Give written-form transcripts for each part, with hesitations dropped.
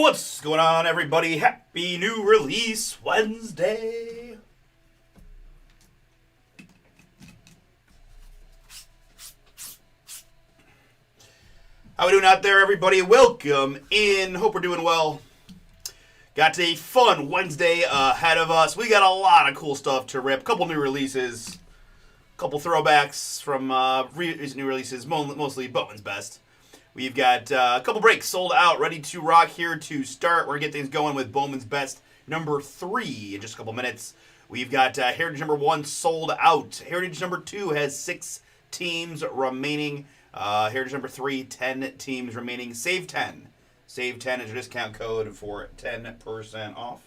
What's going on, everybody? Happy New Release Wednesday. How we doing out there, everybody? Welcome in. Hope we're doing well. Got a fun Wednesday ahead of us. We got a lot of cool stuff to rip. Couple new releases. Couple throwbacks from recent new releases, mostly Bowman's Best. We've got a couple breaks sold out, ready to rock here to start. We're going to get things going with Bowman's Best number 3 in just a couple minutes. We've got Heritage number 1 sold out. Heritage number 2 has 6 teams remaining. Heritage number 3, 10 teams remaining. Save 10. Save 10 is your discount code for 10% off.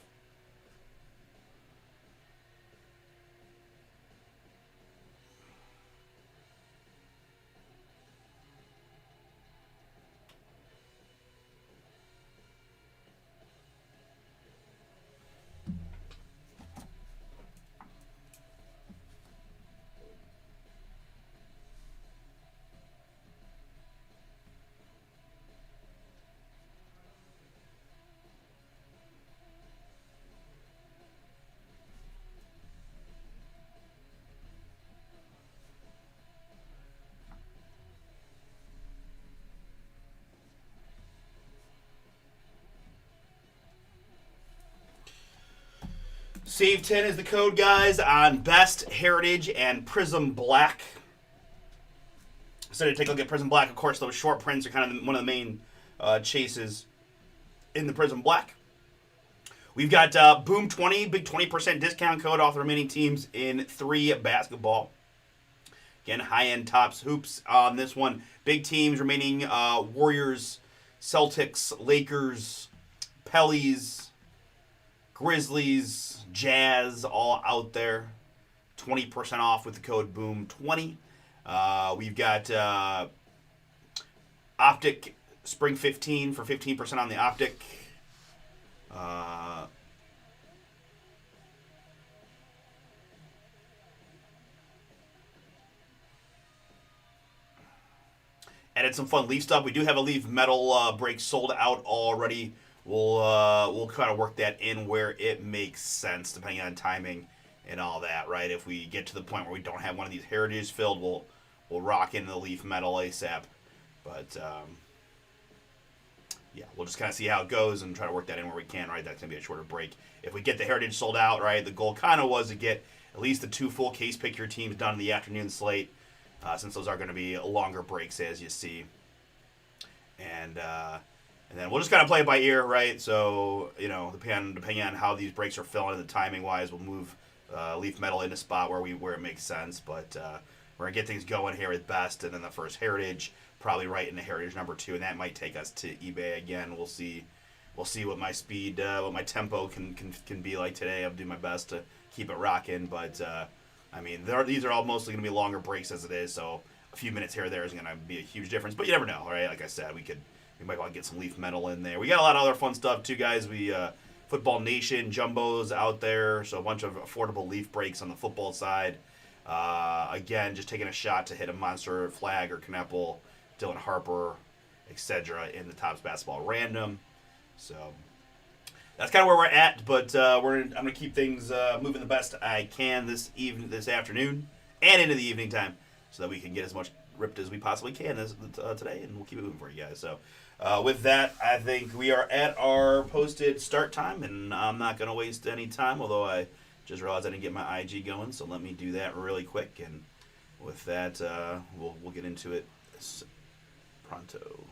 Save 10 is the code, guys, on Best, Heritage, and Prism Black. So to take a look at Prism Black, of course, those short prints are kind of one of the main chases in the Prism Black. We've got Boom 20, big 20% discount code off the remaining teams in 3 basketball. Again, high-end tops hoops on this one. Big teams remaining, Warriors, Celtics, Lakers, Pellies, Grizzlies, Jazz, all out there. 20% off with the code BOOM20. We've got Optic Spring 15 for 15% on the Optic. Added some fun Leaf stuff. We do have a Leaf metal break sold out already. We'll kind of work that in where it makes sense, depending on timing and all that, right? If we get to the point where we don't have one of these Heritage filled, we'll rock into the Leaf metal ASAP. But yeah, we'll just kind of see how it goes and try to work that in where we can, right? That's gonna be a shorter break. If we get the Heritage sold out, right, the goal kind of was to get at least the 2 full case pick your teams done in the afternoon slate, since those are going to be longer breaks, as you see. And then we'll just kind of play it by ear, right? So, you know, depending on how these breaks are filling and the timing-wise, we'll move Leaf Metal into a spot where it makes sense. But we're going to get things going here at Best, and then the first Heritage, probably right into Heritage number 2, and that might take us to eBay again. We'll see what my speed, what my tempo can be like today. I'll do my best to keep it rocking, but I mean, these are all mostly going to be longer breaks as it is, so a few minutes here or there is going to be a huge difference. But you never know, right? Like I said, we might want to get some Leaf Metal in there. We got a lot of other fun stuff too, guys. We Football Nation jumbos out there, so a bunch of affordable Leaf breaks on the football side. Again, just taking a shot to hit a Monster Flag or Kneppel, Dylan Harper, etc. in the Topps Basketball Random. So that's kind of where we're at, but I'm going to keep things moving the best I can this afternoon and into the evening time, so that we can get as much ripped as we possibly can today, and we'll keep it moving for you guys. So with that, I think we are at our posted start time, and I'm not going to waste any time, although I just realized I didn't get my IG going, so let me do that really quick, and with that, we'll get into it pronto.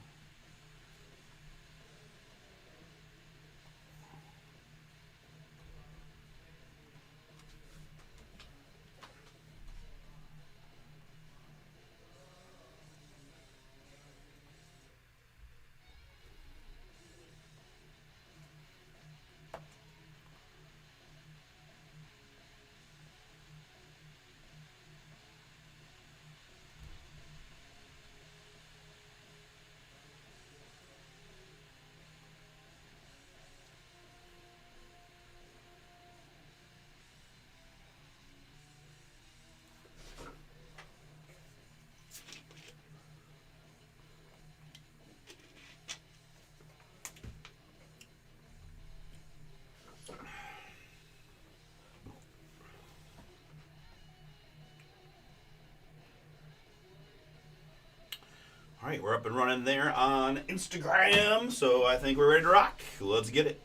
right, we're up and running there on Instagram, so I think we're ready to rock. Let's get it.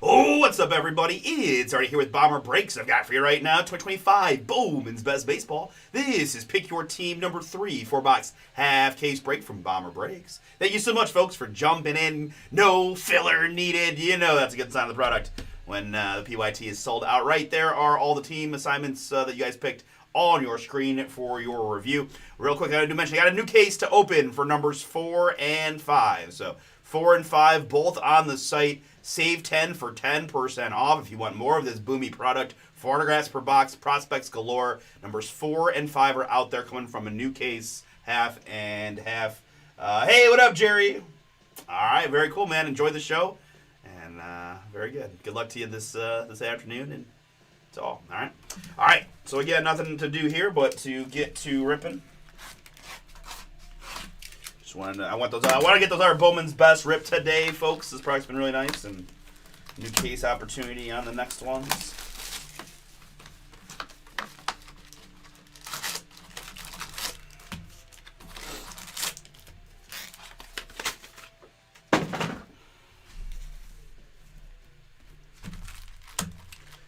Oh, what's up, everybody? It's Artie here with BomberBreaks. I've got for you right now 2025 Bowman's Best Baseball. This is Pick Your Team number 3, 4-box half case break from BomberBreaks. Thank you so much, folks, for jumping in. No filler needed. You know that's a good sign of the product when the PYT is sold outright. There are all the team assignments that you guys picked on your screen for your review. Real quick, I got to mention, I got a new case to open for numbers 4 and 5. So 4 and 5, both on the site. Save 10 for 10% off if you want more of this boomy product. 4 autographs per box, prospects galore. Numbers 4 and 5 are out there coming from a new case, half and half. Hey, what up, Jerry? All right, very cool, man. Enjoy the show, and very good. Good luck to you this afternoon, and that's all. All right. So again, nothing to do here but to get to ripping. I want to get those our Bowman's Best ripped today, folks. This product's been really nice, and new case opportunity on the next ones.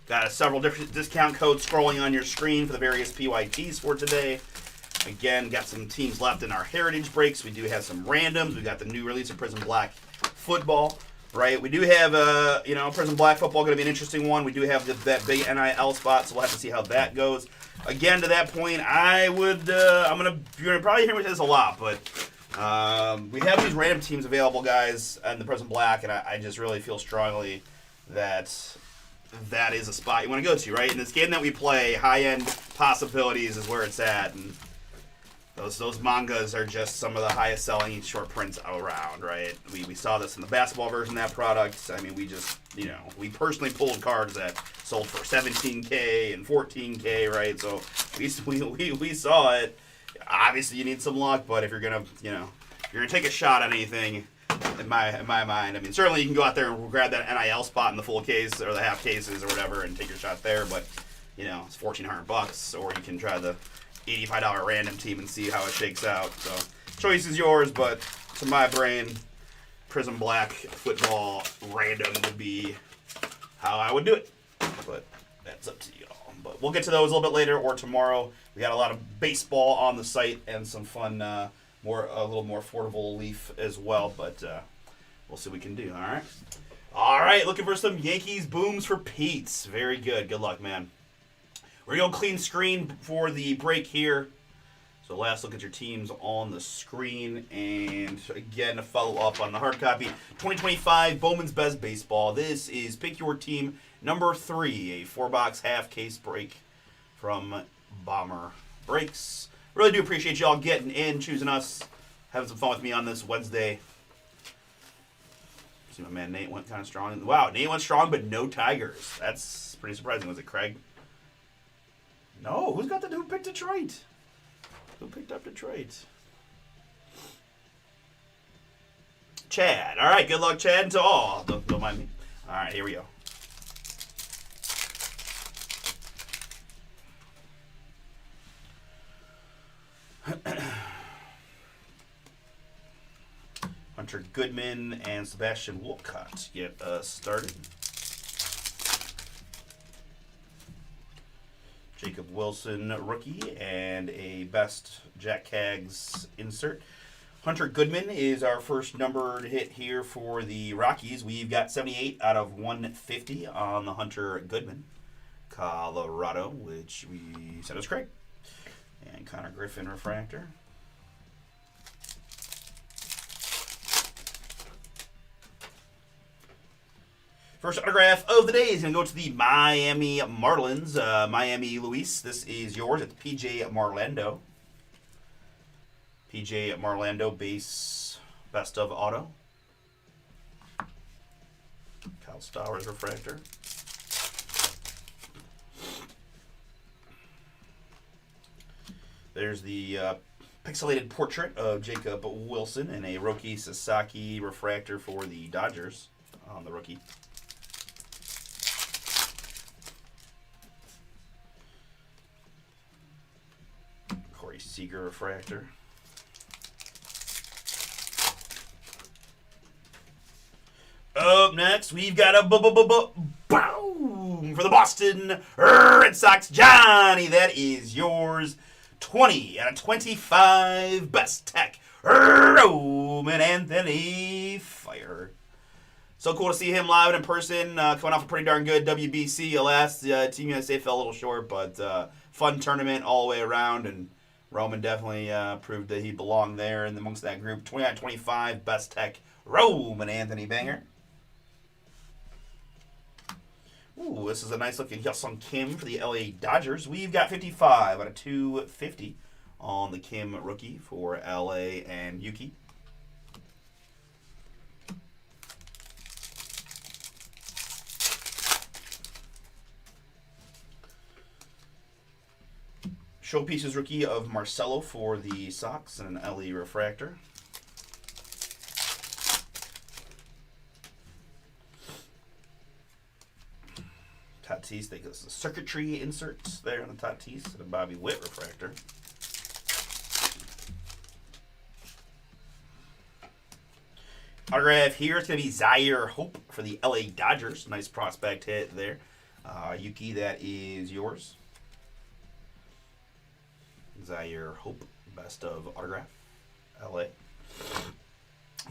Got several different discount codes scrolling on your screen for the various PYTs for today. Again, got some teams left in our heritage breaks. We do have some randoms. We got the new release of Prism Black Football, right? We do have Prism Black Football going to be an interesting one. We do have that big NIL spot, so we'll have to see how that goes. Again, to that point, you're gonna probably hear me say this a lot, but we have these random teams available, guys, in the Prism Black, and I just really feel strongly that is a spot you want to go to, right? In this game that we play, high-end possibilities is where it's at, and those mangas are just some of the highest selling short prints around, right? We saw this in the basketball version of that product. I mean, we personally pulled cards that sold for $17K and $14K, right? So we saw it. Obviously, you need some luck, but if you're gonna take a shot at anything, in my mind, I mean, certainly you can go out there and grab that NIL spot in the full case or the half cases or whatever and take your shot there, but it's $1,400, or you can try the $85 random team and see how it shakes out. So choice is yours, but to my brain, Prism Black Football random would be how I would do it. But that's up to y'all. But we'll get to those a little bit later or tomorrow. We got a lot of baseball on the site and some fun, a little more affordable leaf as well. But we'll see what we can do. All right. Looking for some Yankees booms for Pete's. Very good. Good luck, man. We're going to go clean screen for the break here. So last look at your teams on the screen. And again, to follow up on the hard copy, 2025 Bowman's Best Baseball. This is Pick Your Team number 3, a 4-box half case break from BomberBreaks. Really do appreciate y'all getting in, choosing us, having some fun with me on this Wednesday. See, my man Nate went kind of strong. Wow, Nate went strong, but no Tigers. That's pretty surprising. Was it Craig? No, who picked Detroit? Who picked up Detroit? Chad. All right, good luck, Chad, to all. Don't mind me. All right, here we go. Hunter Goodman and Sebastian Wolcott get us started. Jacob Wilson, rookie, and a best Jack Caggs insert. Hunter Goodman is our first numbered hit here for the Rockies. We've got 78 out of 150 on the Hunter Goodman. Colorado, which we said was Craig. And Connor Griffin refractor. First autograph of the day is going to go to the Miami Marlins. Miami Luis, this is yours. It's PJ Marlando. PJ Marlando, base best of auto. Kyle Stowers refractor. There's the Pixelated portrait of Jacob Wilson and a Roki Sasaki refractor for the Dodgers on the rookie. Corey Seager refractor. Up next, we've got a boom for the Boston Red Sox. Johnny, that is yours. 20 out of 25. Best Tech. Roman Anthony Fire. So cool to see him live and in person. Coming off a pretty darn good WBC. Alas, Team USA fell a little short, but fun tournament all the way around. And Roman definitely proved that he belonged there and amongst that group. 20 out of 25. Best Tech. Roman Anthony banger. Ooh, this is a nice looking Hyosung Kim for the LA Dodgers. We've got 55 out of 250 on the Kim rookie for LA and Yuki. Showpieces rookie of Marcelo for the Sox and an LE refractor. Tatis, they got some circuitry inserts there on the Tatis and a Bobby Witt refractor. Autograph here, it's going to be Zaire Hope for the LA Dodgers. Nice prospect hit there. Yuki, that is yours. Zaire Hope, best of autograph, LA.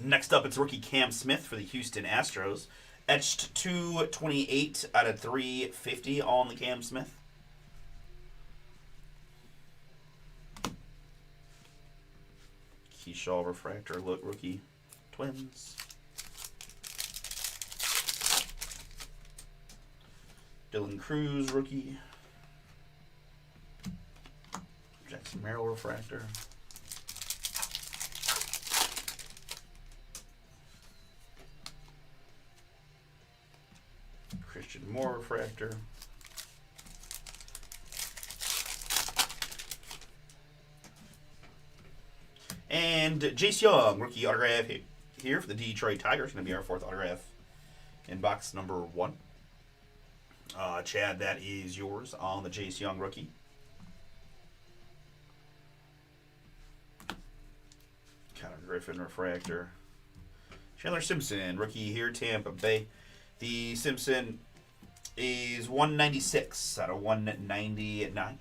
Next up, it's rookie Cam Smith for the Houston Astros. Etched 228 out of 350 on the Cam Smith. Keyshaw refractor look rookie Twins. Dylan Cruz rookie. Jackson Merrill refractor. Christian Moore refractor. And Jace Young, rookie autograph here for the Detroit Tigers. Going to be our fourth autograph in box number 1. Chad, that is yours on the Jace Young rookie. Connor Griffin refractor. Chandler Simpson, rookie here, Tampa Bay. The Simpson is 196 out of 199.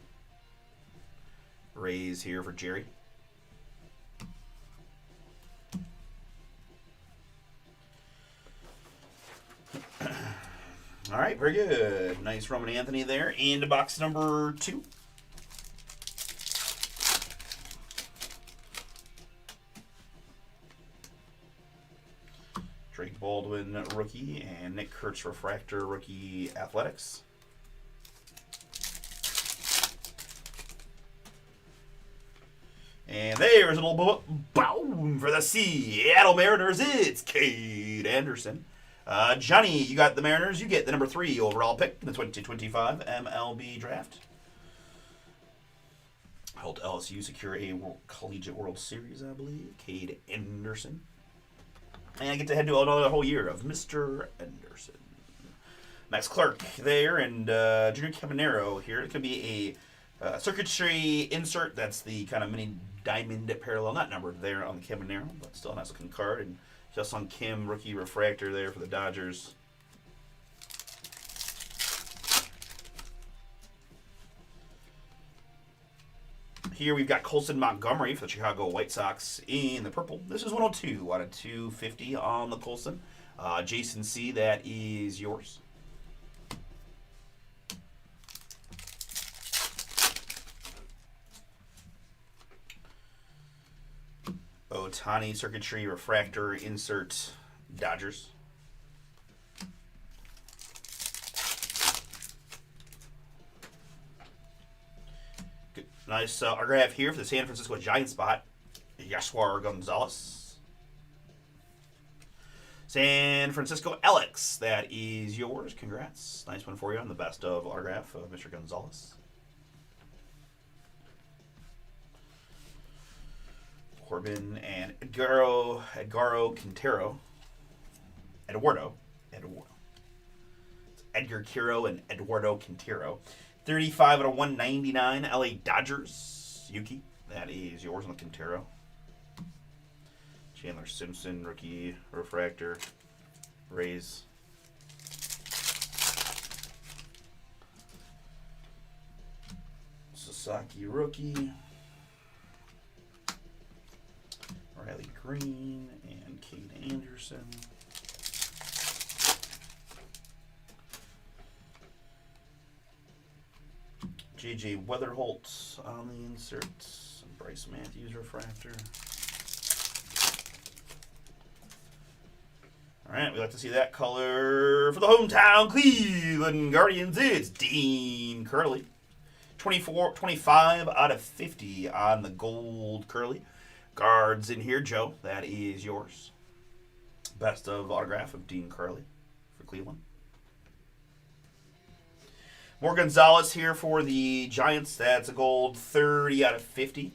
Rays here for Jerry. All right, very good. Nice Roman Anthony there. Into box number 2. Drake Baldwin, rookie, and Nick Kurtz, refractor, rookie, Athletics. And there's a little boom for the Seattle Mariners. It's Cade Anderson. Johnny, you got the Mariners. You get the number 3 overall pick in the 2025 MLB draft. Helped LSU secure a Collegiate World Series, I believe. Cade Anderson. And I get to head to another whole year of Mr. Anderson. Max Clark there, and Junior Caminero here. It could be a circuitry insert. That's the kind of mini diamond parallel, not numbered there on the Caminero, but still a nice looking card. And just on Kim, rookie refractor there for the Dodgers. Here we've got Colson Montgomery for the Chicago White Sox in the purple. This is 102 out of 250 on the Colson. Jason C., that is yours. Ohtani circuitry refractor insert Dodgers. Good. Nice autograph here for the San Francisco Giants spot. Yashwar Gonzalez. San Francisco Alex, that is yours. Congrats. Nice one for you on the best of autograph of Mr. Gonzalez. Corbin and Edgardo Quintero. Eduardo. It's Edgar Quiro and Eduardo Quintero. 35 out of 199. LA Dodgers. Yuki. That is yours on the Quintero. Chandler Simpson, rookie, refractor, Rays. Sasaki, rookie. Riley Green and Cade Anderson. J.J. Weatherholt on the insert. Bryce Matthews, refractor. All right, we like to see that color for the hometown Cleveland Guardians. It's Dean Curley. 25 out of 50 on the gold Curley. Guards in here, Joe. That is yours. Best of autograph of Dean Curley for Cleveland. More Gonzalez here for the Giants. That's a gold 30 out of 50.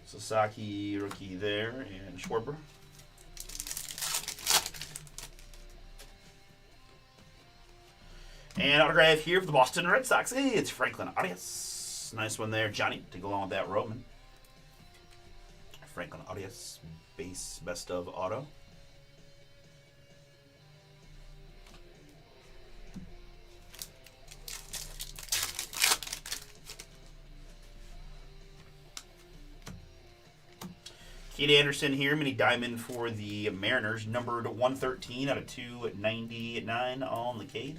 Sasaki, rookie there, and Schwarber. And autograph here for the Boston Red Sox. Hey, it's Franklin Arias. Nice one there, Johnny, to go along with that Roman. Franklin Arias, base best of auto. Cade Anderson here, mini diamond for the Mariners, numbered 113 out of 299 on the Cade.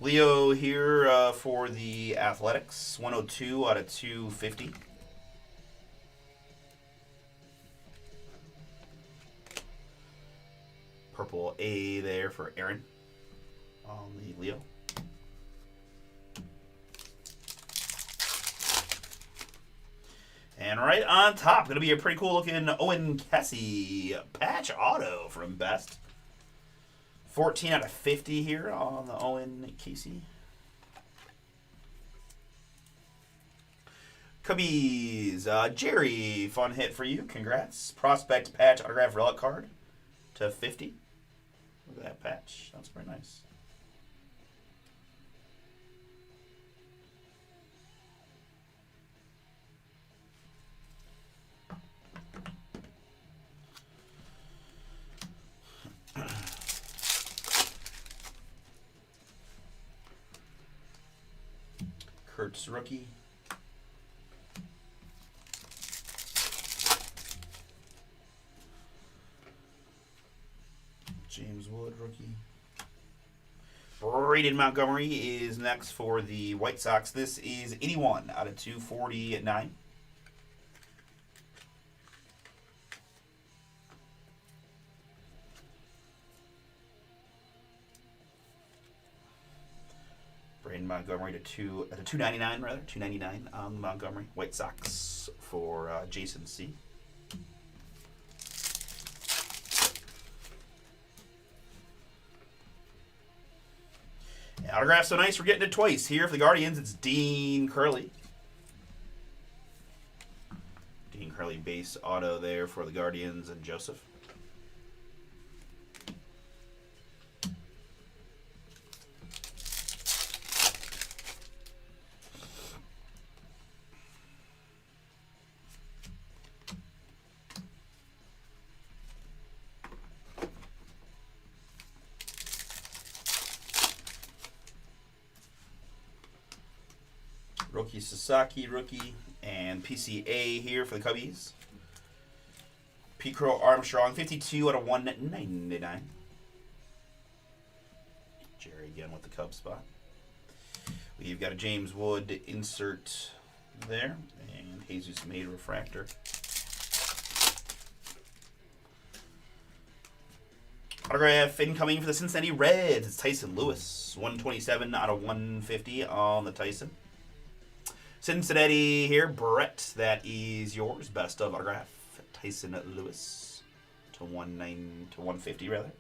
Leo here for the Athletics, 102 out of 250. Purple A there for Aaron on the Leo. And right on top, going to be a pretty cool looking Owen Kessie patch auto from Best. 14 out of 50 here on the Owen Casey. Cubbies, Jerry, fun hit for you. Congrats. Prospect patch autograph relic card to 50. Look at that patch. That's very nice. Kurtz, rookie. James Wood, rookie. Braden Montgomery is next for the White Sox. This is 81 out of 249. Braden Montgomery to 299 rather, 299 on Montgomery. White Sox for Jason C. Autograph so nice, we're getting it twice. Here for the Guardians, it's Dean Curley. Dean Curley base auto there for the Guardians and Joseph. Rookie Sasaki, rookie, and PCA here for the Cubbies. Pete Crow Armstrong, 52 out of 199. Jerry again with the Cub spot. We've got a James Wood insert there, and Jesus Made refractor. Autograph incoming for the Cincinnati Reds. It's Tyson Lewis, 127 out of 150 on the Tyson. Cincinnati here, Brett. That is yours. Best of autograph, Tyson Lewis to 150 rather.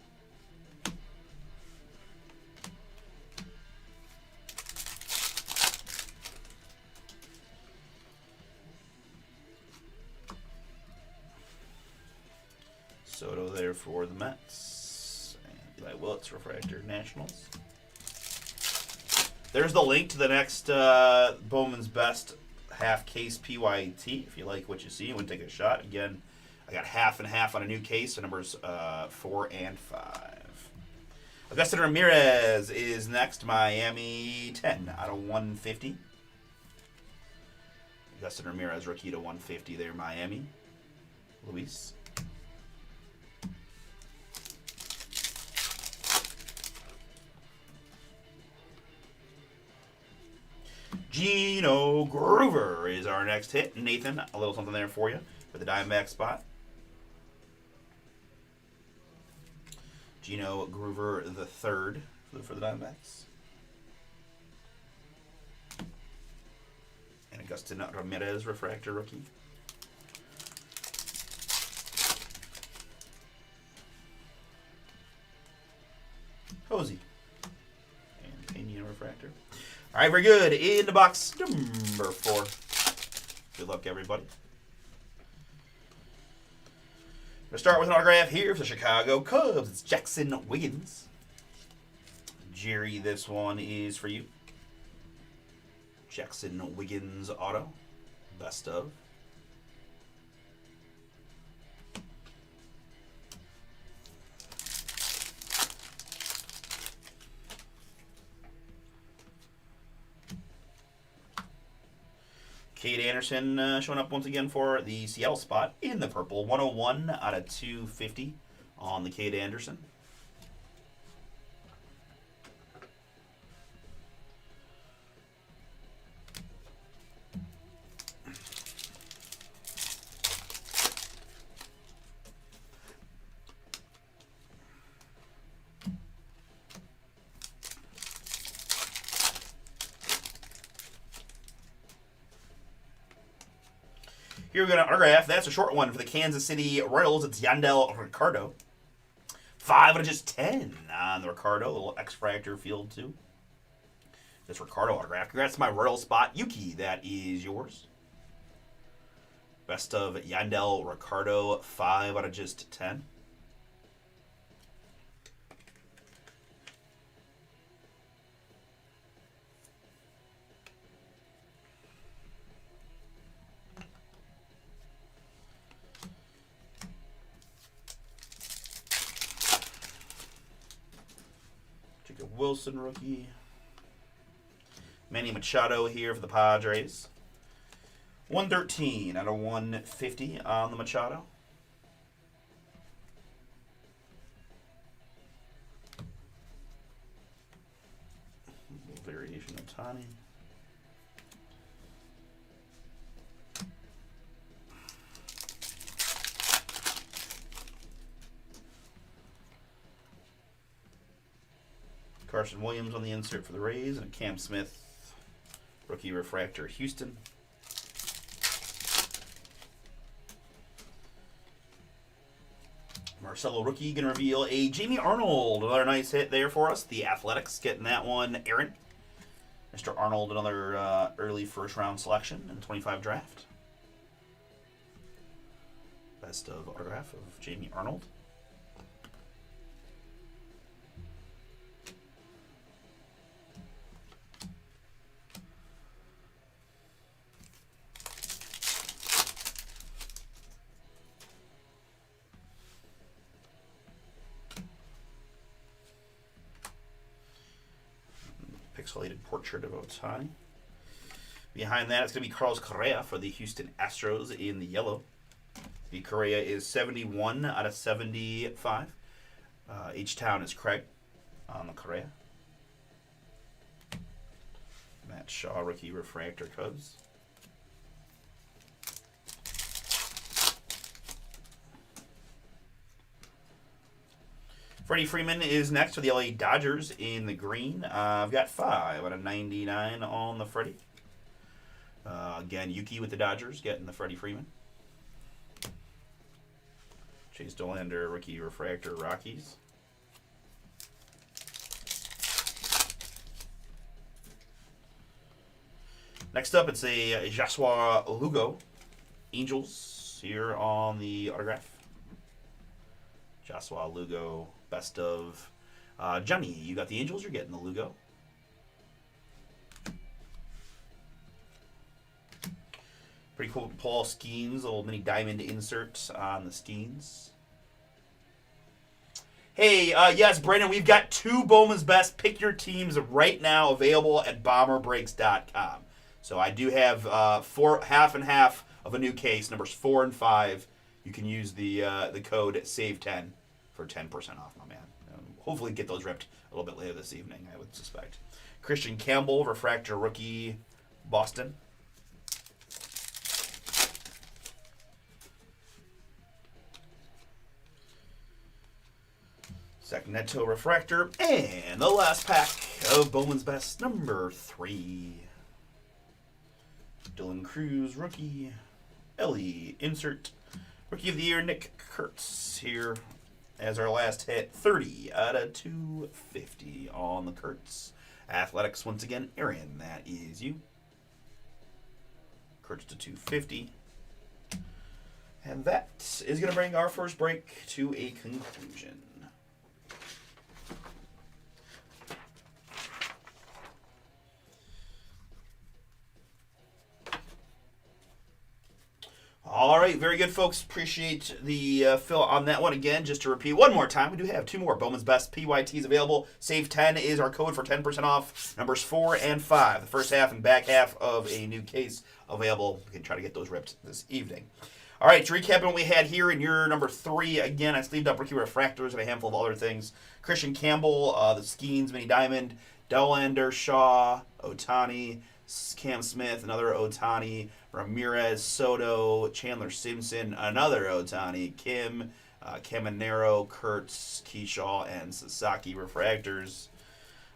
Soto there for the Mets. And Eli Willits, refractor, Nationals. There's the link to the next Bowman's Best half case PYT. If you like what you see, you want to take a shot. Again, I got half and half on a new case, so numbers 4 and 5. Augustin Ramirez is next. Miami, 10 out of 150. Augustin Ramirez, rookie to 150 there, Miami. Luis. Gino Groover is our next hit. Nathan, a little something there for you for the Diamondback spot. Gino Groover the third for the Diamondbacks. And Augustin Ramirez, refractor rookie. Hosey. And Pena refractor. All right, very good. In the box number 4. Good luck, everybody. We'll start with an autograph here for the Chicago Cubs. It's Jackson Wiggins. Jerry, this one is for you. Jackson Wiggins auto. Best of. Cade Anderson showing up once again for the Seattle spot in the purple. 101 out of 250 on the Cade Anderson. Here we go to autograph. That's a short one for the Kansas City Royals. It's Yandel Ricardo. 5 out of just 10 on the Ricardo. A little X-Fractor field, too. This Ricardo autograph. Congrats to my Royal spot. Yuki, that is yours. Best of Yandel Ricardo. 5 out of just 10. Wilson rookie. Manny Machado here for the Padres. 113 out of 150 on the Machado. A little variation of Tani. Carson Williams on the insert for the Rays, and Cam Smith, rookie refractor, Houston. Marcelo rookie going to reveal a Jamie Arnold. Another nice hit there for us. The Athletics getting that one. Aaron. Mr. Arnold, another early first round selection in the 25 draft. Best of autograph of Jamie Arnold. Pixelated portrait of Ohtani. Behind that, it's going to be Carlos Correa for the Houston Astros in the yellow. The Correa is 71 out of 75. H-Town is Craig on the Correa. Matt Shaw, rookie refractor Cubs. Freddie Freeman is next for the LA Dodgers in the green. I've got 5 out of 99 on the Freddie. Again, Yuki with the Dodgers getting the Freddie Freeman. Chase Dollander, rookie refractor Rockies. Next up, it's a Joshua Lugo, Angels, here on the autograph. Joshua Lugo, best of. Johnny, you got the Angels, you're getting the Lugo. Pretty cool Paul Skeens, a little mini diamond insert on the Skeens. Hey, yes, Brendan, we've got 2 Bowman's Best Pick Your Teams right now available at BomberBreaks.com. So I do have half and half of a new case, numbers 4 and 5. You can use the code SAVE10 for 10% off, my man. Hopefully get those ripped a little bit later this evening, I would suspect. Christian Campbell, refractor rookie, Boston. Sacramento refractor, and the last pack of Bowman's Best, number 3. Dylan Cruz, rookie. Ellie, insert. Rookie of the Year, Nick Kurtz, here as our last hit. 30 out of 250 on the Kurtz. Athletics, once again, Aaron, that is you. Kurtz to 250. And that is going to bring our first break to a conclusion. All right, very good, folks. Appreciate the fill on that one. Again, just to repeat one more time, we do have 2 more Bowman's Best PYTs available. Save 10 is our code for 10% off. Numbers 4 and 5, the first half and back half of a new case available. We can try to get those ripped this evening. All right, to recap what we had here in your number 3, again, I sleeved up rookie refractors and a handful of other things. Christian Campbell, the Skeens, Mini Diamond, Dollander, Shaw, Ohtani, Cam Smith, another Ohtani, Ramirez, Soto, Chandler Simpson, another Ohtani, Kim, Caminero, Kurtz, Keyshaw, and Sasaki refractors.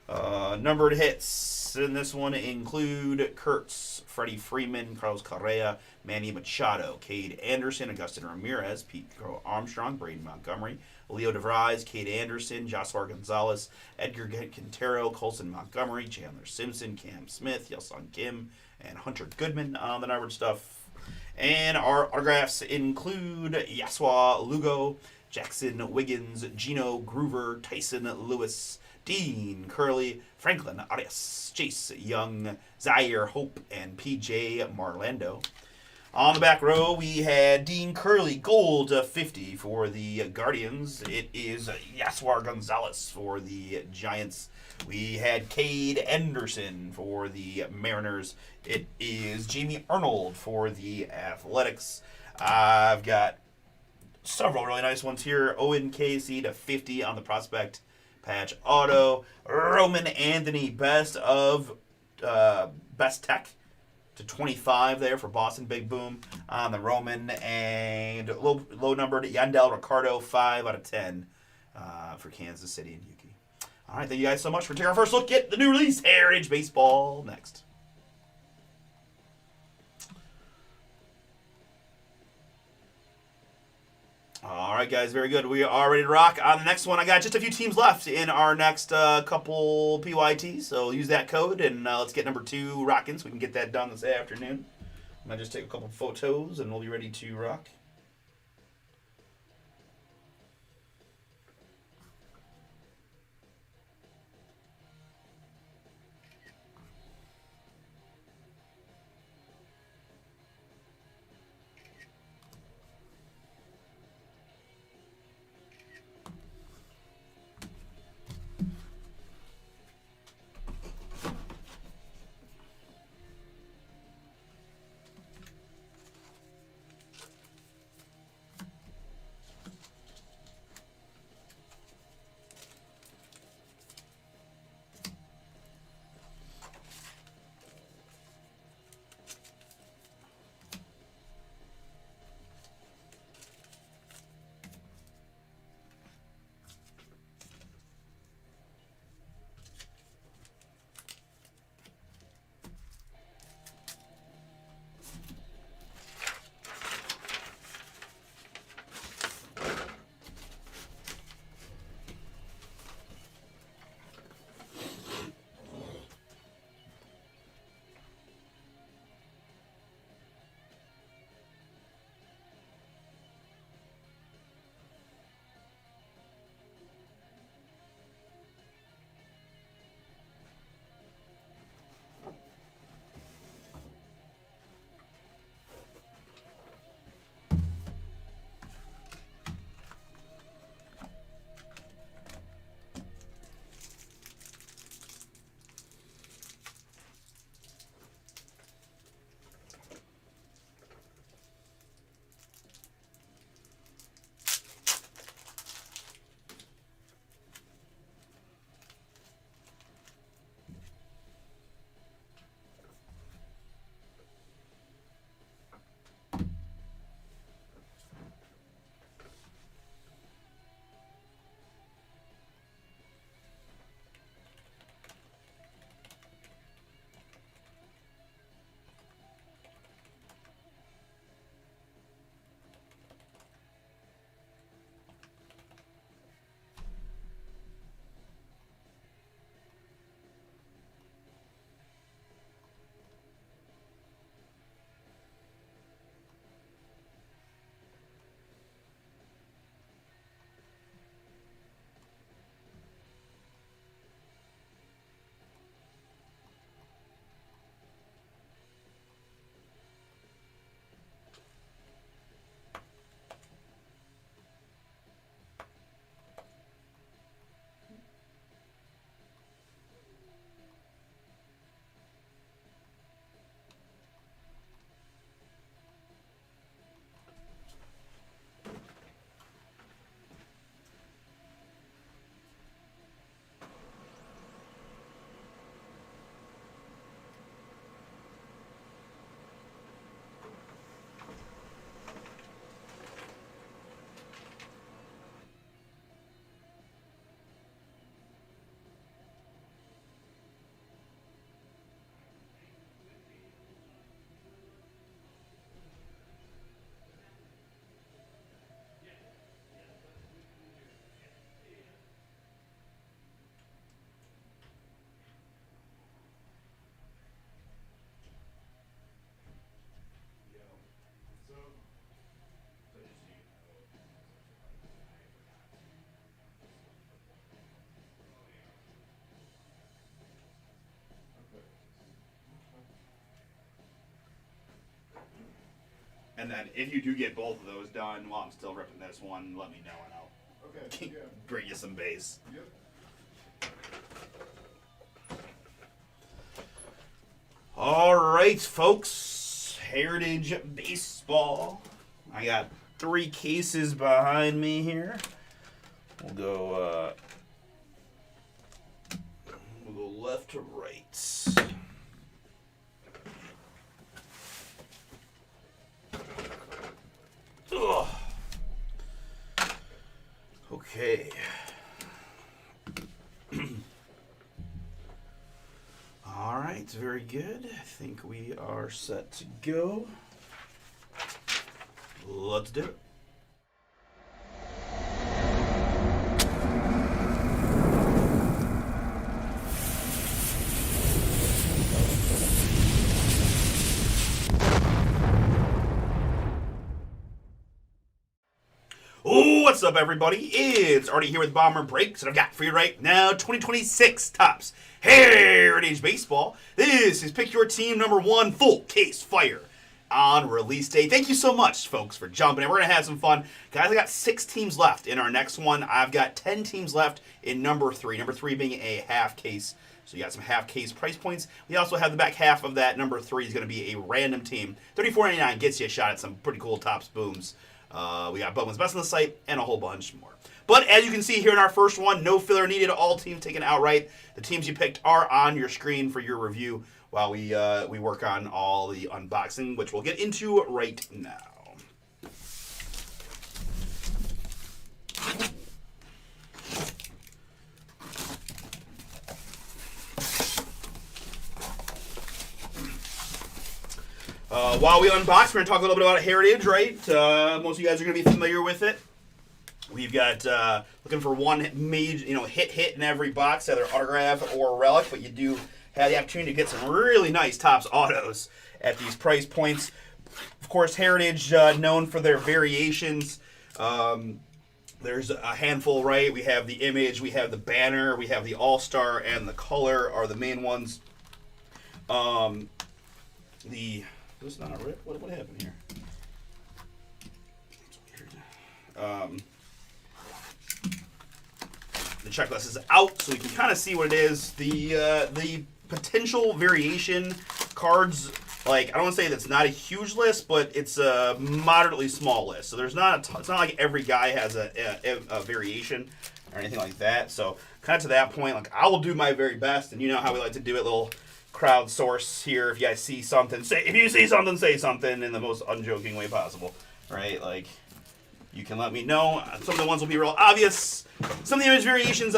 Numbered hits in this one include Kurtz, Freddie Freeman, Carlos Correa, Manny Machado, Cade Anderson, Augustin Ramirez, Pete Armstrong, Braden Montgomery, Leo DeVries, Cade Anderson, Joshua Gonzalez, Edgar Quintero, Colson Montgomery, Chandler Simpson, Cam Smith, Yelsung Kim, and Hunter Goodman on the numbered stuff. And our autographs include Yasua Lugo, Jackson Wiggins, Gino Groover, Tyson Lewis, Dean Curley, Franklin Arias, Chase Young, Zaire Hope, and PJ Marlando. On the back row, we had Dean Curley, gold 50 for the Guardians. It is Yaswar Gonzalez for the Giants. We had Cade Anderson for the Mariners. It is Jamie Arnold for the Athletics. I've got several really nice ones here. Owen Casey to 50 on the prospect patch auto. Roman Anthony, best tech to 25 there for Boston. Big boom on the Roman. And low numbered Yandel Ricardo, 5 out of 10 for Kansas City and Yuki. All right, thank you guys so much for taking our first look at the new release, Heritage Baseball, next. All right, guys, very good. We are ready to rock. On the next one, I got just a few teams left in our next couple PYTs, so use that code, and let's get number 2 rocking so we can get that done this afternoon. I'm going to just take a couple photos, and we'll be ready to rock. And then if you do get both of those done while I'm still ripping this one, let me know and I'll bring you some base. Yep. All right, folks. Heritage Baseball. I got 3 cases behind me here. We'll go left to right. Ugh. Okay. All right, very good. I think we are set to go. Let's do it. Oh, what's up, everybody? It's Artie here with BomberBreaks, and I've got for you right now 2026 Topps Heritage Baseball. This is Pick Your Team number 1 full case fire on release day. Thank you so much, folks, for jumping in. We're going to have some fun. Guys, I got 6 teams left in our next one. I've got 10 teams left in number 3. Number 3 being a half case. So you got some half case price points. We also have the back half of that. Number 3 is going to be a random team. $34.99 gets you a shot at some pretty cool Topps booms. We got Bowman's Best on the site and a whole bunch more. But as you can see here in our first one, no filler needed. All teams taken outright. The teams you picked are on your screen for your review while we work on all the unboxing, which we'll get into right now. While we unbox, we're going to talk a little bit about Heritage, right? Most of you guys are going to be familiar with it. We've got looking for one major, hit in every box, either autograph or relic, but you do have the opportunity to get some really nice Topps autos at these price points. Of course, Heritage, known for their variations. There's a handful, right? We have the image, we have the banner, we have the all-star, and the color are the main ones. This is not a rip. What happened here? It's weird. The checklist is out, so you can kind of see what it is. The potential variation cards, I don't want to say that's not a huge list, but it's a moderately small list. So there's not it's not like every guy has a variation or anything like that. So kind of to that point, I will do my very best, and you know how we like to do it, little crowdsource here. If you guys see something, if you see something, say something in the most unjoking way possible, right? You can let me know. Some of the ones will be real obvious. Some of the image variations,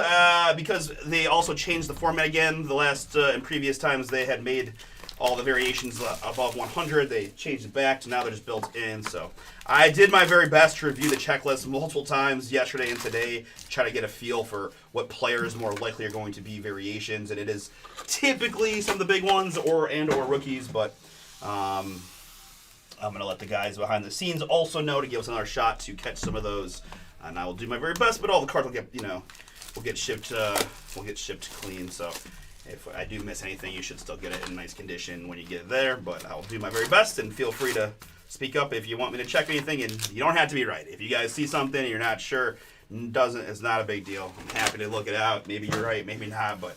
because they also changed the format again. The last and previous times they had made all the variations above 100. They changed it back to now they're just built in. So I did my very best to review the checklist multiple times yesterday and today to try to get a feel for what players more likely are going to be variations. And it is typically some of the big ones or rookies, but I'm going to let the guys behind the scenes also know to give us another shot to catch some of those. And I will do my very best, but all the cards will get shipped clean. So if I do miss anything, you should still get it in nice condition when you get it there. But I'll do my very best, and feel free to speak up if you want me to check anything. And you don't have to be right. If you guys see something and you're not sure, it's not a big deal. I'm happy to look it out. Maybe you're right, maybe not. But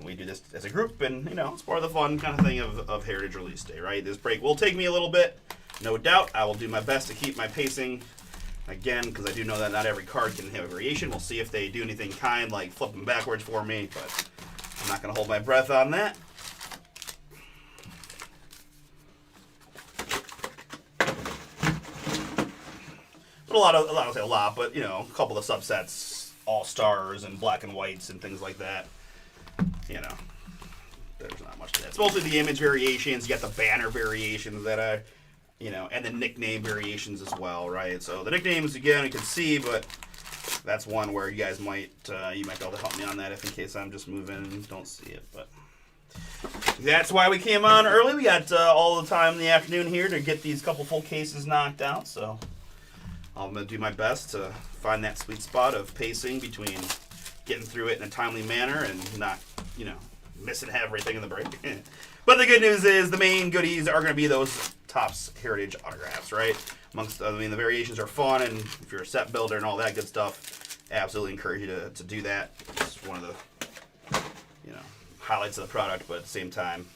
we do this as a group, and it's part of the fun kind of thing of Heritage Release Day, right? This break will take me a little bit, no doubt. I will do my best to keep my pacing. Again, because I do know that not every card can have a variation. We'll see if they do anything kind, like flip them backwards for me, but I'm not going to hold my breath on that. But a couple of subsets, all-stars and black and whites and things like that. There's not much to that. It's mostly the image variations. You got the banner variations that are, and the nickname variations as well, right? So the nicknames, again, you can see, but that's one where you guys might be able to help me on that if in case I'm just moving and don't see it. But that's why we came on early. We got all the time in the afternoon here to get these couple full cases knocked out. So I'm going to do my best to find that sweet spot of pacing between getting through it in a timely manner and not, missing everything in the break. But the good news is the main goodies are going to be those Topps Heritage autographs, right? Amongst, I mean, the variations are fun, and if you're a set builder and all that good stuff, absolutely encourage you to do that. It's one of the, you know, highlights of the product, but at the same time,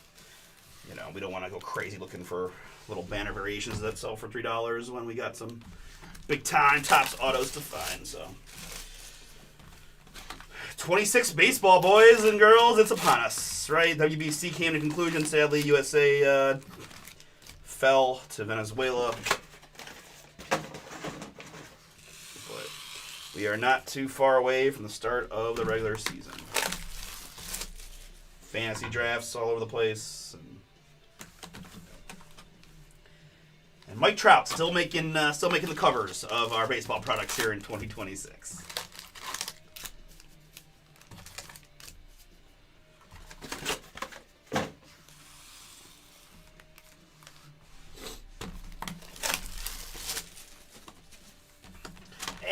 you know, we don't want to go crazy looking for little banner variations that sell for $3 when we got some big time Topps autos to find. So 26 baseball, boys and girls, it's upon us, right? WBC came to conclusion. Sadly, USA fell to Venezuela. But we are not too far away from the start of the regular season. Fantasy drafts all over the place. And Mike Trout still making the covers of our baseball products here in 2026.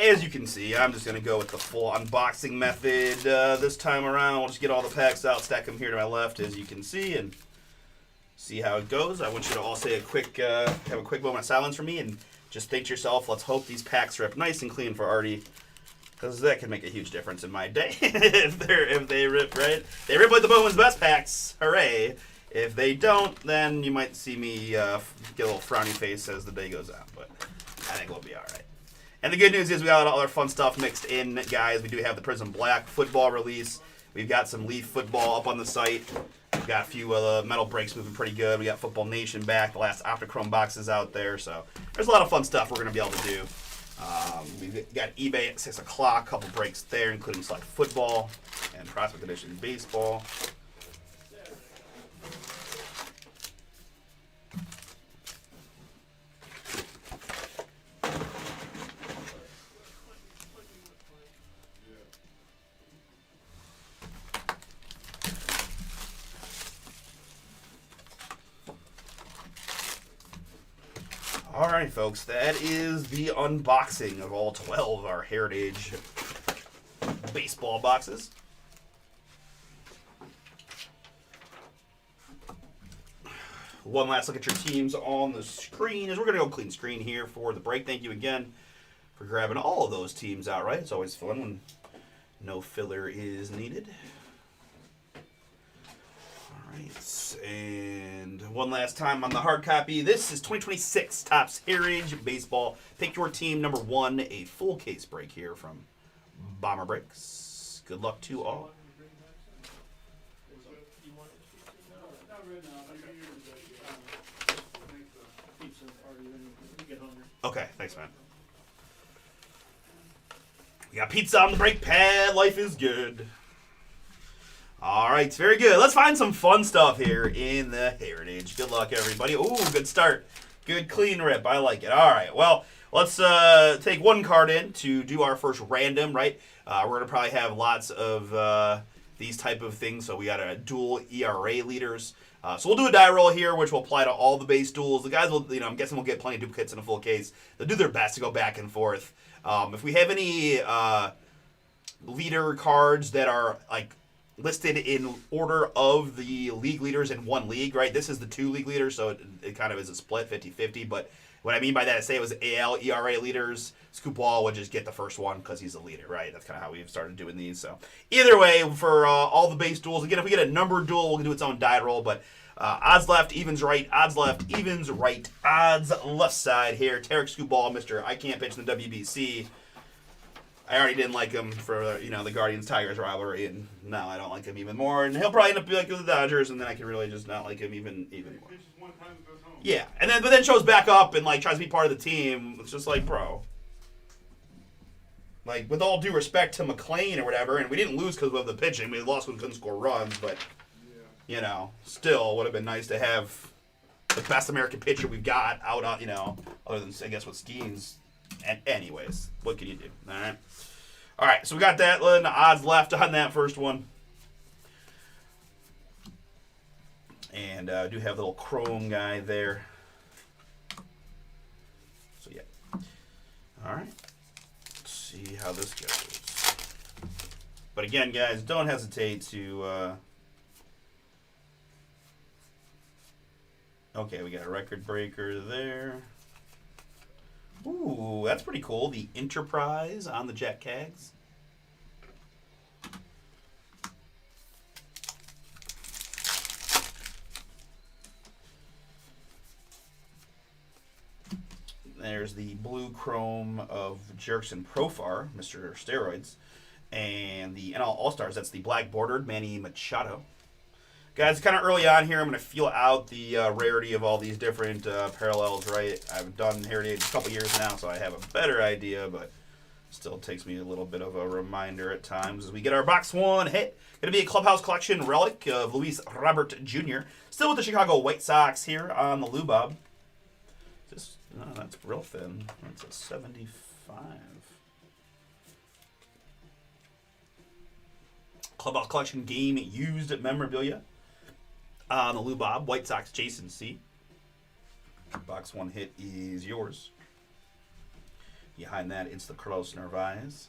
As you can see, I'm just going to go with the full unboxing method this time around. We'll just get all the packs out, stack them here to my left, as you can see, and see how it goes. I want you to all say have a quick moment of silence for me, and just think to yourself, let's hope these packs are up nice and clean for Artie, because that can make a huge difference in my day. if they rip, right? They rip like the Bowman's Best packs, hooray. If they don't, then you might see me get a little frowny face as the day goes on, but I think we'll be all right. And the good news is we got all our fun stuff mixed in, guys. We do have the Prism Black football release. We've got some Leaf football up on the site. We've got a few metal breaks moving pretty good. We got Football Nation back. The last Optichrome boxes out there. So there's a lot of fun stuff we're going to be able to do. We've got eBay at 6 o'clock. A couple breaks there, including Select Football and Prospect Edition Baseball. Alright, folks, that is the unboxing of all 12 of our Heritage baseball boxes. One last look at your teams on the screen as we're going to go clean screen here for the break. Thank you again for grabbing all of those teams outright. It's always fun when no filler is needed. Alright, and one last time on the hard copy. This is 2026 Topps Heritage Baseball. Pick your team number 1, a full case break here from BomberBreaks. Good luck to all. Okay, thanks, man. We got pizza on the brake pad. Life is good. All right, very good. Let's find some fun stuff here in the Heritage. Good luck, everybody. Ooh, good start. Good clean rip. I like it. All right, well, let's take one card in to do our first random, right? We're going to probably have lots of these type of things. So we got a dual ERA leaders. So we'll do a die roll here, which will apply to all the base duels. The guys will, I'm guessing we'll get plenty of duplicates in a full case. They'll do their best to go back and forth. If we have any leader cards that are like listed in order of the league leaders in one league, right? This is the 2 league leaders, so it kind of is a split 50-50. But what I mean by that is say it was AL ERA leaders, Scoop Wall would just get the first one because he's a leader, right? That's kind of how we've started doing these. So either way, for all the base duels, again, if we get a numbered duel, we'll do its own die roll. But odds left, evens right, odds left, evens right, odds left side here. Tarek Scoop Ball, Mr. I Can't Pitch in the WBC. I already didn't like him for, the Guardians-Tigers rivalry, and now I don't like him even more. And he'll probably end up being like with the Dodgers, and then I can really just not like him even more. Yeah, but then shows back up and tries to be part of the team. It's just like, bro. With all due respect to McClain or whatever, and we didn't lose because of the pitching. We lost when we couldn't score runs, but, still would have been nice to have the best American pitcher we've got out on, other than, I guess, what Skeens. And anyways, what can you do? All right, so we got that. The odds left on that first one. And I do have the little chrome guy there. So, yeah. All right. Let's see how this goes. But again, guys, don't hesitate to... Okay, we got a record breaker there. Ooh, that's pretty cool. The Enterprise on the Jack Cags. There's the blue chrome of Jerkson Profar, Mr. Steroids. And the NL All-Stars, that's the black bordered Manny Machado. Guys, kind of early on here, I'm going to feel out the rarity of all these different parallels, right? I've done Heritage a couple years now, so I have a better idea, but still takes me a little bit of a reminder at times. As we get our box one hit, going to be a Clubhouse Collection relic of Luis Robert Jr. Still with the Chicago White Sox here on the Lubob. Just, that's real thin. That's a 75. Clubhouse Collection game used memorabilia. On the Lubob, White Sox Jason C. Box one hit is yours. Behind that, it's the Carlos Narvaez.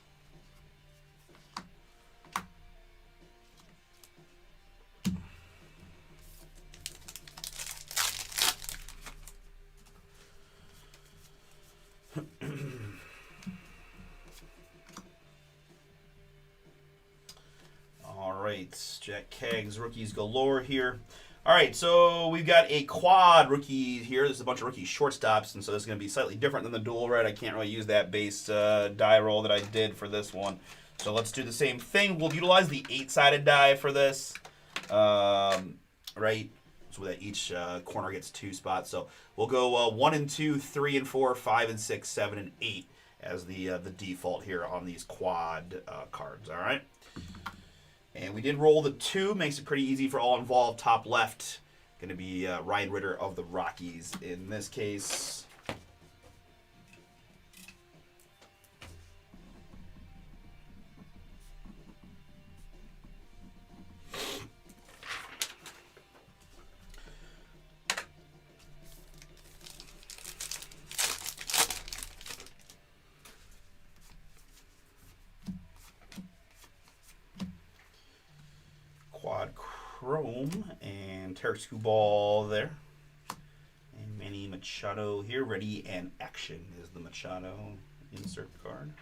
All right, Jack Cags rookies galore here. All right, so we've got a quad rookie here. There's a bunch of rookie shortstops, and so this is going to be slightly different than the dual red. I can't really use that base die roll that I did for this one. So let's do the same thing. We'll utilize the 8-sided die for this, right? So that each corner gets 2 spots. So we'll go 1 and 2, 3 and 4, 5 and 6, 7 and 8 as the default here on these quad cards, all right? And we did roll the 2, makes it pretty easy for all involved. Top left, going to be Ryan Ritter of the Rockies in this case. Quad Chrome and Terry Ball there. And Manny Machado here. Ready and action is the Machado insert card.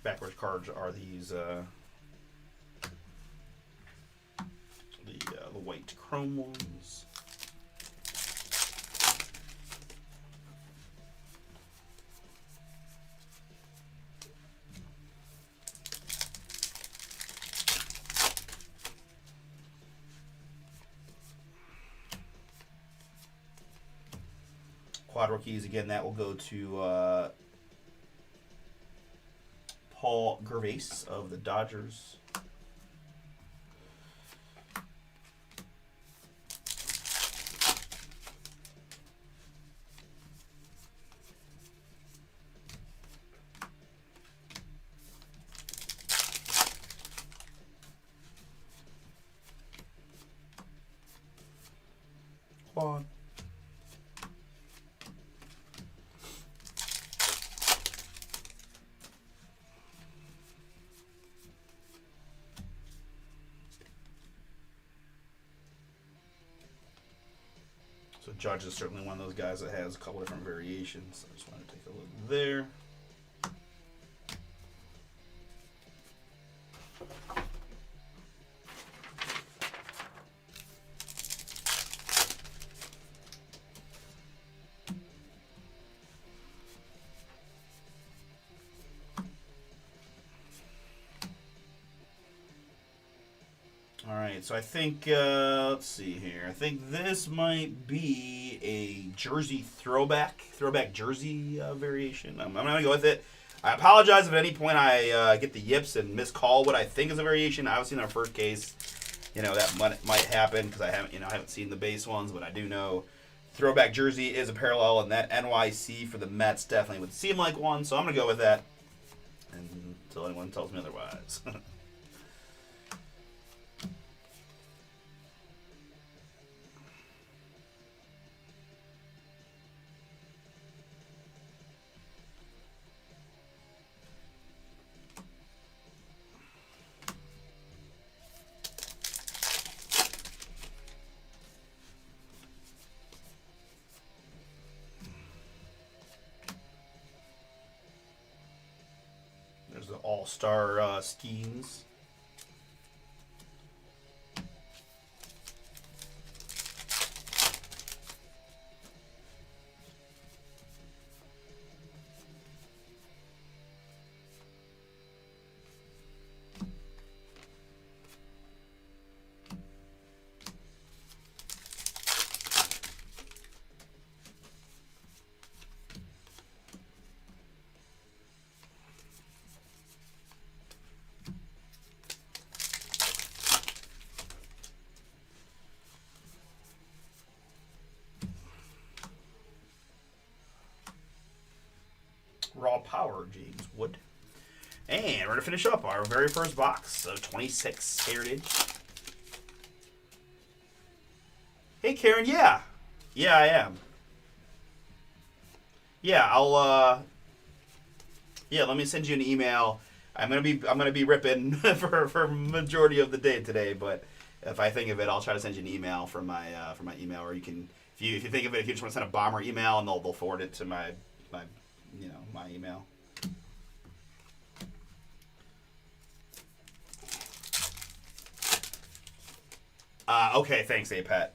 Backwards cards are these the white chrome ones. Quad rookies again. That will go to Paul Gervais of the Dodgers. Quad. So Judge is certainly one of those guys that has a couple different variations. I just want to take a look there. All right, so I think, let's see here. I think this might be a jersey throwback jersey variation. I'm going to go with it. I apologize if at any point I get the yips and miscall what I think is a variation. Obviously, in our first case, that might happen because I haven't seen the base ones, but I do know throwback jersey is a parallel, and that NYC for the Mets definitely would seem like one. So I'm going to go with that until anyone tells me otherwise. All-Star schemes. Raw Power, James Wood. And we're going to finish up our very first box of 26 Heritage. Hey, Karen, yeah. Yeah, I am. Yeah, I'll, yeah, let me send you an email. I'm gonna be ripping for majority of the day today, but if I think of it, I'll try to send you an email from my email, or you can, if you think of it, if you just want to send a Bomber email, and they'll forward it to my email. Okay, thanks, APAT.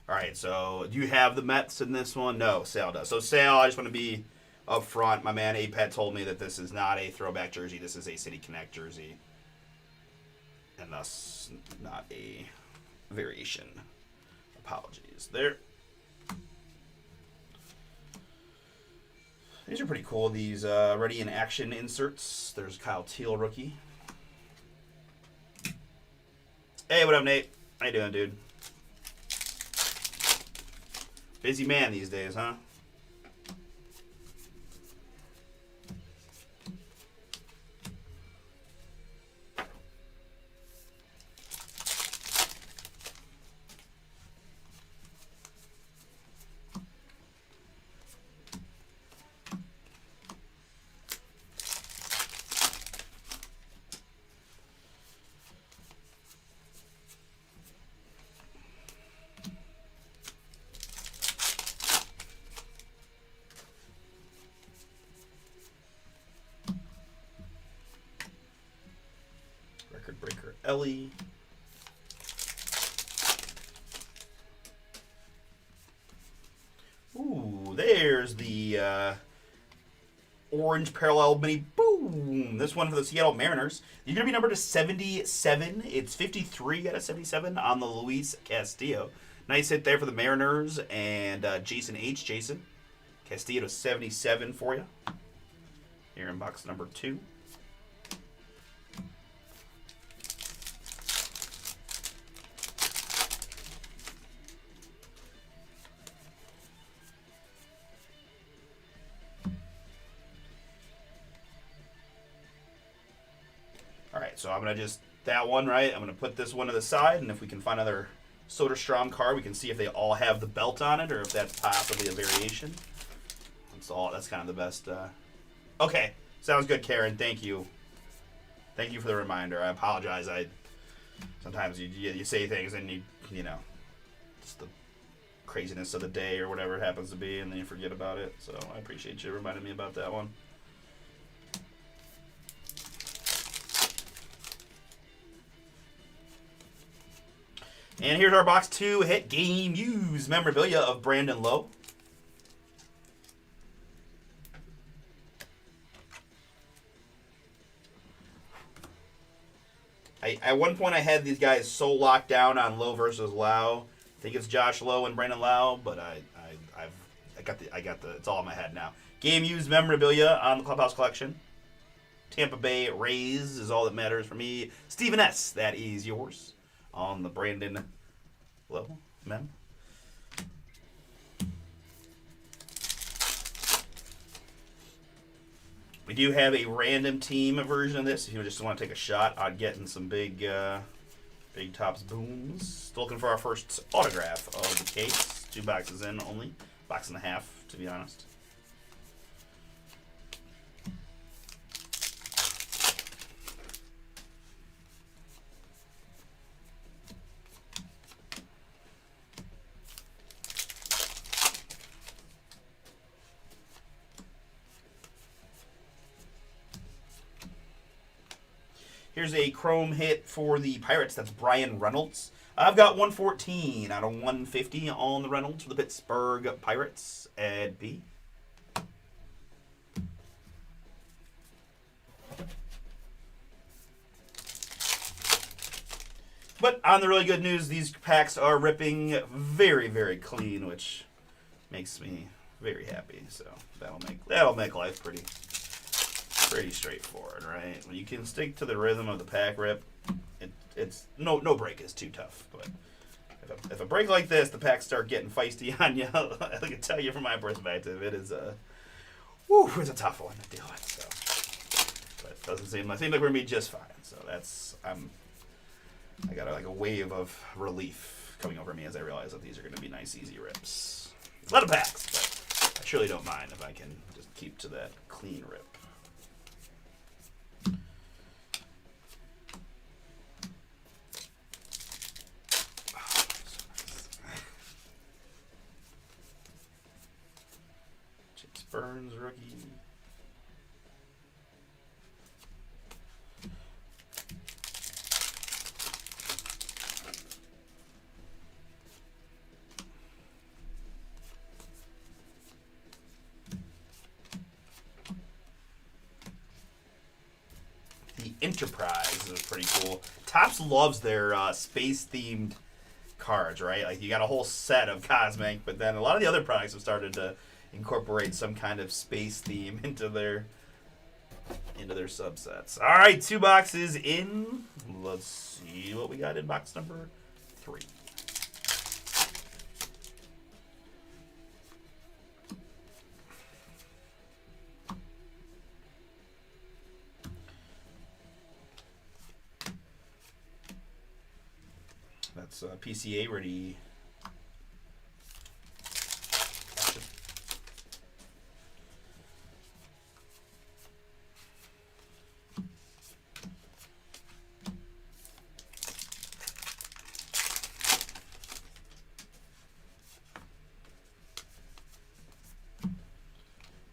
All right, so do you have the Mets in this one? No, Sale does. So Sale, I just want to be up front. My man APAT told me that this is not a throwback jersey. This is a City Connect jersey, and thus not a variation. Apologies there. These are pretty cool. These ready in action inserts. There's Kyle Teal, rookie. Hey, what up, Nate? How you doing, dude? Busy man these days, huh? Record breaker Ellie. Ooh, there's the orange parallel mini. Boom! This one for the Seattle Mariners. You're going to be numbered to 77. It's 53 out of 77 on the Luis Castillo. Nice hit there for the Mariners. And Jason H. Jason. Castillo to 77 for you. Here in box number 2. Alright, so I'm going to just, that one, right? I'm going to put this one to the side, and if we can find another Soderstrom card, we can see if they all have the belt on it, or if that's possibly a variation. That's kind of the best. Okay, sounds good, Karen. Thank you. Thank you for the reminder. I apologize. Sometimes you say things and you know, just the craziness of the day or whatever it happens to be, and then you forget about it. So I appreciate you reminding me about that one. And here's our box 2 hit game used memorabilia of Brandon Lowe. At one point I had these guys so locked down on Lowe versus Lau. I think it's Josh Lowe and Brandon Lau, but I got the it's all in my head now. Game used memorabilia on the Clubhouse collection. Tampa Bay Rays is all that matters for me. Stephen S., that is yours on the Brandon Lowe mem. We do have a random team version of this if you just want to take a shot on getting some big Topps booms. Still looking for our first autograph of the case. 2 boxes in only. Box and a half, to be honest. Here's a chrome hit for the Pirates. That's Brian Reynolds. I've got 114 out of 150 on the Reynolds for the Pittsburgh Pirates. Ed B. But on the really good news, these packs are ripping very, very clean, which makes me very happy. So that'll make life pretty straightforward, right? When you can stick to the rhythm of the pack rip, it's no break is too tough. But if a break like this, the packs start getting feisty on you. I can tell you from my perspective, it's a tough one to deal with. So, but it doesn't seem like we're gonna be just fine. So I got like a wave of relief coming over me as I realize that these are going to be nice, easy rips. A lot of packs, but I surely don't mind if I can just keep to that clean rip. Oh, so nice. James Burns, rookie. Enterprise is pretty cool. Topps loves their space-themed cards, right? Like you got a whole set of cosmic, but then a lot of the other products have started to incorporate some kind of space theme into their subsets. All right, 2 boxes in. Let's see what we got in box number 3. That's PCA ready.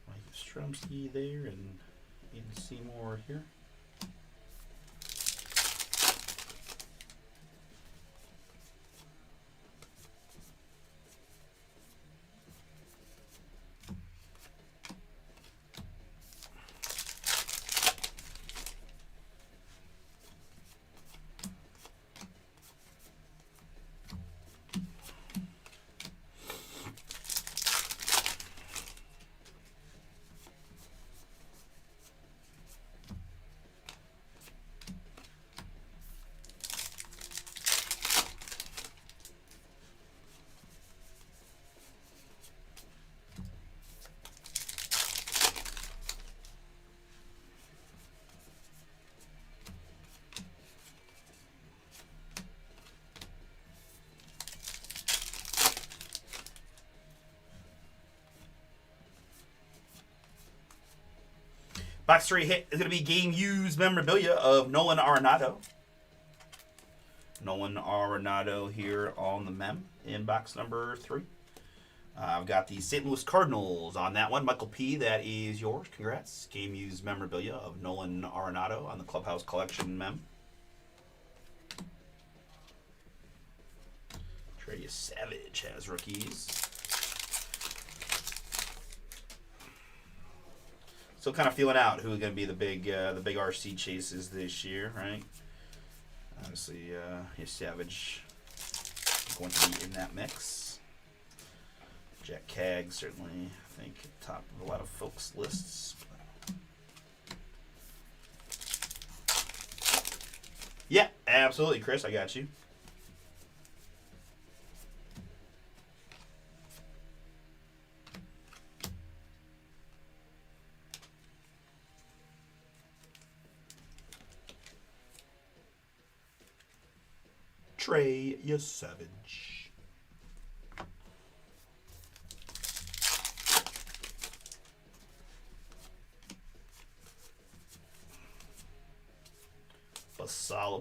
Mike Strumsky there and Ian Seymour here. Box 3 hit is going to be game used memorabilia of Nolan Arenado. Nolan Arenado here on the mem in box number 3. I've got the St. Louis Cardinals on that one. Michael P., that is yours. Congrats. Game used memorabilia of Nolan Arenado on the Clubhouse Collection mem. Trey Savage has rookies. Still kind of feeling out who's going to be the big RC chases this year, right? Obviously, Savage going to be in that mix. Jack Cagg certainly, I think, top of a lot of folks' lists. Yeah, absolutely, Chris. I got you. Trey Savage.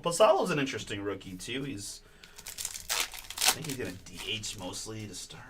Basalo's an interesting rookie too. I think he's gonna DH mostly to start.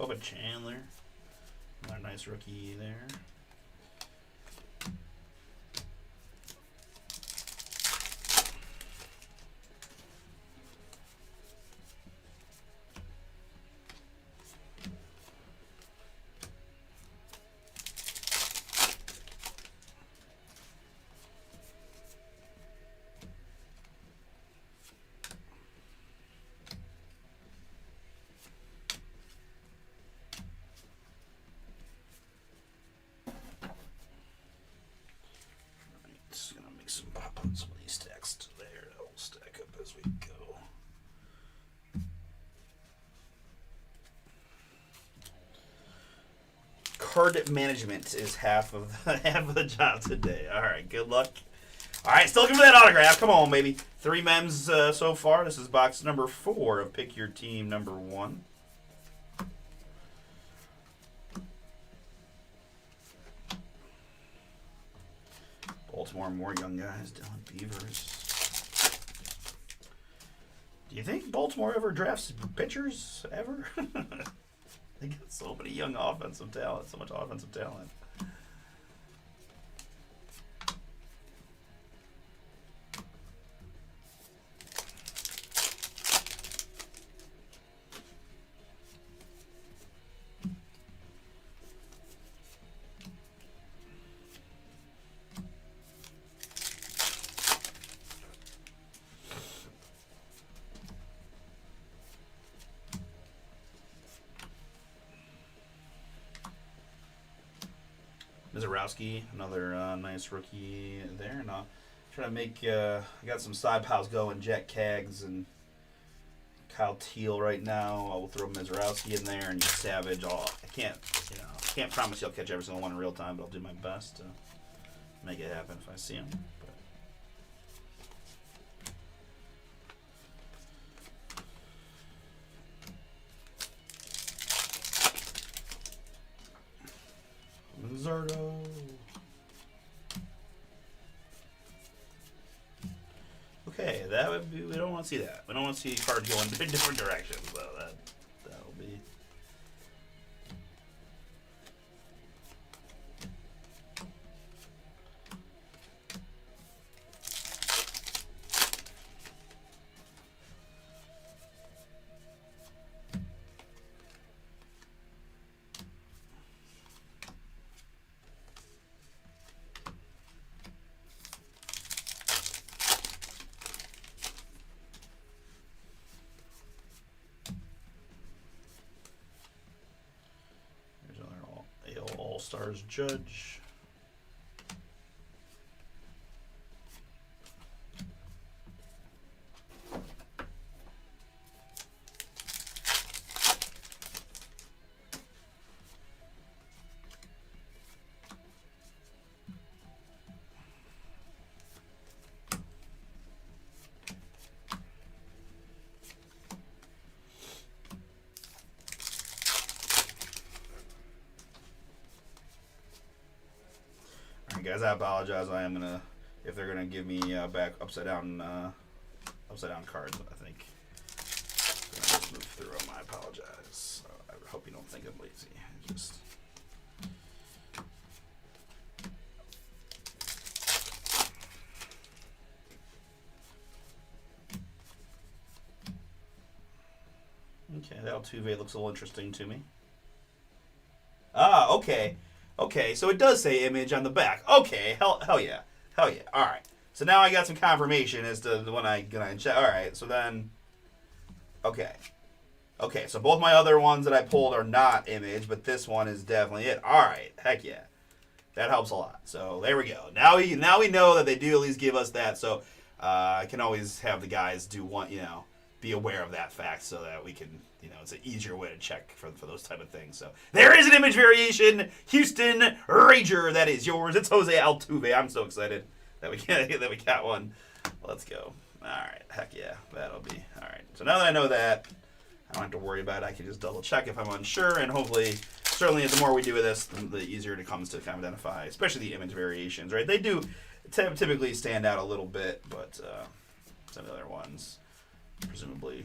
Bubba Chandler. Another nice rookie there. Just gonna make some pop on some of these stacks to there. That will stack up as we go. Card management is half of the job today. All right, good luck. All right, still looking for that autograph. Come on, baby. 3 mems so far. This is box number 4 of Pick Your Team number 1. Baltimore, more young guys. Dylan Beavers. Do you think Baltimore ever drafts pitchers? Ever? They got so many young offensive talent. So much offensive talent. Mizorowski, another nice rookie there. And trying to make, I got some side piles going. Jack Kaggs and Kyle Teal right now. I will throw Mizorowski in there and Savage. I can't promise you I'll catch every single one in real time, but I'll do my best to make it happen if I see them. Zardo. Okay, that would be. We don't want to see that. We don't want to see cards going in different directions, though. That'll be. All-Stars Judge. Guys, I apologize. I am gonna, if they're gonna give me back upside down cards, I think I'm gonna just move through them. I apologize. I hope you don't think I'm lazy. Just okay. That Altuve looks a little interesting to me. Ah, okay. Okay, so it does say image on the back. Okay, hell yeah. Hell yeah. All right. So now I got some confirmation as to when I check. All right, so then, okay. Okay, so both my other ones that I pulled are not image, but this one is definitely it. All right, heck yeah. That helps a lot. So there we go. Now we know that they do at least give us that. So I can always have the guys do one, be aware of that fact so that we can, it's an easier way to check for those type of things. So there is an image variation. Houston Ranger, that is yours. It's Jose Altuve. I'm so excited that we got one. Let's go. All right, heck yeah, that'll be all right. So now that I know that, I don't have to worry about it. I can just double check if I'm unsure, and hopefully, certainly, the more we do with this, the easier it comes to kind of identify, especially the image variations. Right? They do typically stand out a little bit, but some of the other ones, presumably.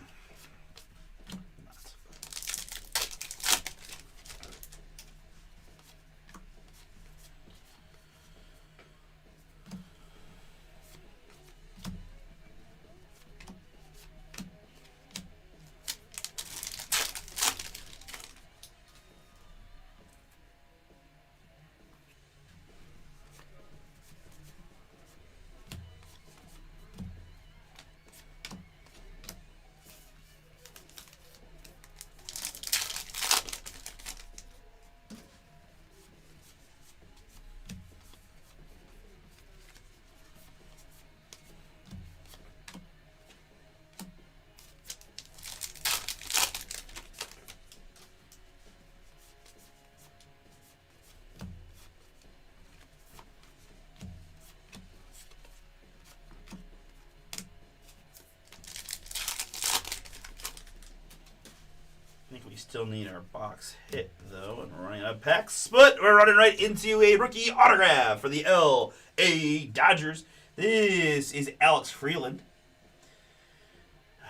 Still need our box hit, though, and we're running out of packs. But we're running right into a rookie autograph for the L.A. Dodgers. This is Alex Freeland.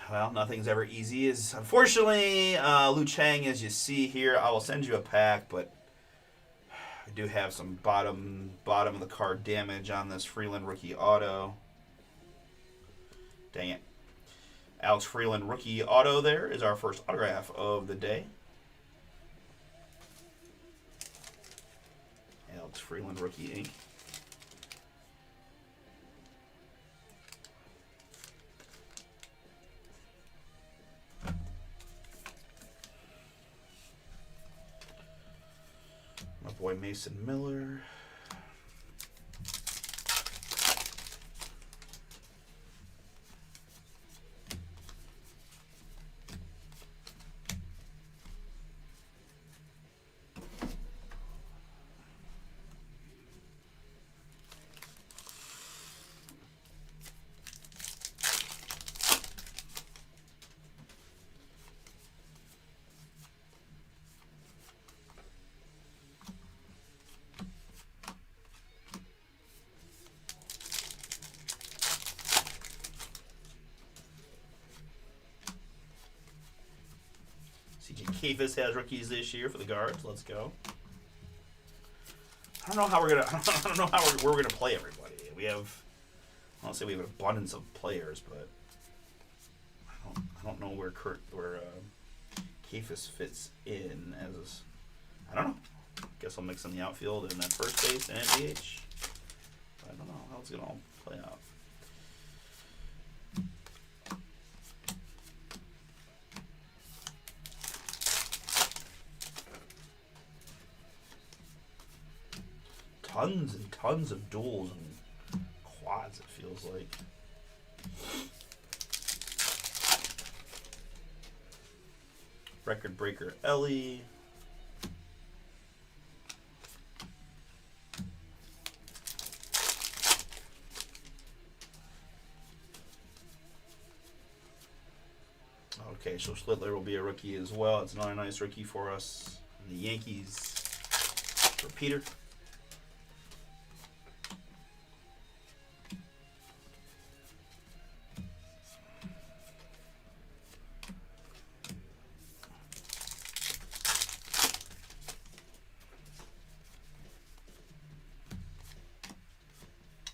Well, nothing's ever easy. Unfortunately, Liu Chang, as you see here, I will send you a pack, but I do have some bottom of the card damage on this Freeland rookie auto. Dang it. Alex Freeland rookie auto there is our first autograph of the day. Alex Freeland rookie ink. My boy Mason Miller. CJ Kafis has rookies this year for the Guards. Let's go. I don't know how we're gonna. I don't know how we're gonna play everybody. We have. I don't say we have an abundance of players, but I don't know where Kafis fits in as. I don't know. Guess I'll mix in the outfield and then first base and DH. I don't know how it's gonna all play out. Tons and tons of duels and quads, it feels like. Record breaker Ellie. Okay, so Schlittler will be a rookie as well. It's another nice rookie for us. And the Yankees for Peter.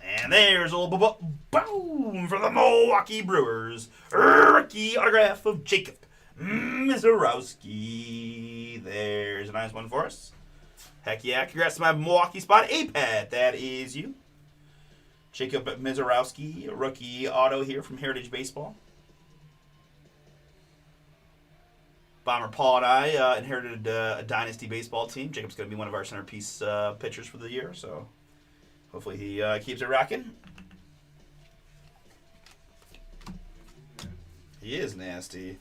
And there's a little boom for the Milwaukee Brewers. Rookie autograph of Jacob Mizorowski. There's a nice one for us. Heck yeah. Congrats to my Milwaukee spot. A-Pat, that is you. Jacob Mizorowski, rookie auto here from Heritage Baseball. Bomber Paul and I inherited a Dynasty baseball team. Jacob's going to be one of our centerpiece pitchers for the year, so hopefully he keeps it rocking. He is nasty.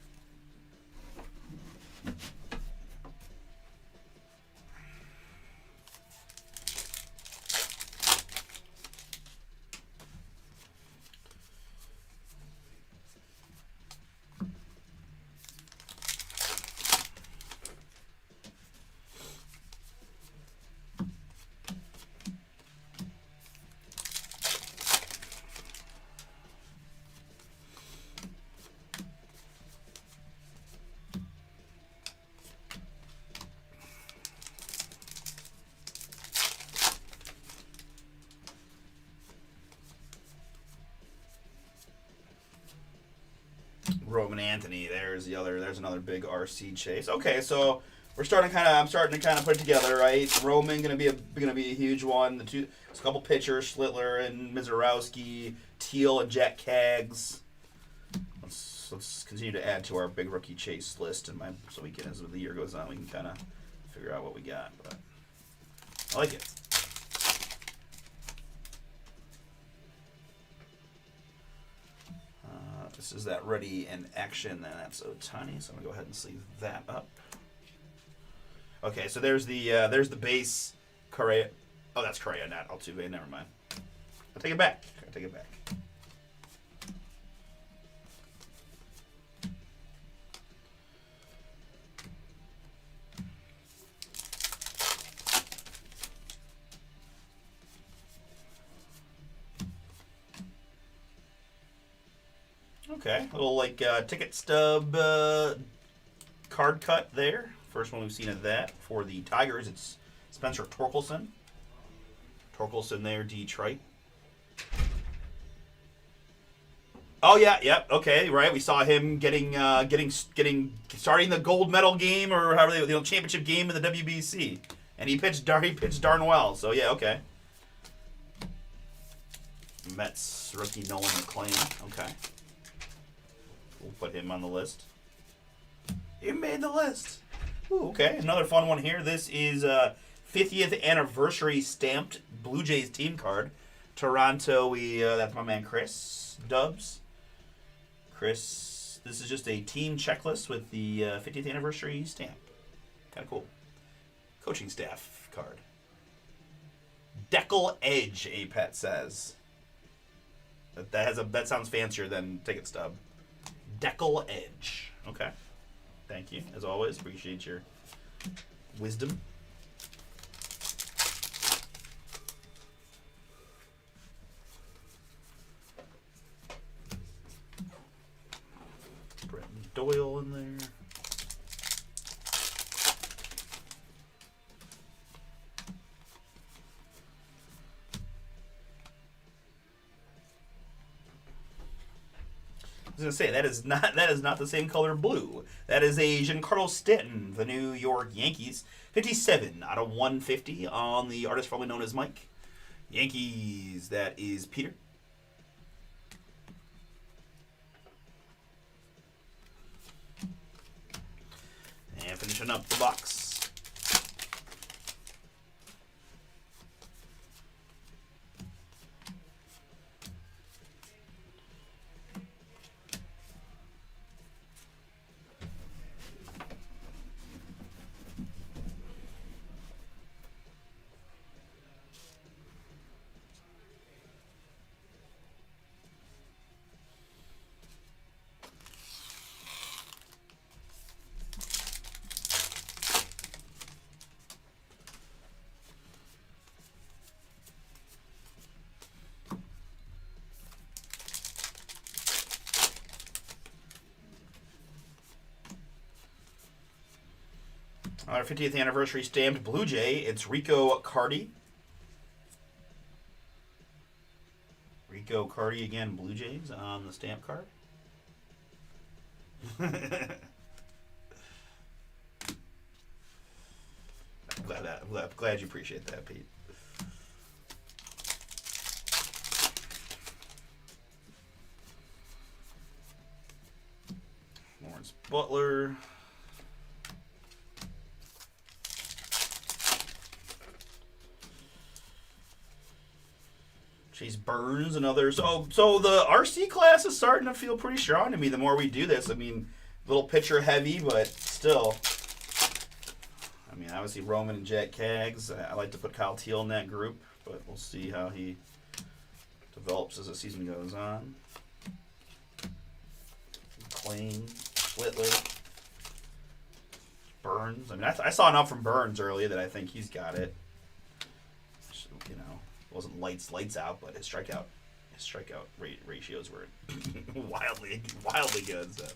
Roman Anthony, there's another big RC chase. Okay, so I'm starting to kind of put it together, right? Roman gonna be a huge one. There's a couple pitchers, Schlittler and Mizorowski, Teal and Jack Kaggs. Let's continue to add to our big rookie chase list, so we can, as the year goes on, we can kind of figure out what we got. But I like it. This is that ready in action, and that's Ohtani, so I'm gonna go ahead and sleeve that up. Okay, so there's the base Correa. Oh, that's Correa, not Altuve. Never mind. I'll take it back. Okay, a little like ticket stub card cut there. First one we've seen of that. For the Tigers, it's Spencer Torkelson. Torkelson there, Detroit. Oh yeah, yep, okay, right. We saw him getting starting the gold medal game or however the championship game in the WBC, and he pitched darn well. So yeah, okay. Mets rookie Nolan McLean. Okay, we'll put him on the list. You made the list. Ooh, okay, another fun one here. This is 50th anniversary stamped Blue Jays team card. Toronto. That's my man Chris Dubs. Chris, this is just a team checklist with the 50th anniversary stamp. Kind of cool. Coaching staff card. Deckle Edge, A Pet says. That sounds fancier than ticket stub. Deckle Edge. Okay. Thank you, as always. Appreciate your wisdom. Doyle in there. I was gonna say that is not the same color blue. That is a Giancarlo Stanton, the New York Yankees, 57 out of 150 on the artist formerly known as Mike. Yankees. That is Peter. And finishing up the box. Our 50th anniversary stamped Blue Jay. It's Rico Carty. Rico Carty again, Blue Jays on the stamp card. I'm glad you appreciate that, Pete. Lawrence Butler. Chase Burns and others. So the RC class is starting to feel pretty strong to me the more we do this. I mean, a little pitcher heavy, but still. I mean, obviously Roman and Jack Kaggs. I like to put Kyle Teal in that group, but we'll see how he develops as the season goes on. McLean, Whitler, Burns. I mean, I saw enough from Burns early that I think he's got it. You know. Wasn't lights out, but his strikeout ratios were wildly good. So.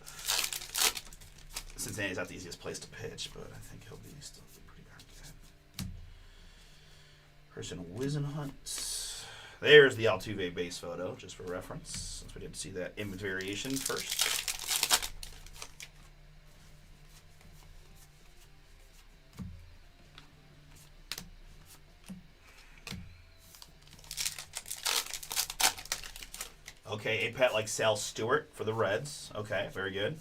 Cincinnati's not the easiest place to pitch, but I think he'll be still pretty darn good. Person Wisenhunt. There's the Altuve base photo, just for reference, since we didn't see that image variation first. Okay, a pet like Sal Stewart for the Reds. Okay, very good.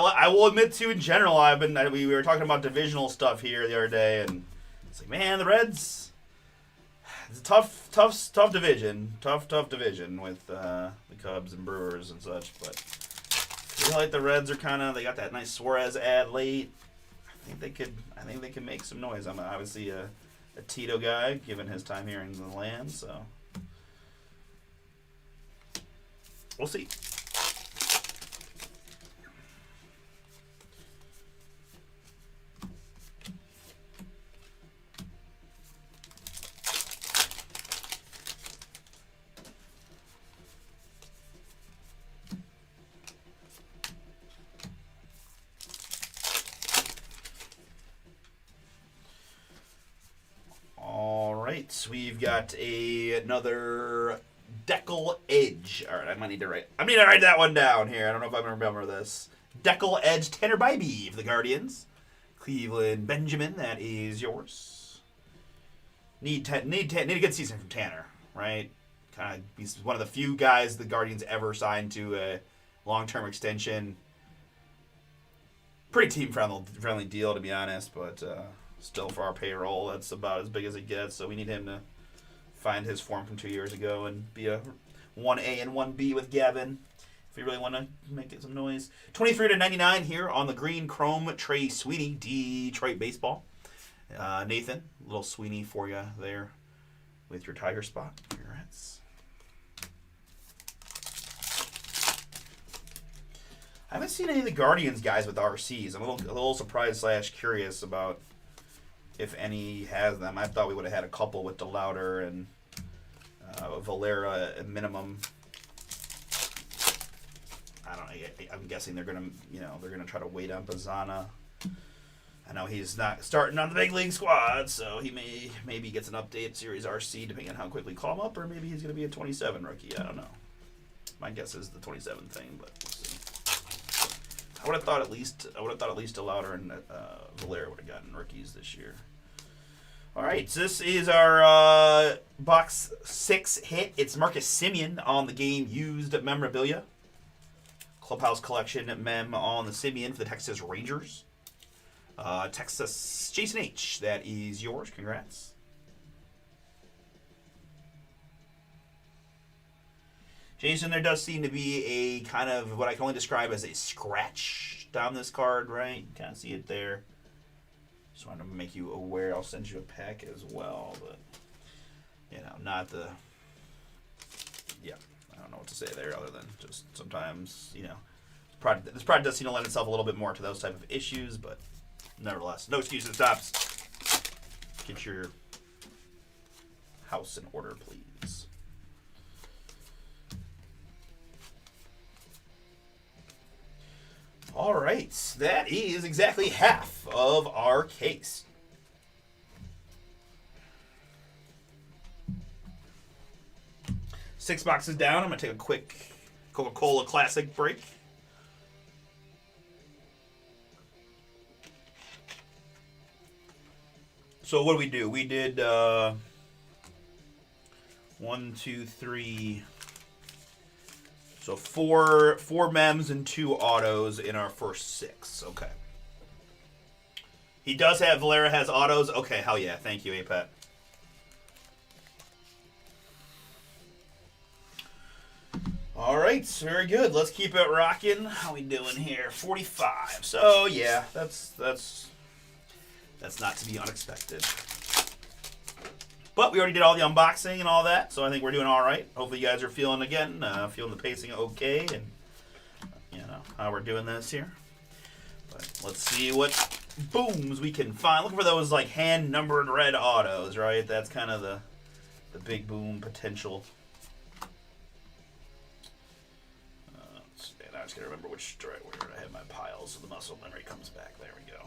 I will admit too, in general, we were talking about divisional stuff here the other day, and it's like, man, the Reds, it's a tough division. Tough division with the Cubs and Brewers and such. But I feel like the Reds are kind of, they got that nice Suarez ad late. I think they could make some noise. I'm obviously a Tito guy, given his time here in the land. So we'll see. We've got another Deckle Edge. All right, I need to write that one down here. I don't know if I'm going to remember this. Deckle Edge Tanner Bybee for the Guardians. Cleveland Benjamin, that is yours. Need a good season from Tanner, right? Kind of, he's one of the few guys the Guardians ever signed to a long-term extension. Pretty team-friendly deal, to be honest, but still, for our payroll, that's about as big as it gets. So we need him to find his form from 2 years ago and be a 1A and 1B with Gavin if we really want to make it some noise. 23/99 here on the green chrome Trey Sweeney, Detroit baseball. Nathan, a little Sweeney for you there with your Tiger spot. Congrats. I haven't seen any of the Guardians guys with RCs. I'm a little surprised / curious about if any has them. I thought we would have had a couple with DeLauder and Valera at minimum. I don't know. I'm guessing they're gonna try to wait on Bazana. I know he's not starting on the big league squad, so he maybe gets an update series RC depending on how quickly we call him up, or maybe he's gonna be a 27 rookie. I don't know. My guess is the 27 thing, but we'll see. I would have thought at least DeLauder and Valera would have gotten rookies this year. All right, so this is our box 6 hit. It's Marcus Semien on the game used memorabilia. Clubhouse collection mem on the Semien for the Texas Rangers. Texas Jason H. That is yours. Congrats. Jason, there does seem to be a kind of what I can only describe as a scratch down this card, right? You kind of see it there. Just wanted to make you aware. I'll send you a pack as well, but not the. Yeah, I don't know what to say there other than just sometimes this product does seem to lend itself a little bit more to those type of issues, but nevertheless, no excuses, Tops. Get your house in order, please. All right, that is exactly half of our case. Six boxes down. I'm going to take a quick Coca-Cola Classic break. So what did? We did 1, 2, 3... So four mems and 2 autos in our first 6. Okay. He does have, Valera has autos. Okay, hell yeah. Thank you, APAT. All right, very good. Let's keep it rocking. How we doing here? 45. So yeah, that's not to be unexpected. But we already did all the unboxing and all that, so I think we're doing all right. Hopefully you guys are feeling the pacing okay, and how we're doing this here. But let's see what booms we can find. Looking for those like hand numbered red autos, right? That's kind of the big boom potential. I just gotta remember where I have my piles, so the muscle memory comes back. There we go.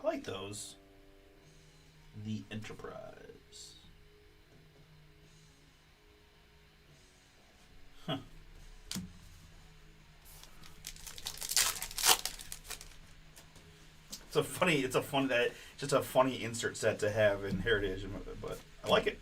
I like those. The Enterprise. just a funny insert set to have in Heritage, but I like it.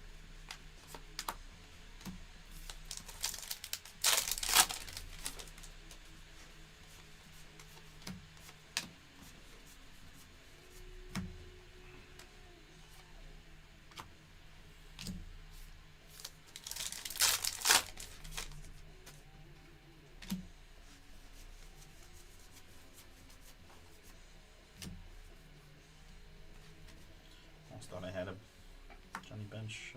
Thought I had a Johnny Bench.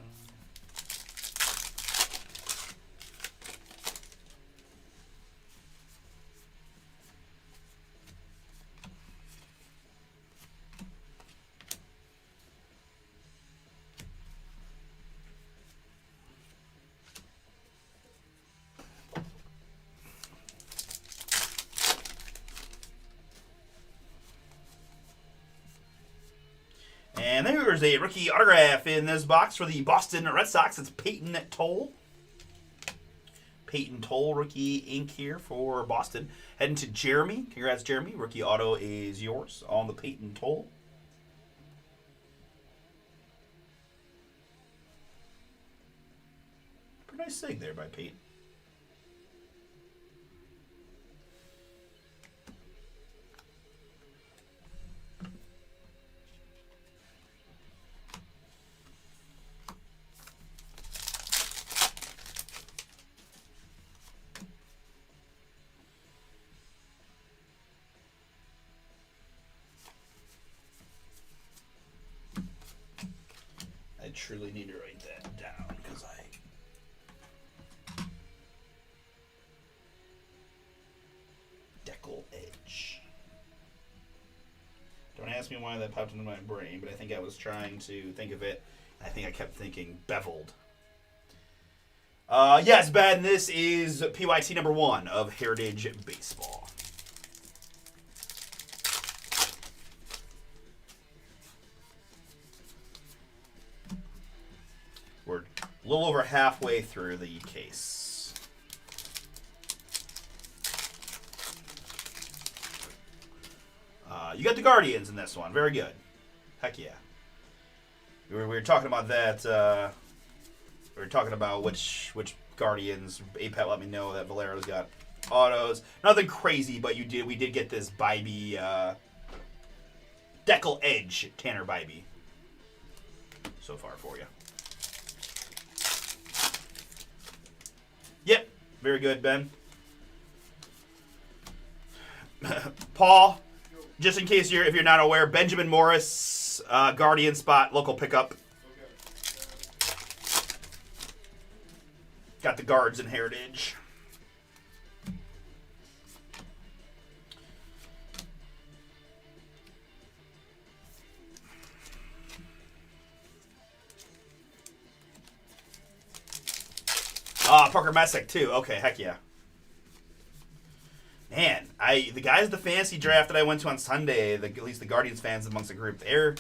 And there's a rookie autograph in this box for the Boston Red Sox. It's Peyton Toll. Peyton Toll, rookie ink here for Boston. Heading to Jeremy. Congrats, Jeremy. Rookie auto is yours on the Peyton Toll. Pretty nice sig there by Peyton. I truly need to write that down because Deckle Edge. Don't ask me why that popped into my brain, but I think I was trying to think of it. I think I kept thinking beveled. Yes, Ben, this is PYT number 1 of Heritage Baseball. We're a little over halfway through the case. You got the Guardians in this one. Very good. Heck yeah. We were talking about that. We were talking about which Guardians. APAT let me know that Valero's got autos. Nothing crazy, but we did get this Bybee Deckle Edge Tanner Bybee so far for you. Yep, very good, Ben. Paul, just in case if you're not aware, Benjamin Morris, Guardian spot, local pickup. Got the guards in Heritage. Parker Messick too. Okay, heck yeah. Man, the guys at the fantasy draft that I went to on Sunday, at least the Guardians fans amongst the group, there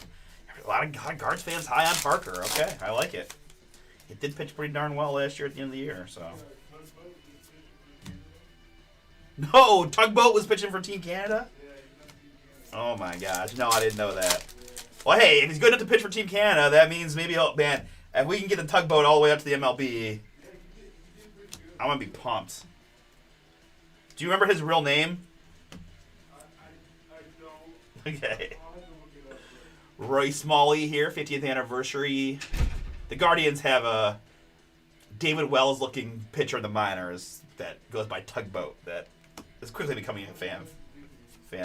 a lot of Guards fans high on Parker. Okay, I like it. It did pitch pretty darn well last year at the end of the year, so. No, Tugboat was pitching for Team Canada? Oh my gosh, no, I didn't know that. Well, hey, if he's good enough to pitch for Team Canada, that means maybe man, if we can get the Tugboat all the way up to the MLB, I'm going to be pumped. Do you remember his real name? I don't. Okay. Roy Smalley here, 50th anniversary. The Guardians have a David Wells-looking pitcher in the minors that goes by Tugboat that is quickly becoming a fan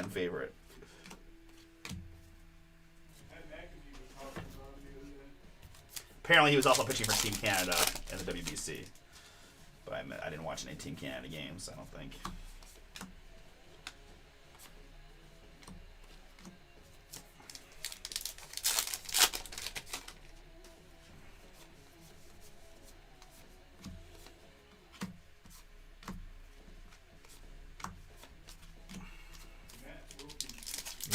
favorite. Apparently he was also pitching for Team Canada in the WBC. But I didn't watch any Team Canada games, I don't think.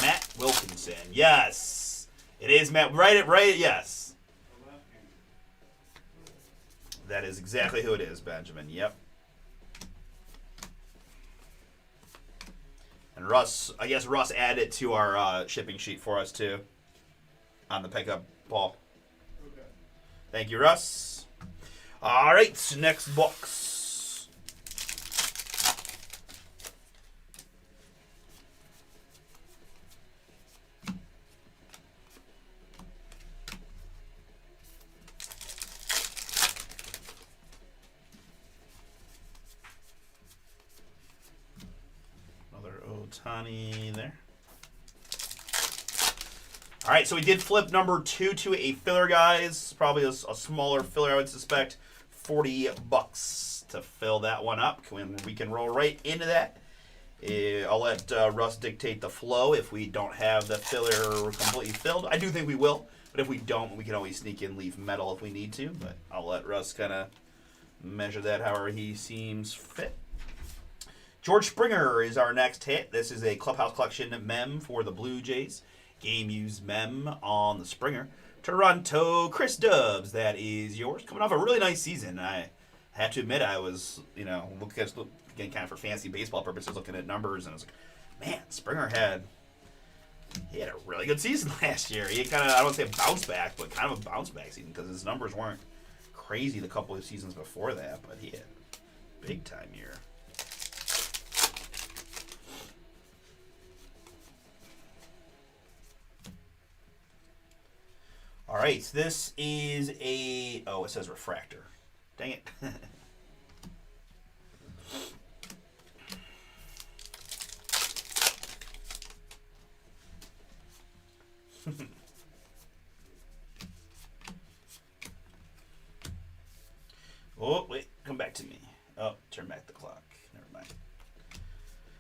Matt Wilkinson. Yes. It is Matt. Right, yes. That is exactly who it is, Benjamin. Yep. And And Russ, I guess Russ added it to our shipping sheet for us too on the pickup, Paul. Okay. Thank you, Russ. All right, next box. Another Ohtani there. All right, so we did flip number 2 to a filler, guys. Probably a smaller filler, I would suspect. $40 to fill that one up. We can roll right into that. I'll let Russ dictate the flow if we don't have the filler completely filled. I do think we will, but if we don't, we can always sneak in leaf metal if we need to. But I'll let Russ kind of measure that however he seems fit. George Springer is our next hit. This is a Clubhouse Collection mem for the Blue Jays. Game used mem on the Springer. Toronto, Chris Dubs, that is yours. Coming off a really nice season. I have to admit, I was, looking kind of for fancy baseball purposes, looking at numbers, and I was like, man, Springer had a really good season last year. He kind of, I don't say a bounce back, but kind of a bounce back season because his numbers weren't crazy the couple of seasons before that, but he had a big time year. All right, this is a... Oh, it says refractor. Dang it. Oh, wait. Come back to me. Oh, turn back the clock. Never mind.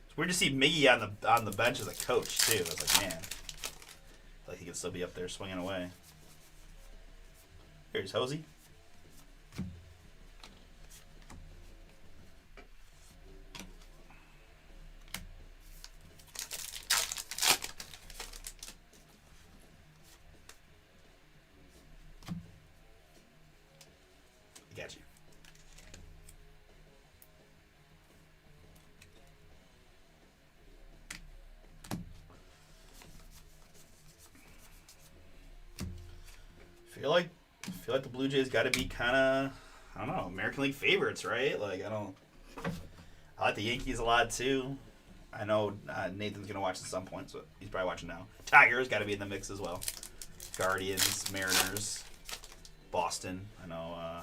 It's weird to see Miggy on the bench as a coach, too. I was like, man. Like he could still be up there swinging away. Here's Hosey. I got you. I feel like the Blue Jays got to be kind of, I don't know, American League favorites, right? Like, I like the Yankees a lot, too. I know Nathan's going to watch at some point, so he's probably watching now. Tigers got to be in the mix as well. Guardians, Mariners, Boston. I know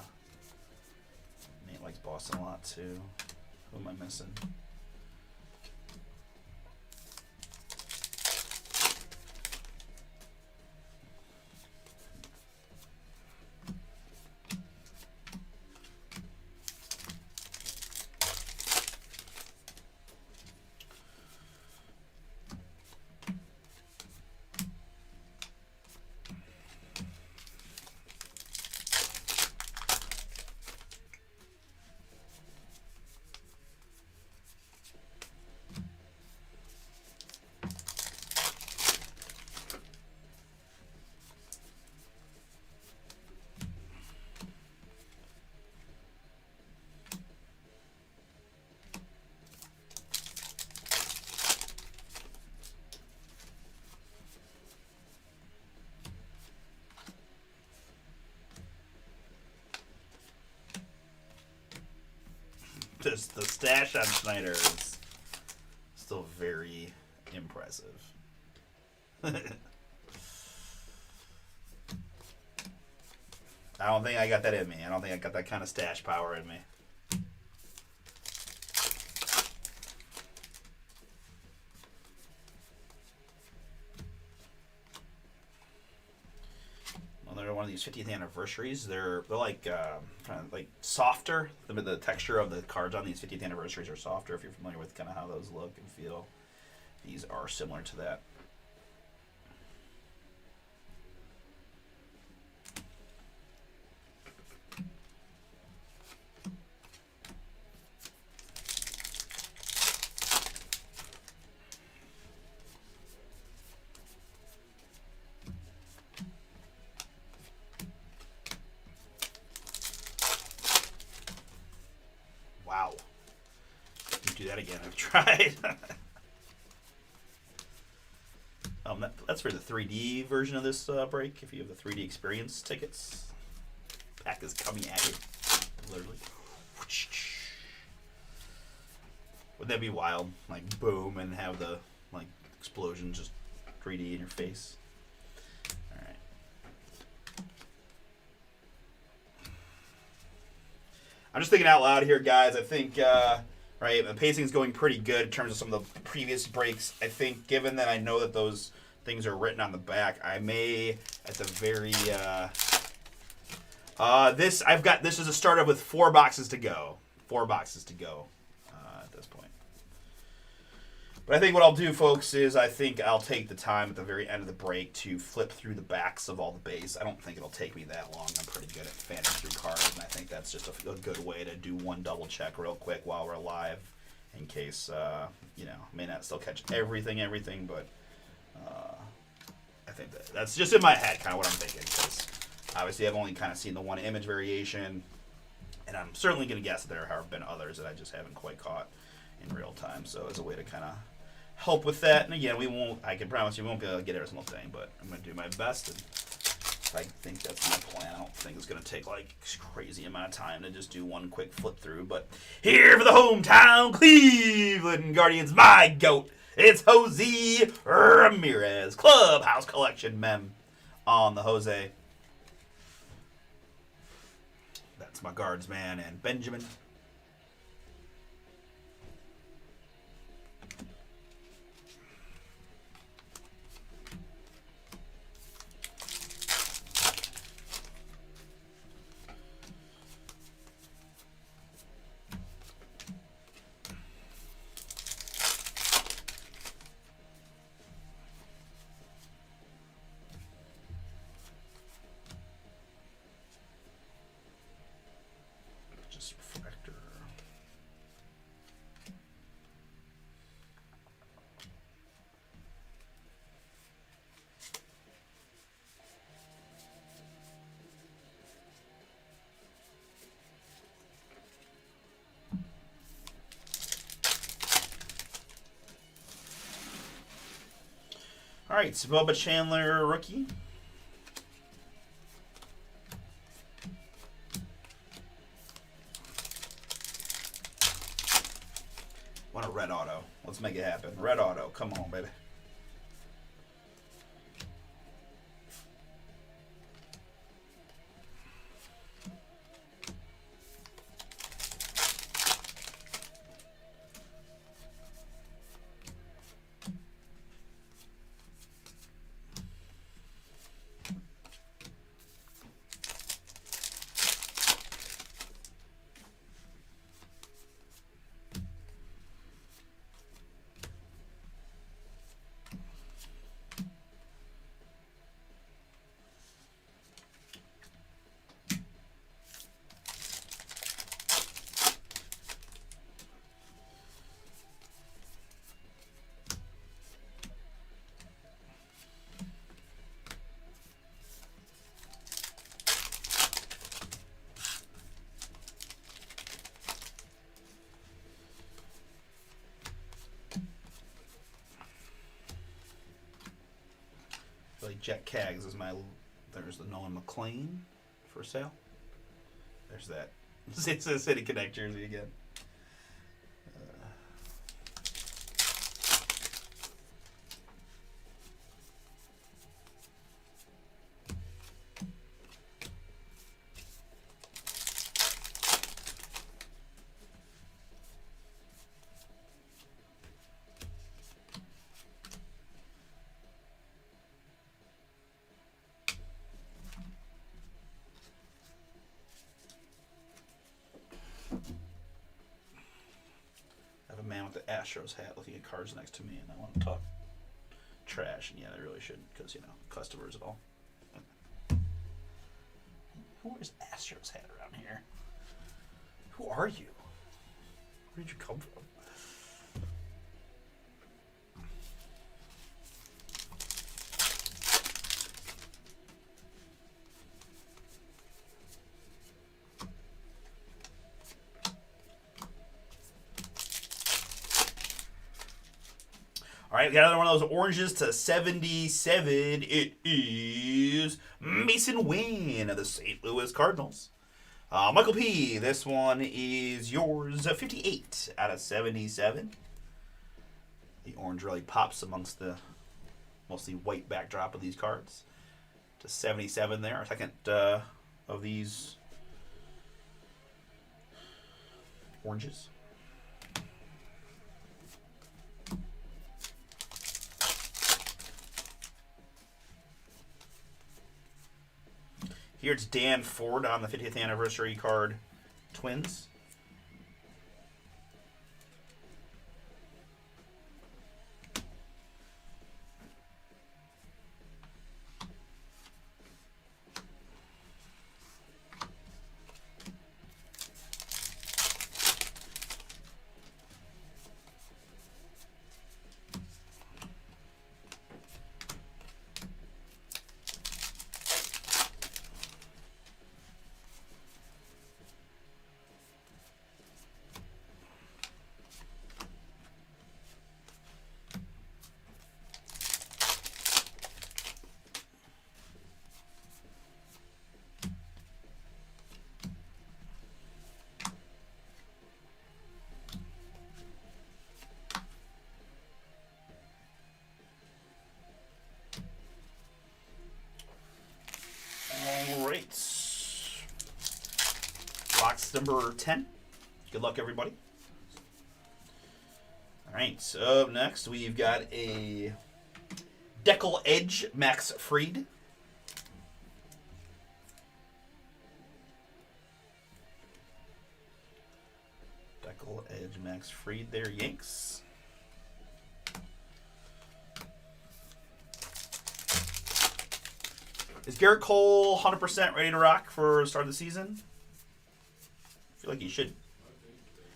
Nate likes Boston a lot, too. Who am I missing? Just the stash on Schneider is still very impressive. I don't think I got that in me. I don't think I got that kind of stash power in me. Another one of these 50th anniversaries. They're like kind of like softer. The texture of the cards on these 50th anniversaries are softer. If you're familiar with kind of how those look and feel, these are similar to that. Wow. You do that again. I've tried. That's for the 3D version of this break. If you have the 3D experience tickets, pack is coming at you, literally. Would that be wild? Like boom, and have the like explosion just 3D in your face. All right. I'm just thinking out loud here, guys. I think. Right, the pacing's going pretty good in terms of some of the previous breaks. I think, given that I know that those things are written on the back, I may, at the very, this is a startup with 4 boxes to go. 4 boxes to go at this point. But I think what I'll do, folks, is I think I'll take the time at the very end of the break to flip through the backs of all the base. I don't think it'll take me that long. I'm pretty good at fanning through cards, and I think that's just a good way to do one double check real quick while we're live, in case, may not still catch everything, but I think that's just in my head kind of what I'm thinking, because obviously I've only kind of seen the one image variation, and I'm certainly going to guess that there have been others that I just haven't quite caught in real time, so as a way to kind of help with that. And again, I can promise you we won't be able to get every single thing, but I'm going to do my best, and I think that's my plan. I don't think it's going to take like crazy amount of time to just do one quick flip through, but here for the hometown Cleveland Guardians, my GOAT, it's Jose Ramirez, Clubhouse Collection mem on the Jose. That's my guards man and Benjamin. All right, Bubba Chandler, rookie. Want a red auto. Let's make it happen. Red auto. Come on, baby. Like Jet Cags is my. There's the Nolan McLean for sale. There's that. It's a City Connect jersey again. Man with the Astros hat looking at cards next to me, and I want to talk trash, and yeah, I really shouldn't, because, customers and all. Who wears Astros hat around here? Who are you? Where did you come from? All right, we got another one of those oranges to 77. It is Mason Wynn of the St. Louis Cardinals. Michael P., this one is yours, 58 out of 77. The orange really pops amongst the mostly white backdrop of these cards. To 77 there, our second of these oranges. Here it's Dan Ford on the 50th anniversary card, Twins. Box number 10. Good luck, everybody. All right, so up next we've got a Decal Edge Max Fried. Decal Edge Max Fried there, Yanks. Is Garrett Cole 100% ready to rock for the start of the season? I feel like he should.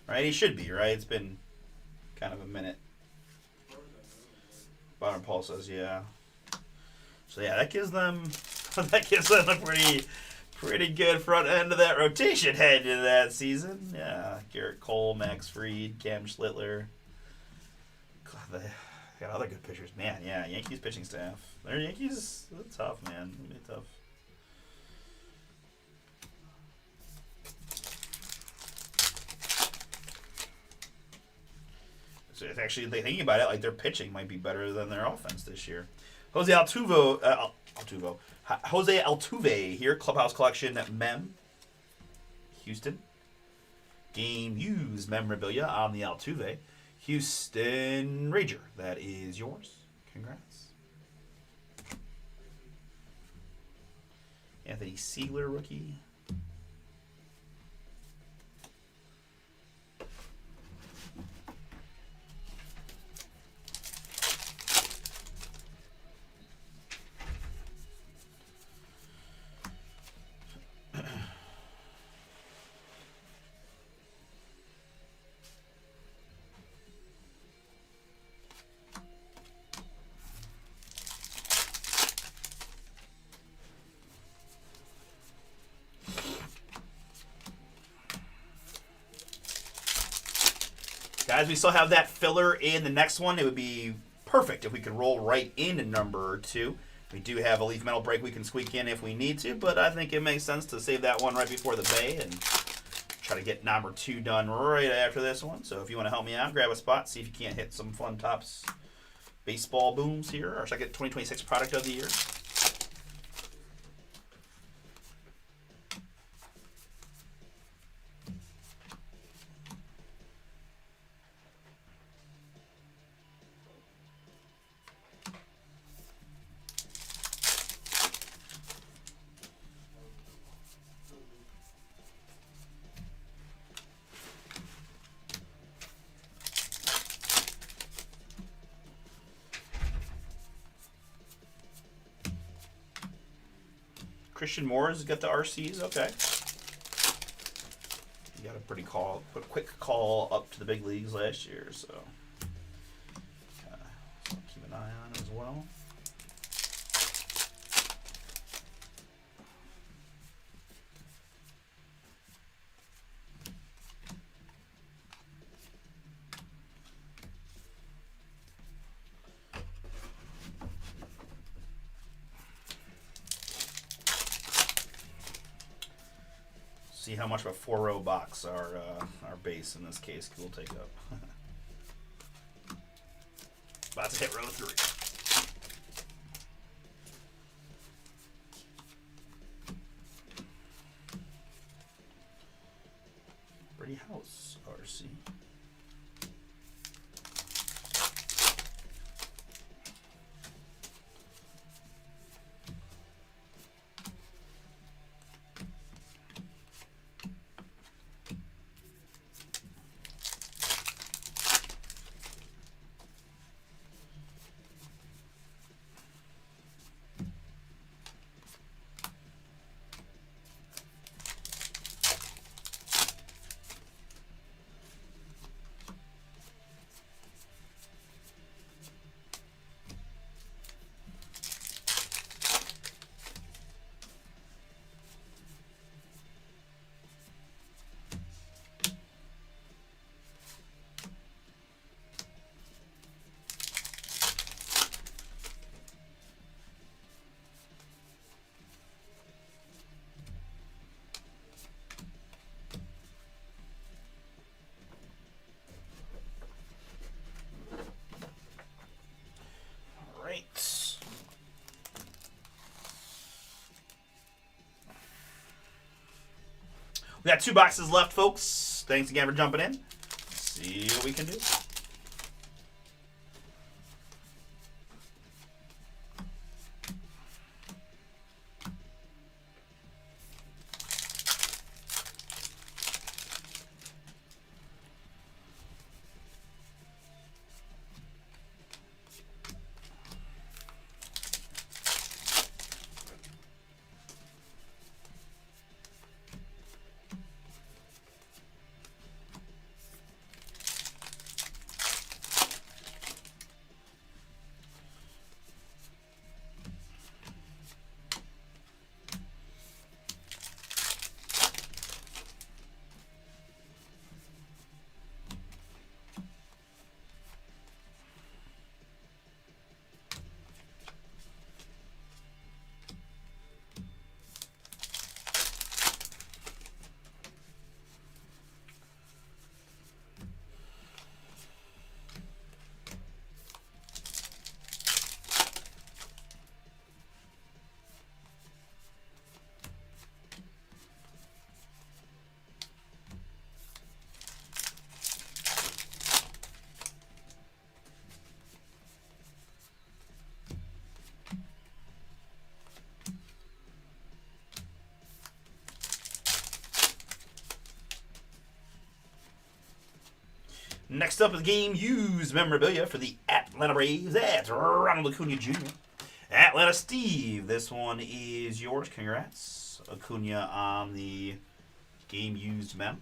Right? He should be, right? It's been kind of a minute. Bonner Paul says, yeah. So yeah, that gives them a pretty good front end of that rotation heading into that season. Yeah, Garrett Cole, Max Fried, Cam Schlittler. God, they got other good pitchers. Man, yeah, Yankees pitching staff. Their Yankees, that's tough, man. It'll be tough. So it's actually, thinking about it, like their pitching might be better than their offense this year. Jose Altuve here, Clubhouse Collection Mem, Houston. Game used memorabilia on the Altuve. Houston Ranger, that is yours. Congrats. Anthony Siegler, rookie. Guys, we still have that filler in the next one. It would be perfect if we could roll right into number 2. We do have a leaf metal break we can squeak in if we need to, but I think it makes sense to save that one right before the bay and try to get number 2 done right after this one. So if you want to help me out, grab a spot, see if you can't hit some fun Topps baseball booms here. Our second 2026 product of the year. Christian Moore's got the RCs, okay. He got a quick call up to the big leagues last year, so keep an eye on as well. See how much of a 4-row box our base in this case will take up. About to hit row 3. Brady House RC. We got 2 boxes left, folks. Thanks again for jumping in. See what we can do. Next up is game used memorabilia for the Atlanta Braves. That's Ronald Acuna Jr. Atlanta Steve, this one is yours. Congrats. Acuna on the game used mem.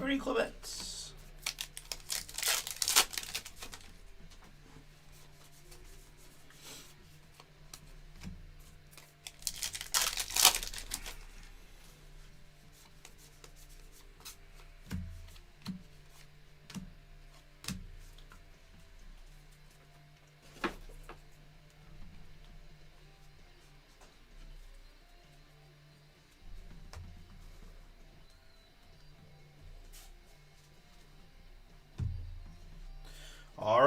Ernie Clements.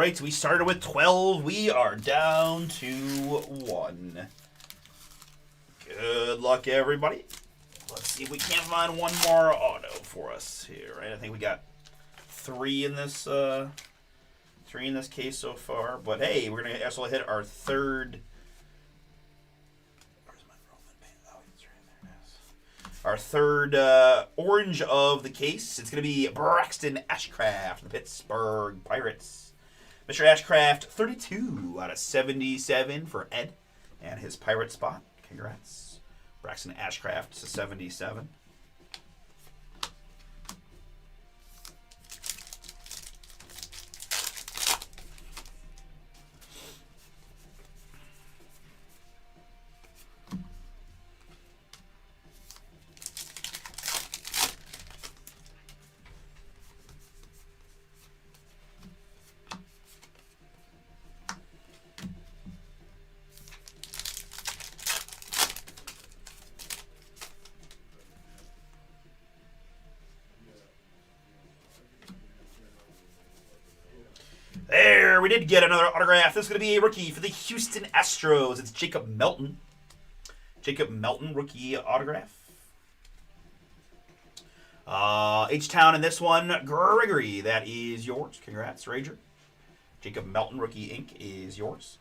Breaks. We started with 12. We are down to 1. Good luck, everybody. Let's see if we can't find one more auto for us here. Right? I think we got 3 in this 3 in this case so far. But hey, we're gonna also hit our third. Where's my Roman band? Oh, it's right there. Yes. Our third orange of the case. It's gonna be Braxton Ashcraft, the Pittsburgh Pirates. Mr. Ashcraft, 32 out of 77 for Ed and his Pirate spot. Congrats. Braxton Ashcraft to 77. There, we did get another autograph. This is going to be a rookie for the Houston Astros. It's Jacob Melton. Jacob Melton, rookie autograph. H-Town in this one. Gregory, that is yours. Congrats, Rager. Jacob Melton, rookie ink, is yours.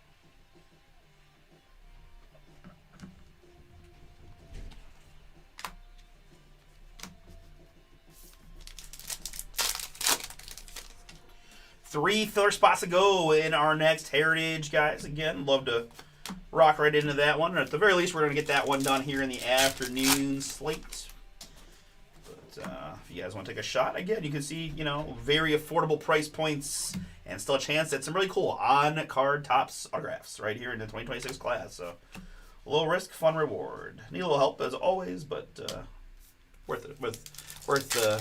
Three filler spots to go in our next Heritage, guys. Again, love to rock right into that one. At the very least, we're going to get that one done here in the afternoon slate. But if you guys want to take a shot, again, you can see, you know, very affordable price points and still a chance at some really cool on-card Topps autographs right here in the 2026 class. So, low risk, fun reward. Need a little help as always, but worth it. Worth the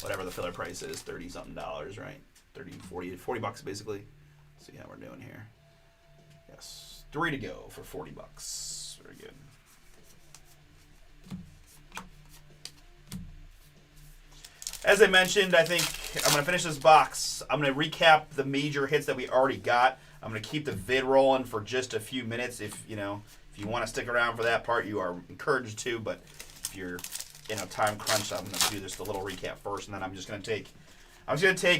whatever the filler price is, $30-something, right? 30, 40 bucks basically. Let's see how we're doing here. Yes, 3 to go for 40 bucks. Very good. As I mentioned, I think I'm going to finish this box. I'm going to recap the major hits that we already got. I'm going to keep the vid rolling for just a few minutes. If you want to stick around for that part, you are encouraged to. But if you're in a time crunch, I'm going to do just a little recap first, and then I'm just going to take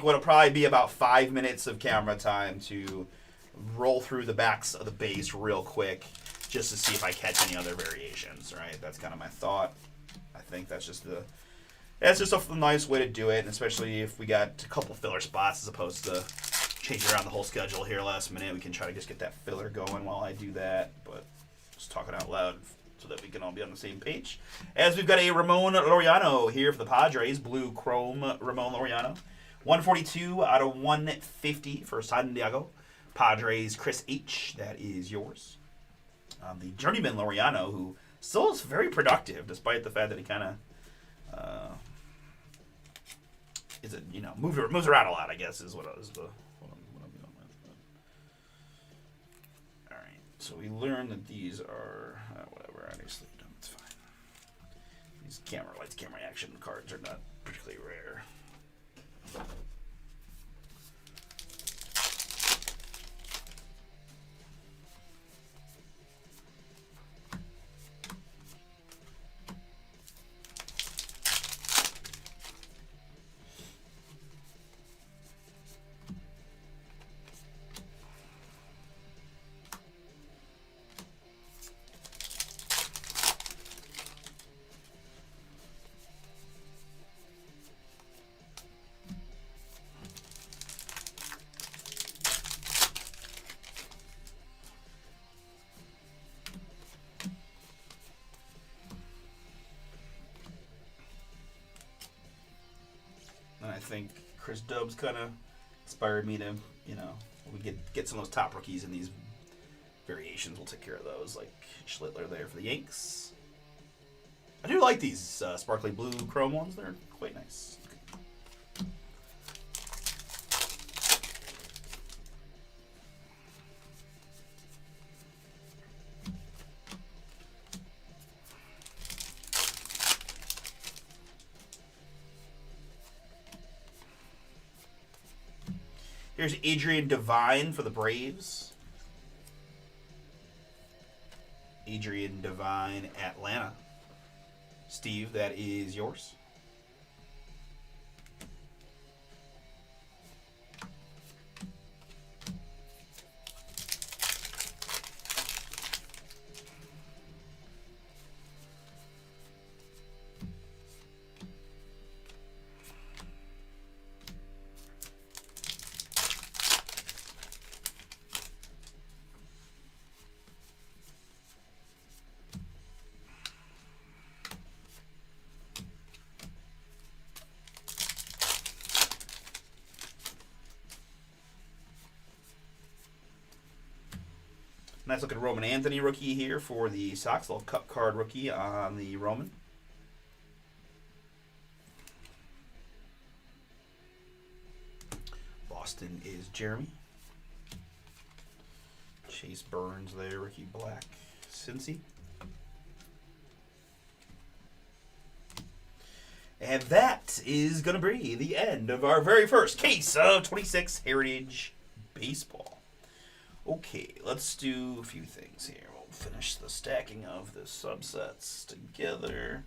what will probably be about 5 minutes of camera time to roll through the backs of the base real quick just to see if I catch any other variations, right? That's kind of my thought. I think that's just a nice way to do it, and especially if we got a couple filler spots as opposed to changing around the whole schedule here last minute. We can try to just get that filler going while I do that, but just talking out loud so that we can all be on the same page. As we've got a Ramon Laureano here for the Padres, blue chrome Ramon Laureano. 142 out of 150 for San Diego. Padres, Chris H. That is yours. The journeyman Laureano, who still is very productive, despite the fact that he kind of moves around a lot, I guess, is what I'm going with. All right, so we learned that these are whatever. I just leave them. It's fine. These camera action cards are not particularly rare. I think Chris Dubs kind of inspired me to, we get some of those top rookies in these variations. We'll take care of those, like Schlittler there for the Yanks. I do like these sparkly blue chrome ones. They're quite nice. Here's Adrian Devine for the Braves. Adrian Devine, Atlanta. Steve, that is yours. Nice looking Roman Anthony rookie here for the Sox. Little cup card rookie on the Roman. Boston is Jeremy. Chase Burns there, rookie black. Cincy. And that is going to be the end of our very first case of 26 Heritage Baseball. Okay, let's do a few things here. We'll finish the stacking of the subsets together.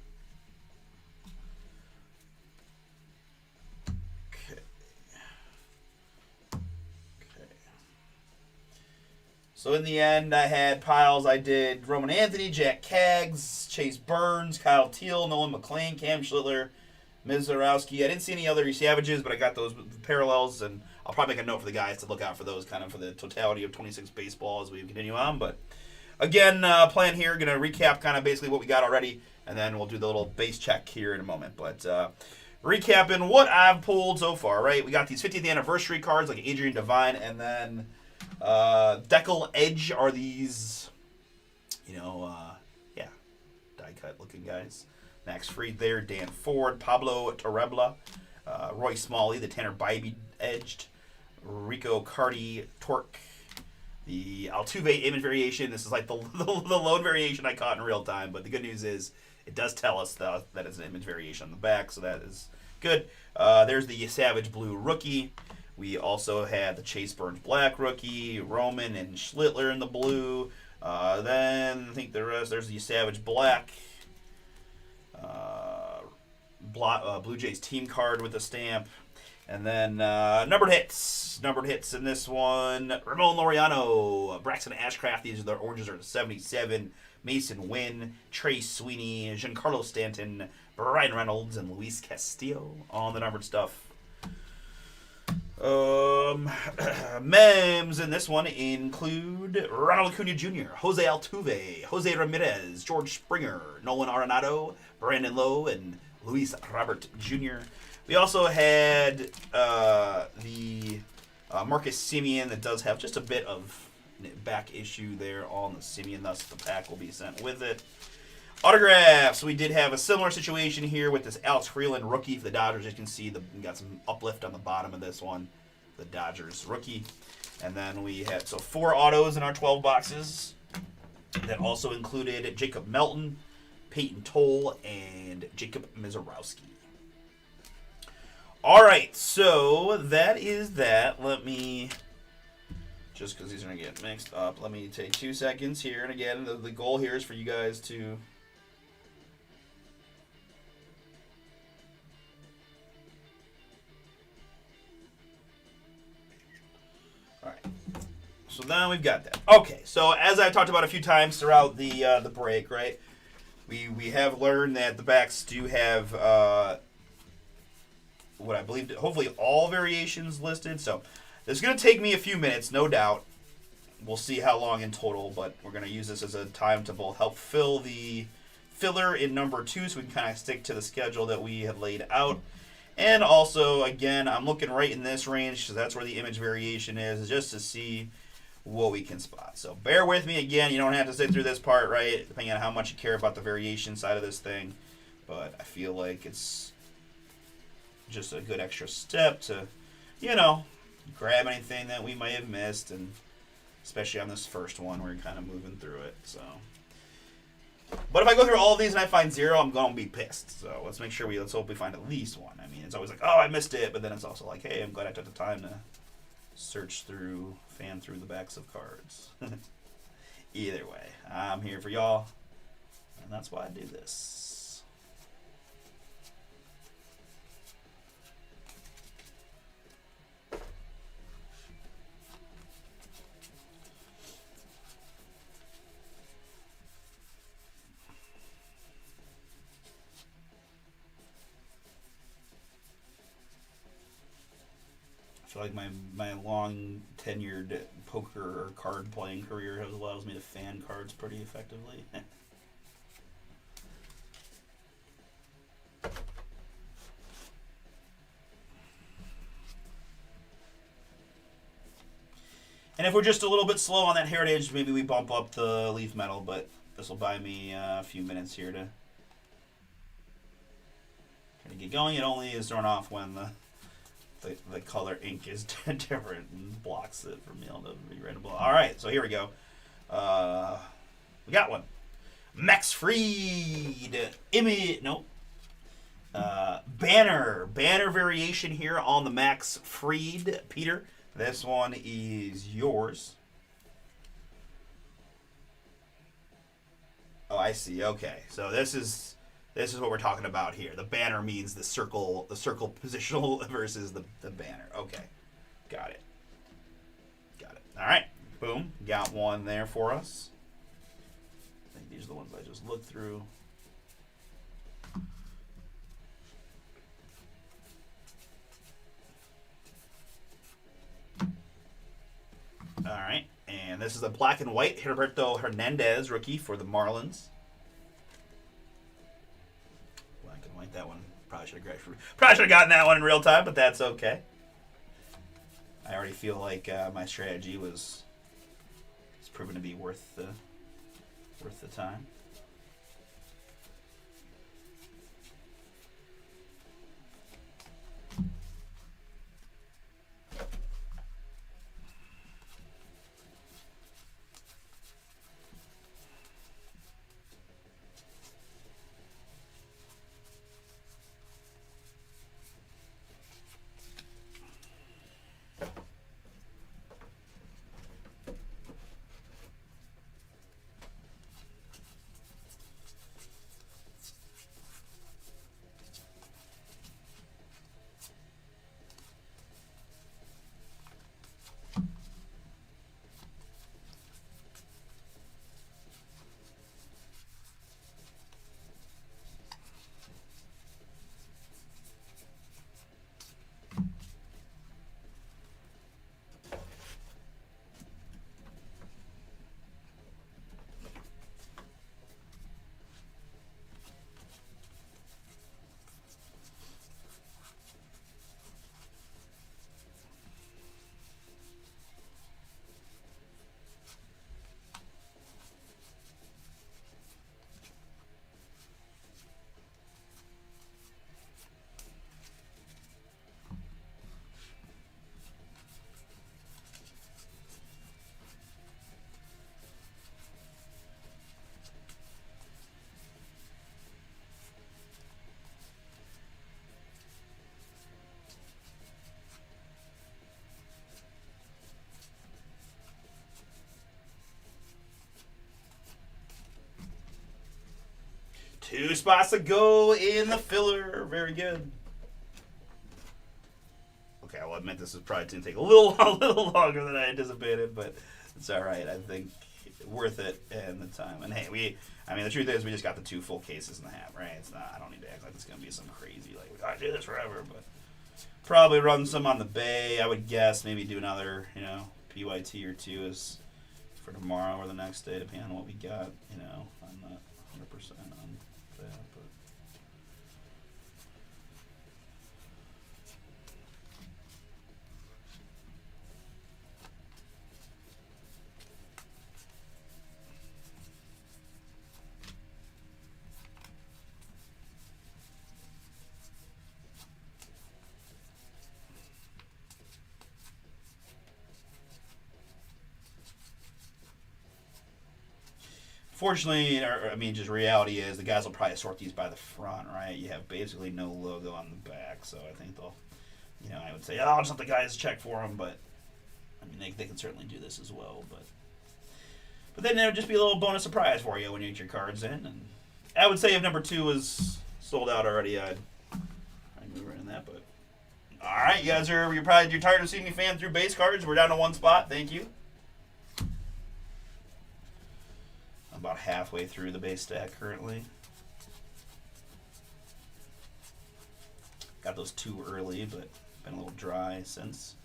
Okay. So in the end, I had piles. I did Roman Anthony, Jack Kaggs, Chase Burns, Kyle Teal, Nolan McLean, Cam Schlittler, Mizorowski. I didn't see any other Savages, but I got those parallels, and I'll probably make a note for the guys to look out for those kind of for the totality of 26 baseball as we continue on. But again, plan here, going to recap kind of basically what we got already, and then we'll do the little base check here in a moment. But recapping what I've pulled so far, right? We got these 50th anniversary cards like Adrian Devine, and then Decal Edge are these, die cut looking guys. Max Fried there, Dan Ford, Pablo Torrebla, Roy Smalley, the Tanner Bybee edged, Rico Carty Torque, the Altuve image variation. This is like the load variation I caught in real time, but the good news is it does tell us that it's an image variation on the back, so that is good. There's the Savage Blue rookie. We also had the Chase Burns Black rookie, Roman and Schlittler in the blue. Then I think the rest, there's the Savage Black. Blue Jays team card with a stamp. And then numbered hits. Numbered hits in this one. Ramon Laureano, Braxton Ashcraft. These are the oranges are the 77. Mason Wynn, Trey Sweeney, Giancarlo Stanton, Brian Reynolds, and Luis Castillo on the numbered stuff. Mems in this one include Ronald Acuna Jr., Jose Altuve, Jose Ramirez, George Springer, Nolan Arenado, Brandon Lowe, and Luis Robert Jr. We also had the Marcus Semien that does have just a bit of back issue there on the Semien, thus the pack will be sent with it. Autographs. We did have a similar situation here with this Alex Freeland rookie for the Dodgers. As you can see, we got some uplift on the bottom of this one, the Dodgers rookie. And then we had 4 autos in our 12 boxes. That also included Jacob Melton, Peyton Toll, and Jacob Mizorowski. All right, so that is that. Let me, just because these are going to get mixed up, let me take 2 seconds here. And again, the goal here is for you guys to So now we've got that. Okay, so as I talked about a few times throughout the break, right? We have learned that the backs do have what I believe, hopefully all variations listed. So it's going to take me a few minutes, no doubt. We'll see how long in total, but we're going to use this as a time to both help fill the filler in number 2 so we can kind of stick to the schedule that we had laid out. And also, again, I'm looking right in this range because that's where the image variation is, just to see what we can spot. So bear with me again. You don't have to sit through this part, right? Depending on how much you care about the variation side of this thing. But I feel like it's just a good extra step to, grab anything that we might have missed, and especially on this first one, we're kind of moving through it. So, but if I go through all of these and I find 0, I'm gonna be pissed. So let's make sure let's hope we find at least one. I mean, it's always like, oh, I missed it, but then it's also like, hey, I'm glad I took the time to search through, fan through the backs of cards. Either way, I'm here for y'all, and that's why I do this. I feel like my long tenured poker or card playing career allows me to fan cards pretty effectively. And if we're just a little bit slow on that heritage, maybe we bump up the leaf metal, but this will buy me a few minutes here to get going. It only is thrown off when the color ink is different and blocks it from being able to be readable. All right, so here we go. We got one. Max Fried. Image. Nope. Banner variation here on the Max Fried. Peter, this one is yours. Oh, I see. Okay, so this is what we're talking about here. The banner means the circle positional versus the banner. Okay, got it. All right, boom, got one there for us. I think these are the ones I just looked through. All right, and this is a black and white Gilberto Hernandez rookie for the Marlins. Black and white, that one probably should have gotten that one in real time, but that's okay. I already feel like my strategy was proven to be worth the time. Two spots to go in the filler. Very good. Okay, I'll admit this is probably going to take a little longer than I anticipated, but it's all right. I think worth it and the time. And hey, the truth is we just got the 2 full cases in the half, right? It's not. I don't need to act like it's going to be some crazy like we got to do this forever, but probably run some on the bay. I would guess maybe do another PYT or 2 is for tomorrow or the next day, depending on what we got. I'm not 100% on that, but. Fortunately, just reality is the guys will probably sort these by the front, right? You have basically no logo on the back, so I think they'll, I would say, I'll just let the guys check for them, but mean, they can certainly do this as well, but then it would just be a little bonus surprise for you when you get your cards in. And I would say if number 2 was sold out already, I'd move right in that. But all right, you guys you're tired of seeing me fan through base cards. We're down to 1 spot. Thank you. I'm about halfway through the base stack currently. Got those 2 early, but been a little dry since.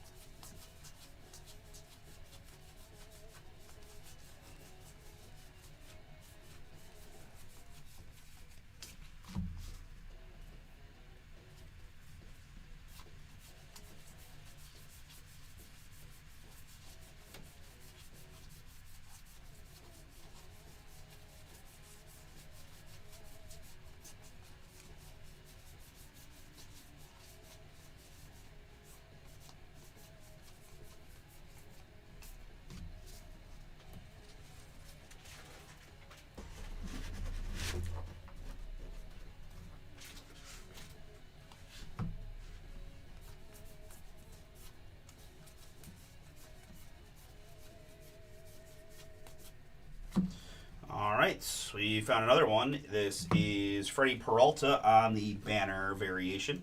Alright, we found another one. This is Freddie Peralta on the banner variation.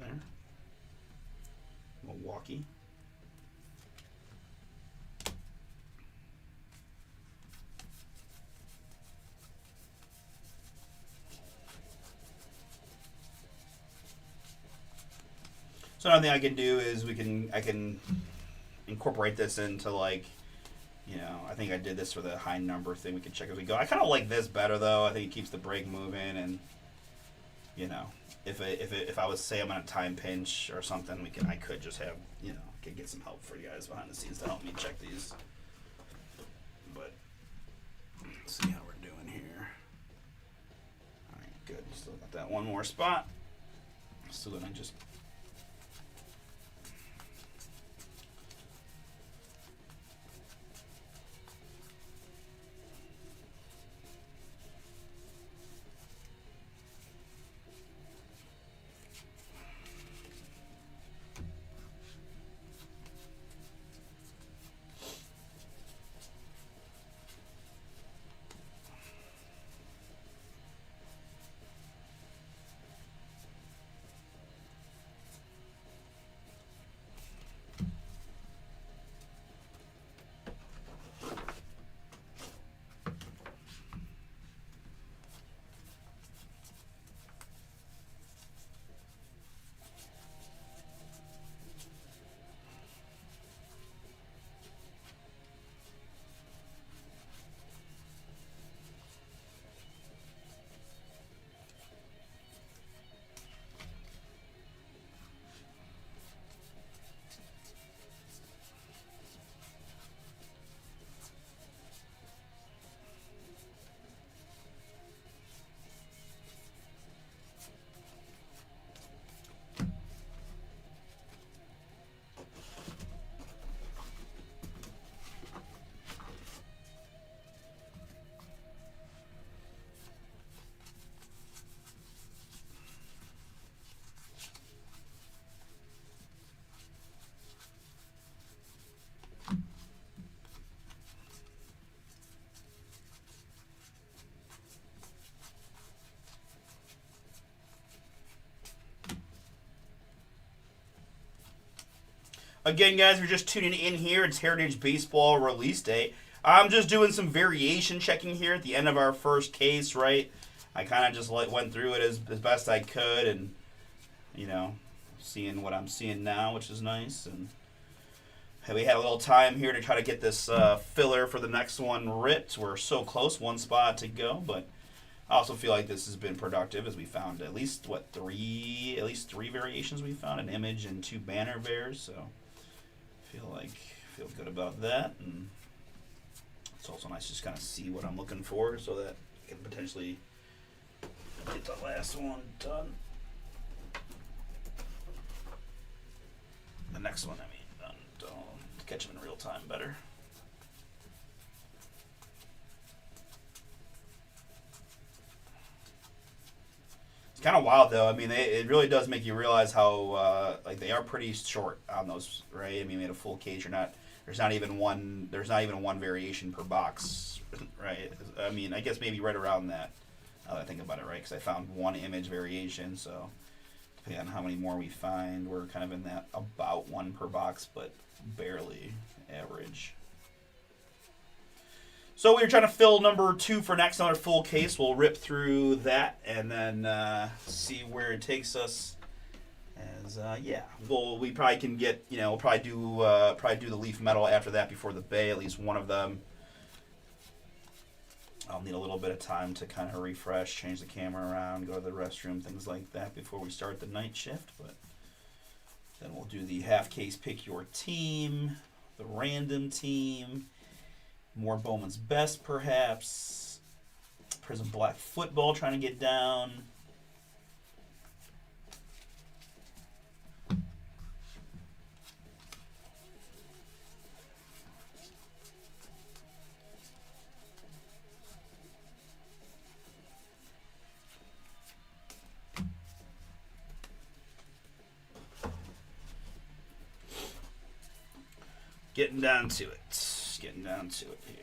There. Milwaukee. So another thing I can do is I can incorporate this into, like, you know, I think I did this for the high number thing. We can check as we go. I kind of like this better though. I think it keeps the break moving, and you know, if I was, say I'm in a time pinch or something, I could just have, you know, could get some help for you guys behind the scenes to help me check these. But let's see how we're doing here. All right, good. Still got that one more spot. Still gonna just. Again, guys, we're just tuning in here. It's Heritage Baseball release day. I'm just doing some variation checking here at the end of our first case, right? I kind of just went through it as best I could, and, you know, seeing what I'm seeing now, which is nice. And we had a little time here to try to get this filler for the next one ripped. We're so close, 1 spot to go, but I also feel like this has been productive, as we found at least, three variations we found, an image and 2 banner bears, so feel good about that. And it's also nice to just kind of see what I'm looking for, so that I can potentially get the last one done. The next one, done. To catch them in real time better. Kind of wild though. I mean, it really does make you realize how like they are pretty short on those, right? I mean, in a full case, you're not. There's not even one. There's not even one variation per box, right? I mean, I guess maybe right around that. Now that I think about it, right? Because I found one image variation, so depending on how many more we find, we're kind of in that about one per box, but barely average. So we were trying to fill number 2 for next, another full case. We'll rip through that and then see where it takes us. As yeah, we probably can get, we'll probably do the leaf metal after that before the bay, at least one of them. I'll need a little bit of time to kind of refresh, change the camera around, go to the restroom, things like that before we start the night shift. But then we'll do the half case pick your team, the random team. More Bowman's Best, perhaps. Prism Black Football trying to get down. Getting down to it. Getting down to it here.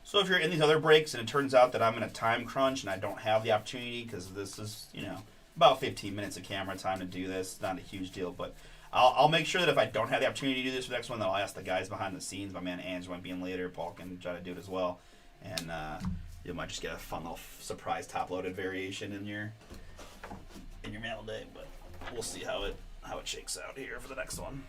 So if you're in these other breaks and it turns out that I'm in a time crunch and I don't have the opportunity, because this is, about 15 minutes of camera time to do this, not a huge deal, but I'll make sure that if I don't have the opportunity to do this for the next one, then I'll ask the guys behind the scenes. My man Ange might be in later. Paul can try to do it as well. And you might just get a fun little surprise top-loaded variation in your mail day, but we'll see how it shakes out here for the next one.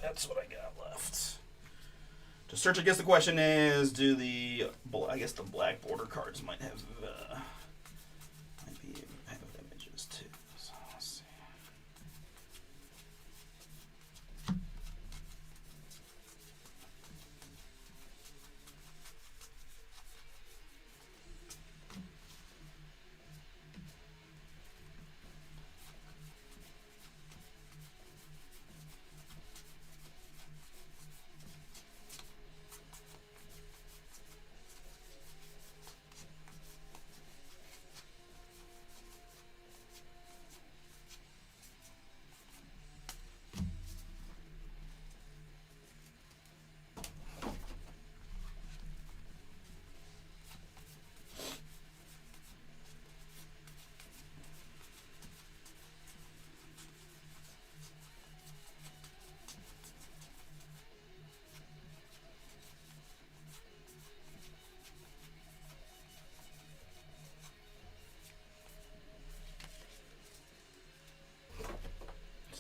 That's what I got left. To search, I guess the question is, I guess the black border cards might have images too. So let's see.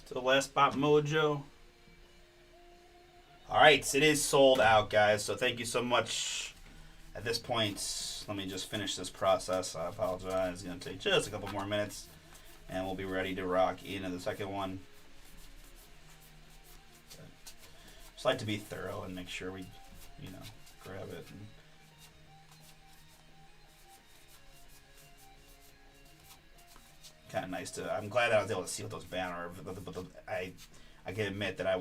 Still last spot mojo. Alright, it is sold out, guys, so thank you so much. At this point, let me just finish this process. I apologize. It's going to take just a couple more minutes, and we'll be ready to rock into the second one. Just like to be thorough and make sure we, grab it. Kind of nice to. I'm glad that I was able to see what those banner. But I can admit that I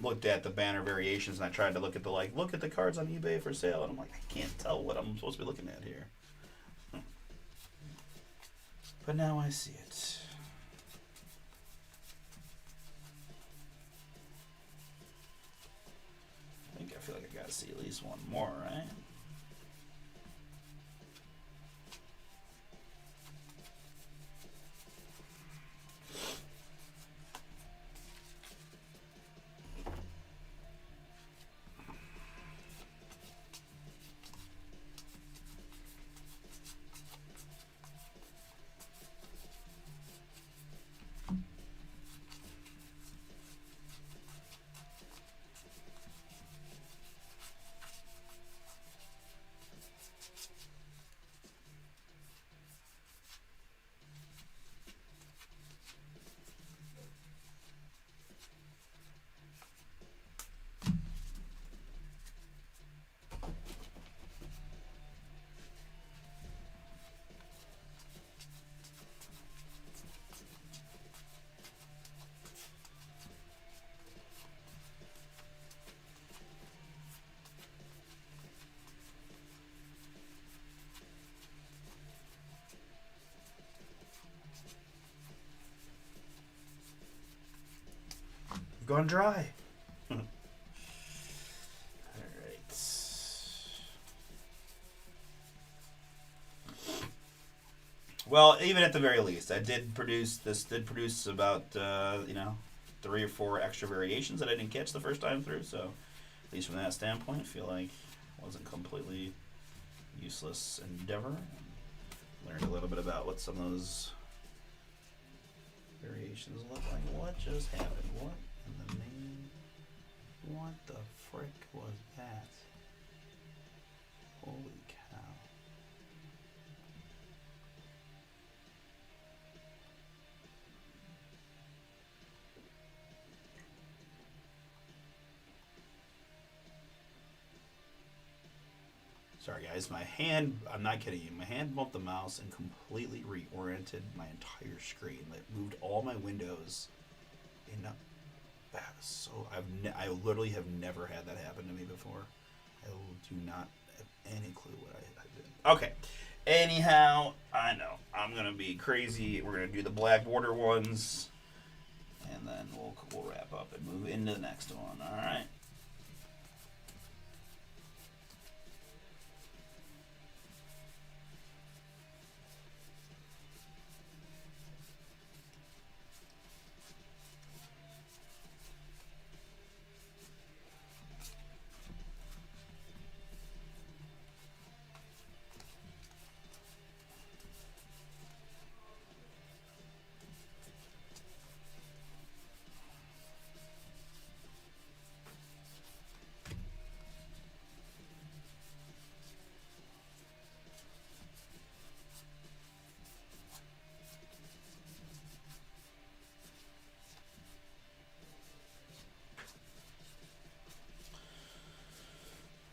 looked at the banner variations and I tried to look at the cards on eBay for sale, and I'm like, I can't tell what I'm supposed to be looking at here. But now I see it. I think gotta see at least one more, right? Gone dry. All right. Well, even at the very least, I did produce this. Did produce about 3 or 4 extra variations that I didn't catch the first time through. So, at least from that standpoint, I feel like it wasn't completely useless endeavor. Learned a little bit about what some of those variations look like. What just happened? What in the name? What the frick was that? Holy cow. Sorry guys, my hand, I'm not kidding you, my hand bumped the mouse and completely reoriented my entire screen. It moved all my windows in a, that was so, I literally have never had that happen to me before. I do not have any clue what I did. Okay, anyhow, I know, I'm going to be crazy. We're going to do the black border ones, and then we'll wrap up and move into the next one, alright?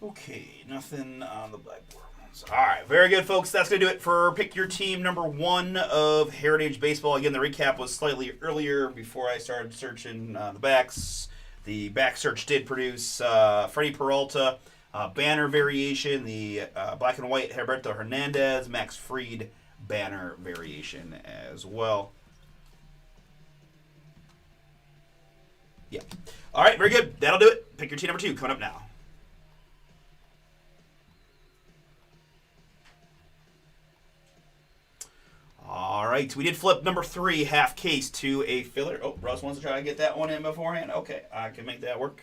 Okay, nothing on the blackboard ones. All right, very good, folks. That's going to do it for Pick Your Team number 1 of Heritage Baseball. Again, the recap was slightly earlier before I started searching the backs. The back search did produce Freddie Peralta, banner variation, the black and white Herberto Hernandez, Max Fried banner variation as well. Yeah. All right, very good. That'll do it. Pick Your Team number 2 coming up now. All right, we did flip number 3, half case, to a filler. Oh, Russ wants to try to get that one in beforehand. Okay, I can make that work.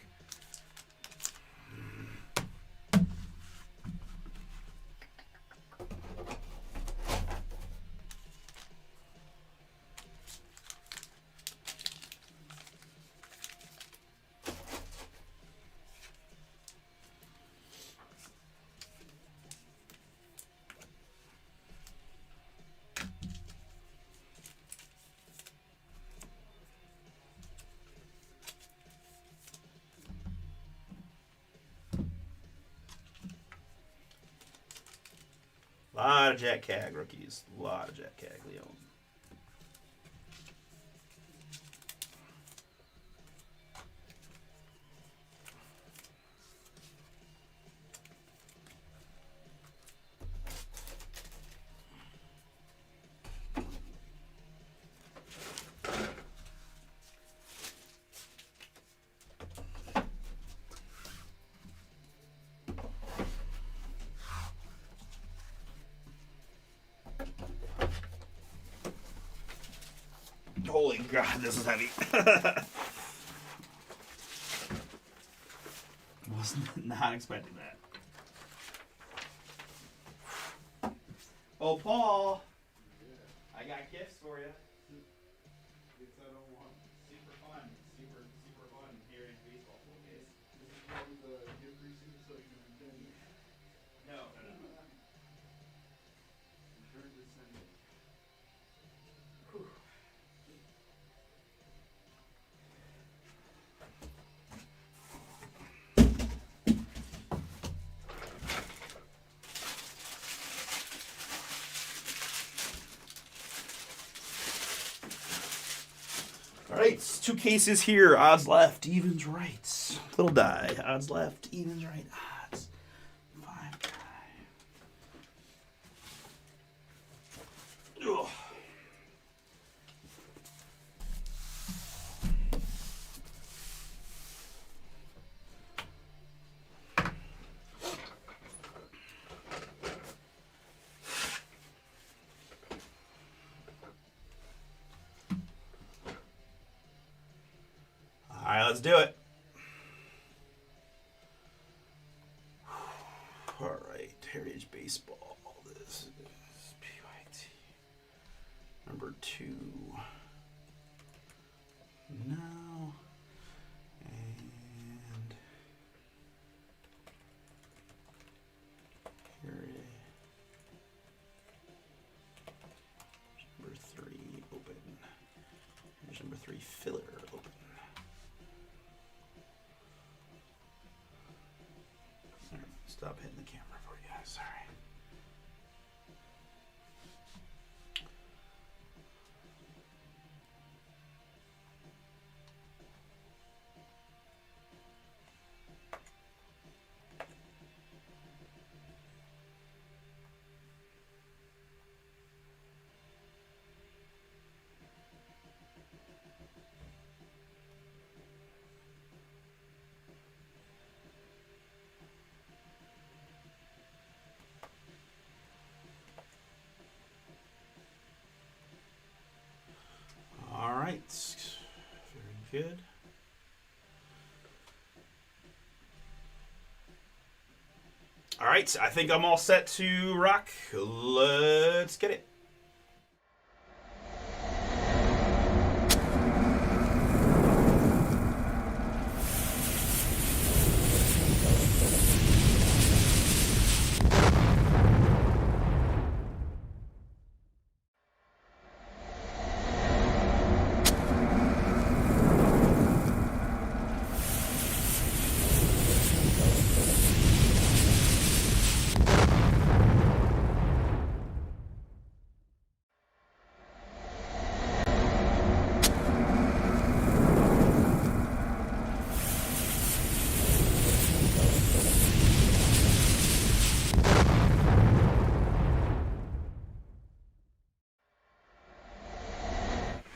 A lot of Jack Cag rookies. A lot of Jack Caglione. Holy God, this is heavy. Was not expecting that. Oh, Paul. Yeah. I got gifts for you. Gifts I don't want. Super fun. Super fun. Heritage baseball full case. This is probably the gift receipt so you can return it. No. Return to sender. All right, 2 cases here. Odds left, evens right. Little die. Odds left, evens right. Odds 5 die. Ugh. All right, let's do it. All right, Heritage Baseball. This is PYT. Number 2. No. And Heritage. Number 3, open. Here's number 3, filler, open. Stop hitting the camera for you guys. Sorry. All right. Very good. All right. I think I'm all set to rock. Let's get it.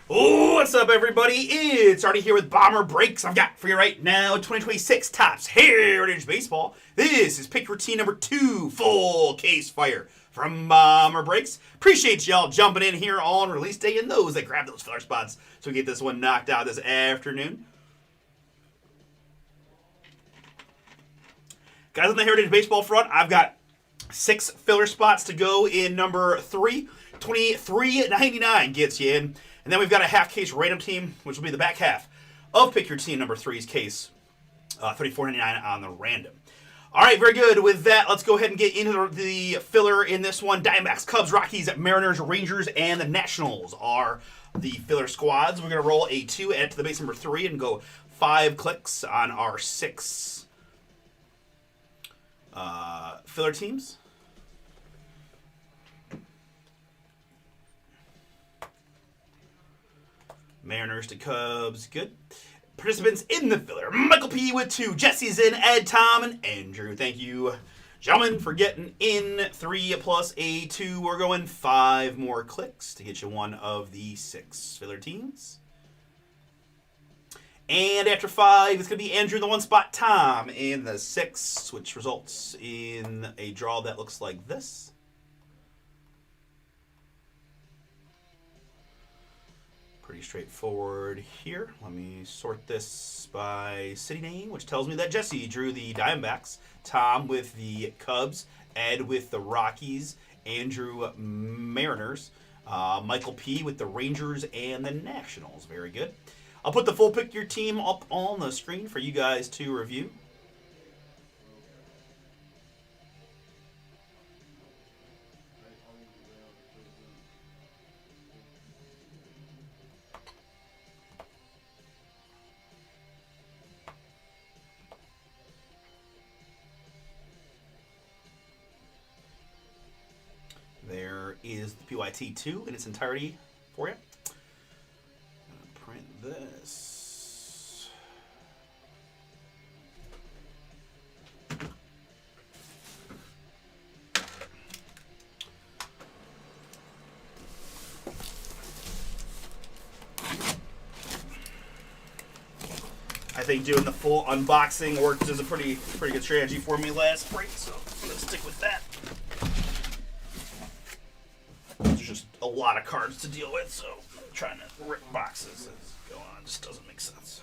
What's up, everybody? It's Artie here with BomberBreaks. I've got for you right now 2026 Topps Heritage Baseball. This is pick routine number 2, full case fire from BomberBreaks. Appreciate y'all jumping in here on release day and those that grab those filler spots so we get this one knocked out this afternoon. Guys, on the Heritage Baseball front, I've got 6 filler spots to go in number 3. $23.99 gets you in. And then we've got a half case random team, which will be the back half of Pick Your Team number 3's case. $34.99 on the random. All right, very good. With that, let's go ahead and get into the filler in this one. Diamondbacks, Cubs, Rockies, Mariners, Rangers, and the Nationals are the filler squads. We're going to roll a 2, add to the base number 3, and go 5 clicks on our 6 filler teams. Mariners to Cubs, good. Participants in the filler: Michael P. with 2, Jesse's in, Ed, Tom, and Andrew. Thank you, gentlemen, for getting in. 3 plus a 2. We're going 5 more clicks to get you one of the 6 filler teams. And after 5, it's going to be Andrew in the 1 spot, Tom in the 6, which results in a draw that looks like this. Pretty straightforward here. Let me sort this by city name, which tells me that Jesse drew the Diamondbacks, Tom with the Cubs, Ed with the Rockies, Andrew Mariners, Michael P with the Rangers and the Nationals. Very good. I'll put the full pick your team up on the screen for you guys to review. There is the PYT2 in its entirety for you. Print this. I think doing the full unboxing worked as a pretty good strategy for me last break, so I'm gonna stick with that. There's just a lot of cards to deal with, so trying to rip boxes as go on just doesn't make sense.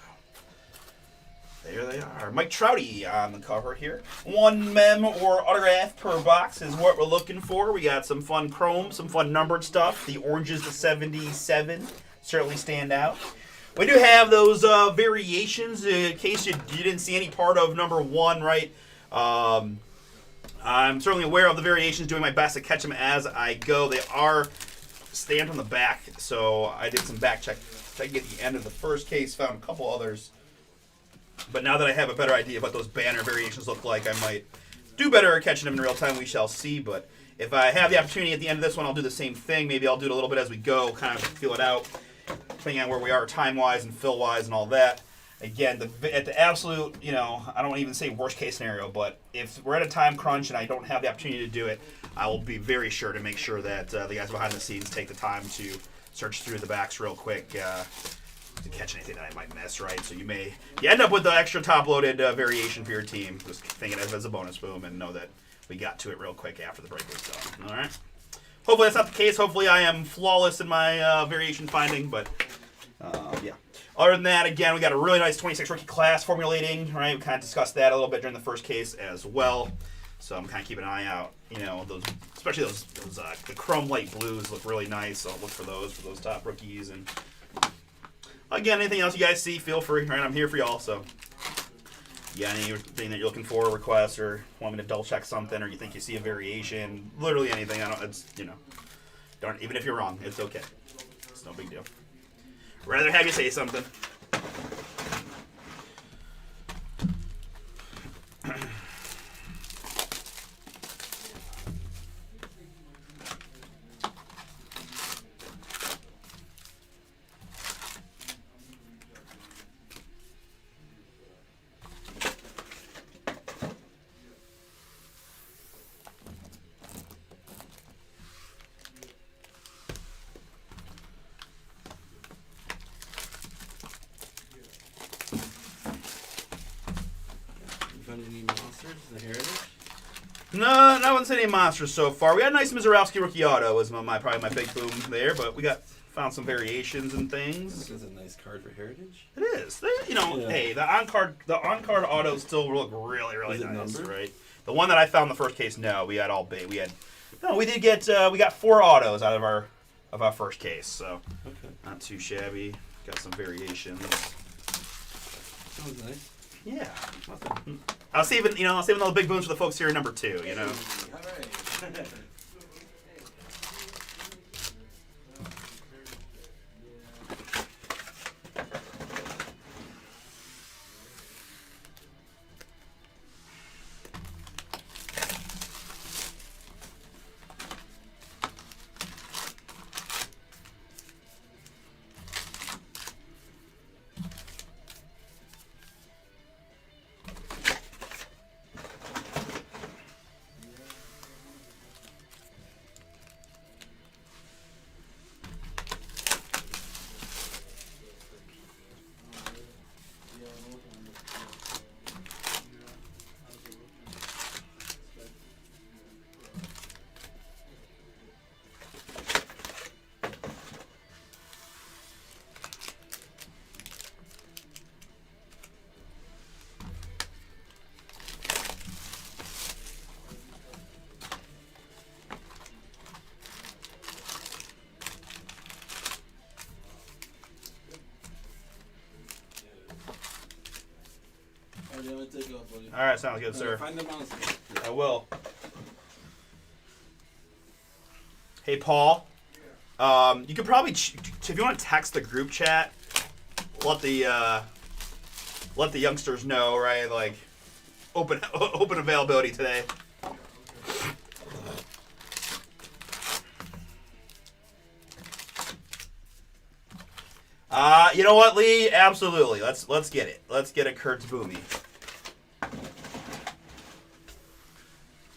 So there they are. Mike Trouty on the cover here. 1 mem or autograph per box is what we're looking for. We got some fun chrome, some fun numbered stuff. The oranges to 77 certainly stand out. We do have those variations in case you didn't see any part of number 1, right? I'm certainly aware of the variations, doing my best to catch them as I go. They are stamped on the back, so I did some back checking at the end of the first case, found a couple others. But now that I have a better idea of what those banner variations look like, I might do better at catching them in real time. We shall see. But if I have the opportunity at the end of this one, I'll do the same thing. Maybe I'll do it a little bit as we go, kind of feel it out, depending on where we are time-wise and fill-wise and all that. Again, at the absolute, I don't even say worst case scenario, but if we're at a time crunch and I don't have the opportunity to do it, I will be very sure to make sure that the guys behind the scenes take the time to search through the backs real quick to catch anything that I might miss, right? So you end up with the extra top-loaded variation for your team. Just think it as a bonus boom and know that we got to it real quick after the break was done. All right? Hopefully that's not the case. Hopefully I am flawless in my variation finding, but yeah. Other than that, again, we got a really nice 26 rookie class formulating, right? We kind of discussed that a little bit during the first case as well. So I'm kind of keeping an eye out. Especially those the chrome light blues look really nice. So I'll look for those top rookies. And again, anything else you guys see, feel free. Right, I'm here for y'all. So yeah, anything that you're looking for, request, or want me to double check something, or you think you see a variation, literally anything. Don't even if you're wrong, it's okay. It's no big deal. Rather have you say something. Any monsters? The Heritage? No, I wouldn't say any monsters so far. We had a nice Mizorowski rookie auto was probably my big boom there, but we found some variations and things. This is a nice card for Heritage. It is. Yeah. Hey, the on-card autos still look really, really Is it nice, numbered? right? The one that I found in the first case, no, we had all big. We did get we got 4 autos out of our first case, so Okay. not too shabby. Got some variations. Sounds nice. Yeah. I'll save all the big booms for the folks here in number 2, All right. buddy. I'm gonna take off, buddy. All right, sounds good, sir. Find the monster. I will. Hey, Paul. You could probably, if you want to text the group chat, let the youngsters know, right? Like, open availability today. You know what, Lee? Absolutely. Let's get it. Let's get a Kurtz Boomy.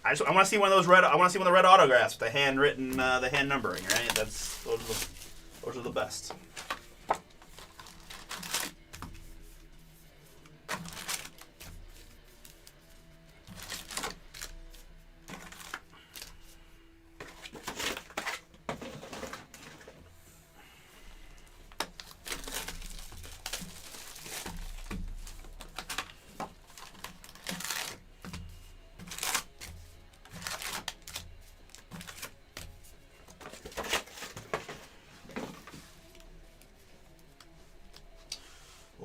I want to see one of those red. I want to see one of the red autographs, the handwritten, the hand numbering. Right? Those are the best.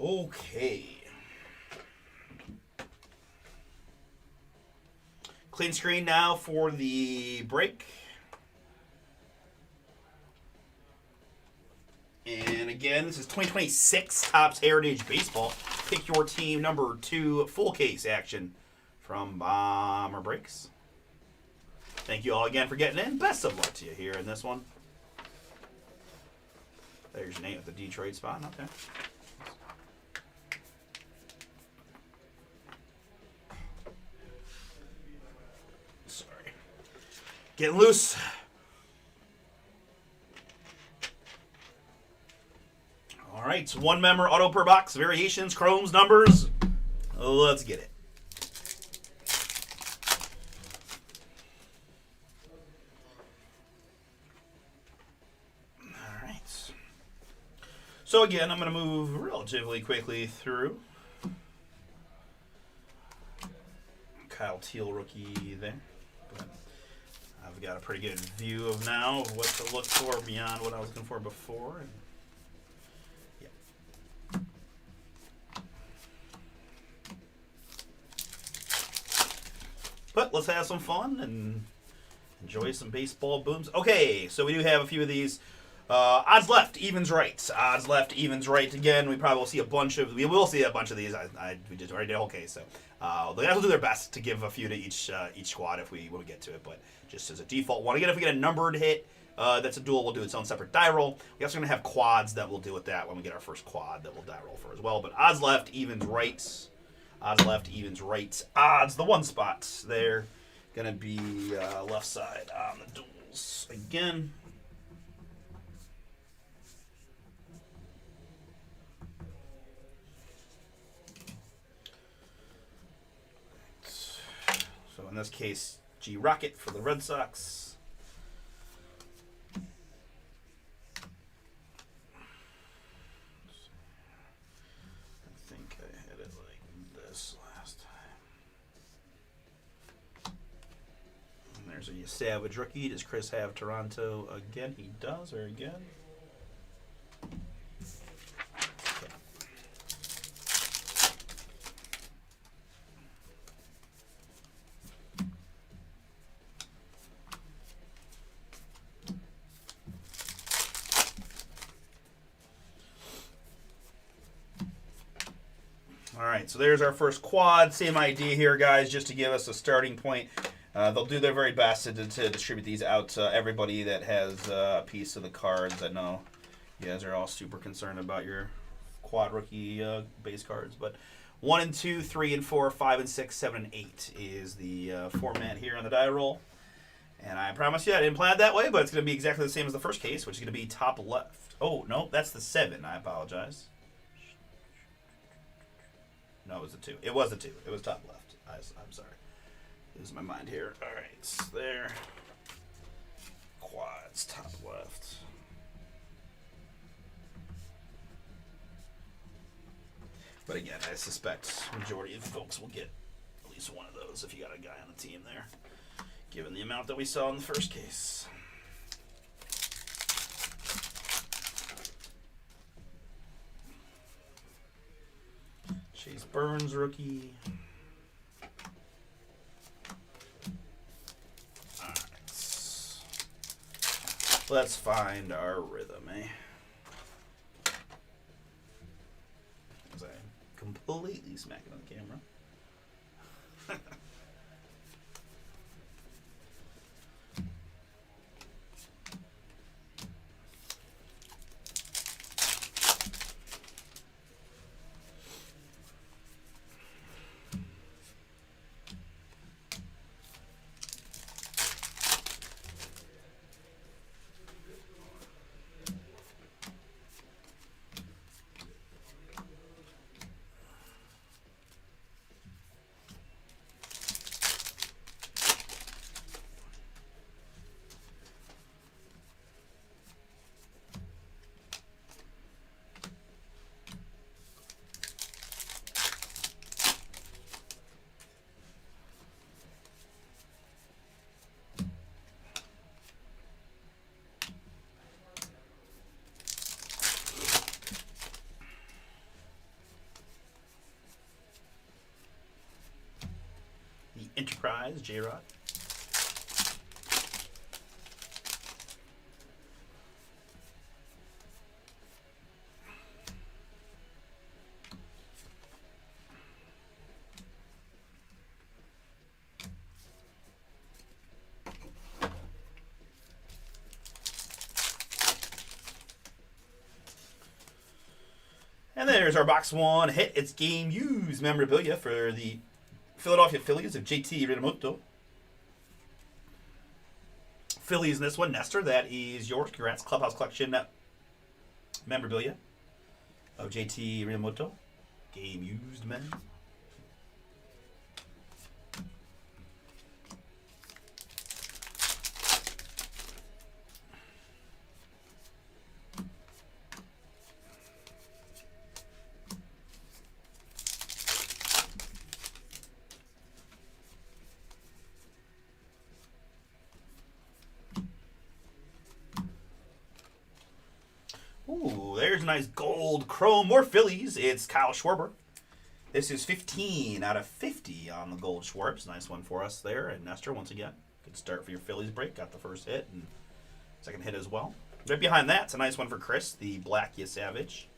Okay. Clean screen now for the break. And again, this is 2026 Topps Heritage Baseball. Pick your team number 2 full case action from BomberBreaks. Thank you all again for getting in. Best of luck to you here in this one. There's your name at the Detroit spot. Okay. Getting loose. All right, so one member auto per box, variations, chromes, numbers. Let's get it. All right. So again, I'm going to move relatively quickly through. Kyle Teal rookie there. I've got a pretty good view of now of what to look for beyond what I was looking for before. And yeah. But let's have some fun and enjoy some baseball booms. Okay, so we do have a few of these. Odds left, evens right. Odds left, evens right. Again, we probably will see a bunch of. We will see a bunch of these. We just already did a whole case, so the guys will do their best to give a few to each squad if when we get to it. But just as a default one, again, if we get a numbered hit, that's a duel. We'll do its own separate die roll. We're also going to have quads that we'll do with that when we get our first quad that we'll die roll for as well. But odds left, evens right. Odds left, evens right. Odds the one spot. They're going to be left side on the duels again. So in this case, G Rocket for the Red Sox. I think I had it like this last time. And there's a Savage rookie. Does Chris have Toronto again? He does. Very good. All right, so there's our first quad. Same idea here, guys, just to give us a starting point. They'll do their very best to distribute these out to everybody that has a piece of the cards. I know you guys are all super concerned about your quad rookie base cards, but 1 and 2, 3 and 4, 5 and 6, 7 and 8 is the format here on the die roll. And I promise you, I didn't plan it that way, but it's going to be exactly the same as the first case, which is going to be top left. Oh, no, that's the 7. I apologize. No, it was the 2. It was the 2. It was top left. I'm sorry. Losing my mind here. All right, there. Quads, top left. But again, I suspect majority of folks will get at least one of those if you got a guy on the team there, given the amount that we saw in the first case. Chase Burns rookie. Alright. Let's find our rhythm, eh? As I completely smack it on the camera. The Enterprise, J-Rod. And there's our box one hit. It's game used memorabilia for the Philadelphia Phillies of JT Realmuto. Phillies in this one. Nestor, that is yours. Congrats. Clubhouse Collection memorabilia of JT Realmuto. Game used, man. Ooh, there's a nice gold chrome. More Phillies. It's Kyle Schwarber. This is 15 out of 50 on the gold Schwartz. Nice one for us there. And Nestor, once again, good start for your Phillies break. Got the first hit and second hit as well. Right behind that, it's a nice one for Chris, the Black Ya Savage.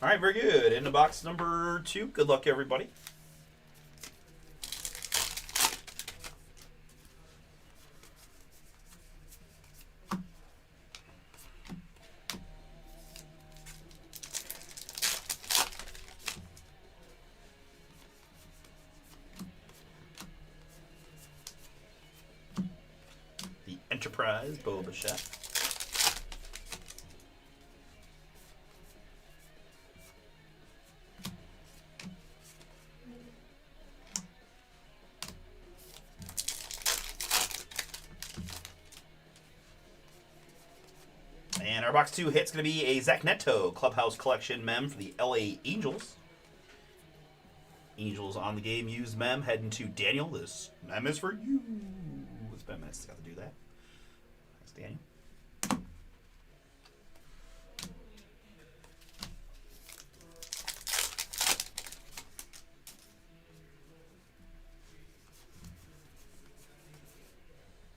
All right, very good. Into box number 2. Good luck, everybody. The Enterprise, Bo Bichette. And our box 2 hit's going to be a Zach Neto Clubhouse Collection mem for the LA Angels. Angels on the game used mem. Heading to Daniel. This mem is for you. It's been minutes. Got to do that. Thanks, Daniel.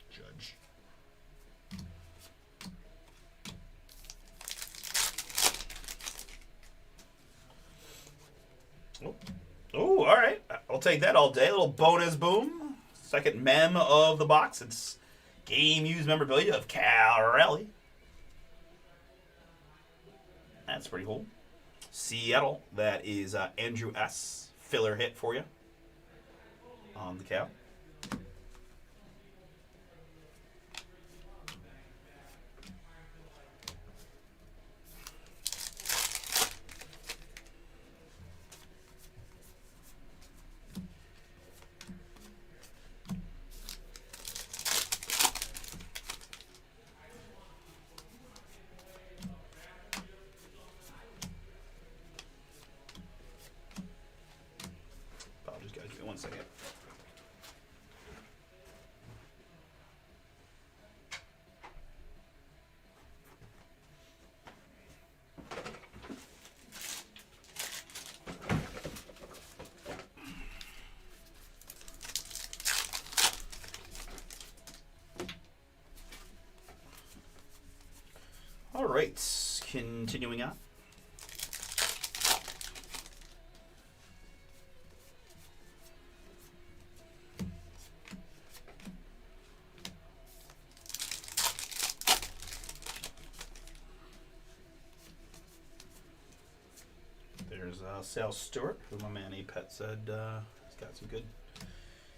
Judge. Oh, all I'll take that all day. A little bonus boom. Second mem of the box. It's game used memorabilia of Calrelli. That's pretty cool. Seattle. That is Andrew S. Filler hit for you on the Cal. Apologies, guys. Give me 1 second. All right, continuing on. There's Sal Stewart, who my man A-Pet said he's got some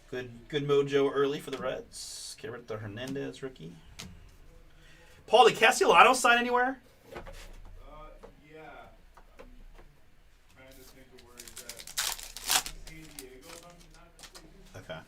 good mojo early for the Reds. Carreta Hernandez rookie. Paul, did Castellano sign anywhere? Yeah. I'm trying to think of where he's at. San Diego, if I'm not mistaken. Okay.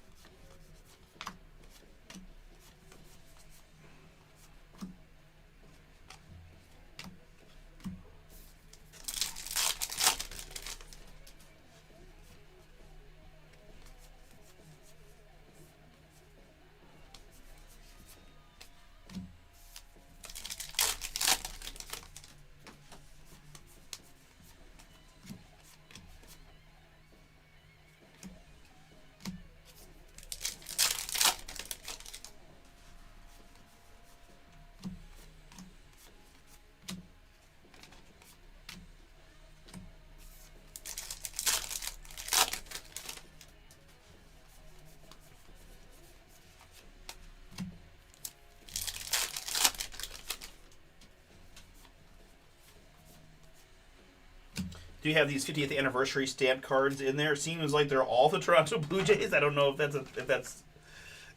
Do you have these 50th anniversary stamped cards in there? It seems like they're all the Toronto Blue Jays. I don't know if that's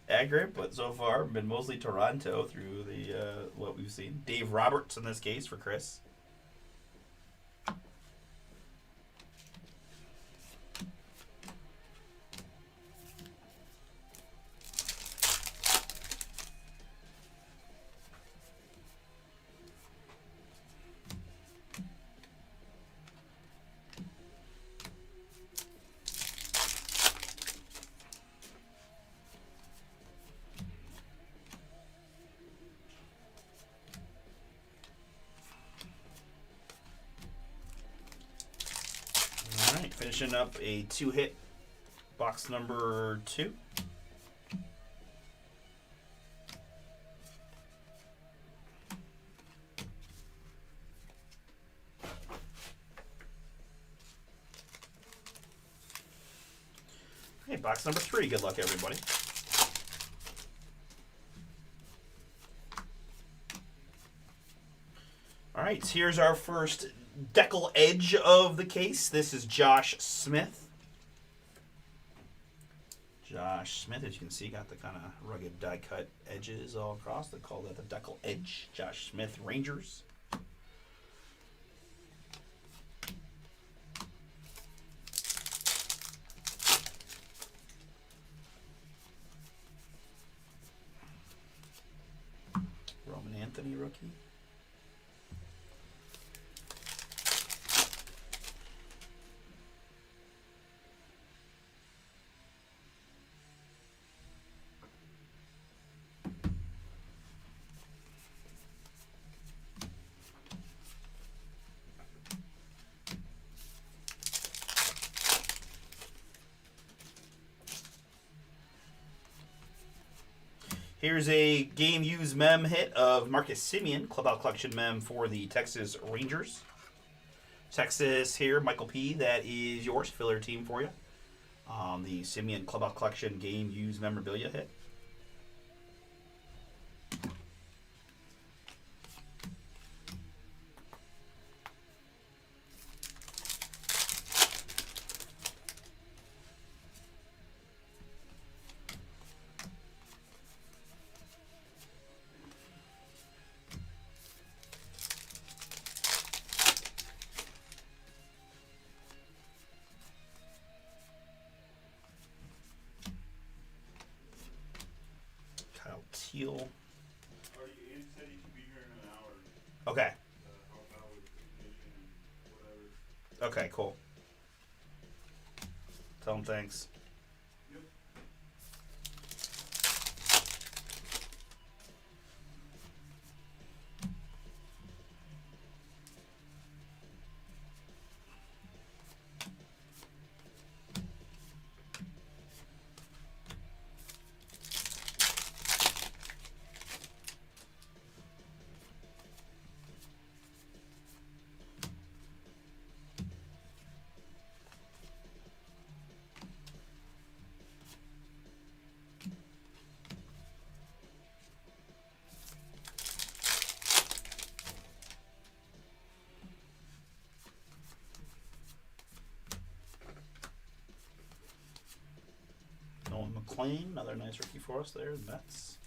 accurate, but so far been mostly Toronto through the what we've seen. Dave Roberts in this case for Chris. All right, finishing up a 2-hit box number 2. Hey, box number 3. Good luck, everybody. All right, here's our first decal edge of the case. This is Josh Smith. Josh Smith, as you can see, got the kind of rugged die-cut edges all across. They call that the decal edge. Josh Smith, Rangers. Roman Anthony, rookie. Here's a game used mem hit of Marcus Semien, Clubhouse Collection mem for the Texas Rangers. Texas here, Michael P. That is yours, filler team for you. The Simeon Clubhouse Collection game used memorabilia hit. Kyle Teal. Already Ian said he could be here in an hour Okay. to help out with ignition and whatever. Okay, cool. Tell him thanks. Yep. Nolan McLean, another nice rookie for us there. The Mets.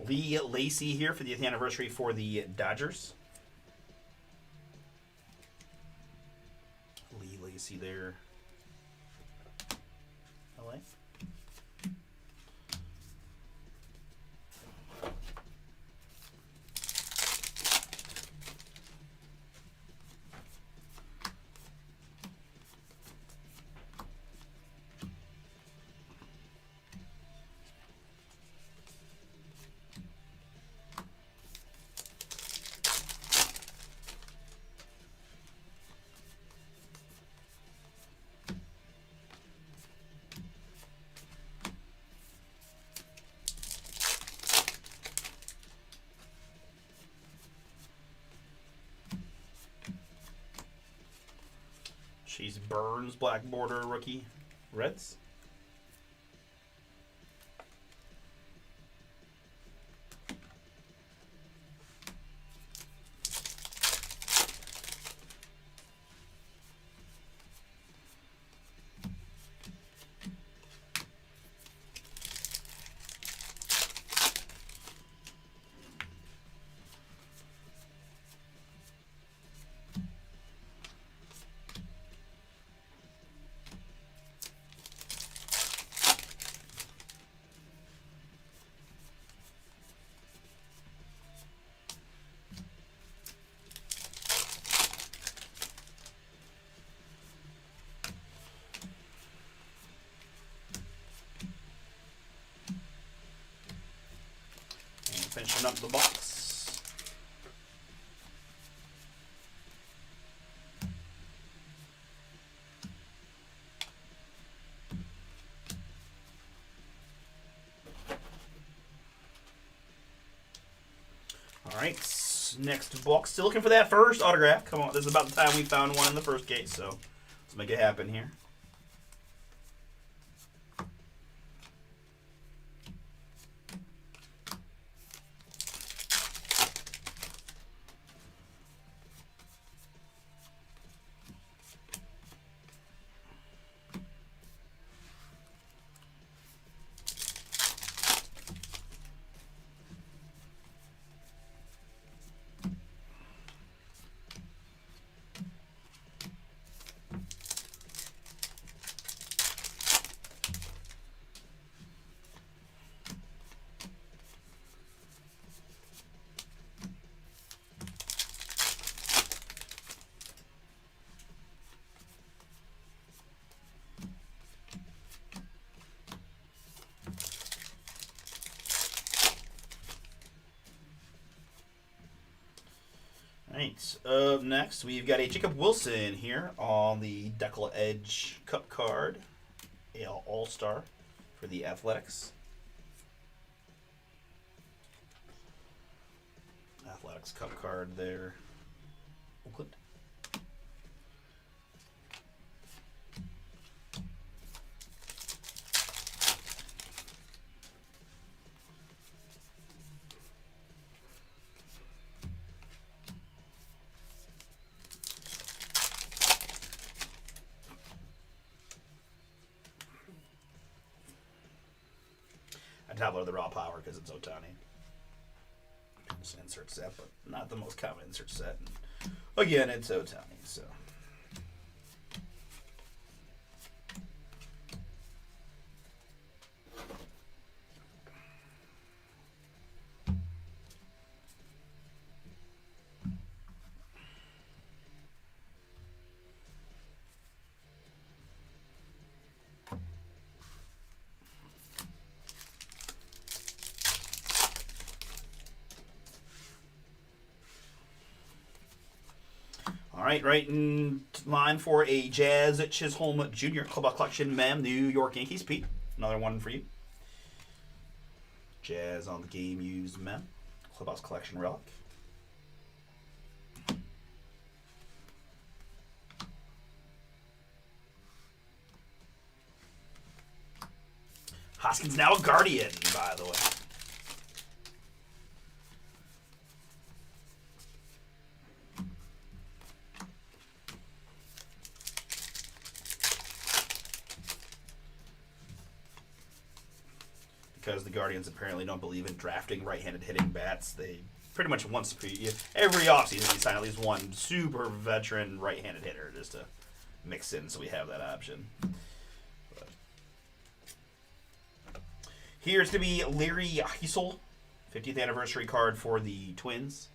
Lee Lacey here for the 8th anniversary for the Dodgers. Lee Lacey there. LA. Chase Burns, black border rookie. Reds. And finishing up the box. All right, next box. Still looking for that first autograph. Come on, this is about the time we found one in the first case, so let's make it happen here. Alright, up next we've got a Jacob Wilson here on the Deckle Edge Cup card. All-Star for the Athletics. Athletics Cup card there. Oakland. I downloaded the raw power because it's Otani. Just insert set, but not the most common insert set. And again, it's Otani, so. Right in line for a Jazz Chisholm Jr. Clubhouse Collection Mem, New York Yankees. Pete, another one for you. Jazz on the game used Mem, Clubhouse Collection Relic. Hoskins now a Guardian, by the way. Because the Guardians apparently don't believe in drafting right-handed hitting bats. They pretty much once every offseason we sign at least one super veteran right-handed hitter just to mix in, so we have that option. But here's to be Larry Heisel, 50th anniversary card for the Twins.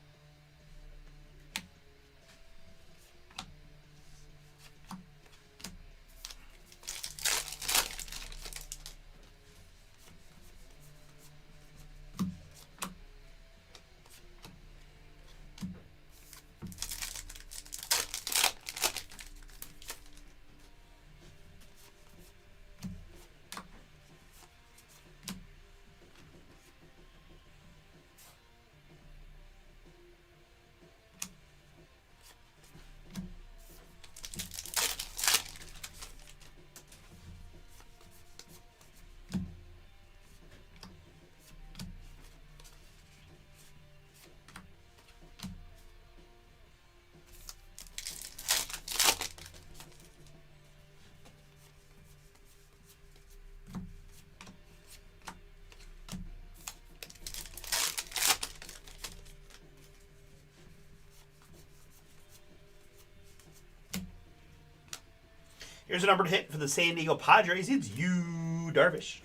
Here's a numbered hit for the San Diego Padres. It's you, Darvish.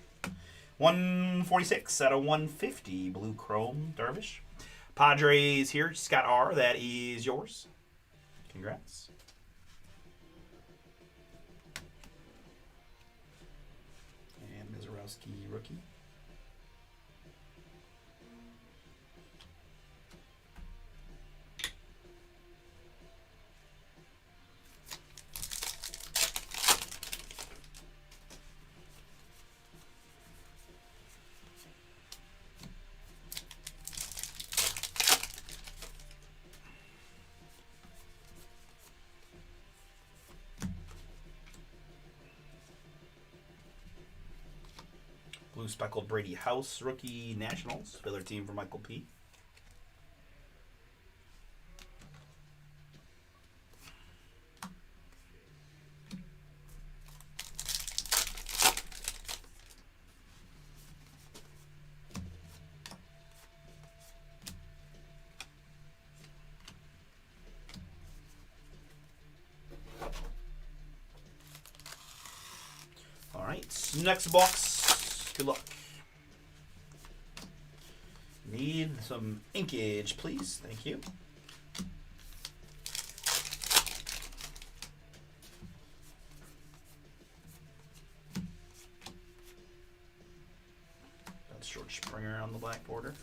146 out of 150. Blue Chrome, Darvish. Padres here. Scott R. That is yours. Congrats. And Mizorowski, rookie. Blue speckled Brady House, rookie Nationals. Filler team for Michael P. All right, next box. Good luck. Need some inkage, please. Thank you. That's George Springer on the black border.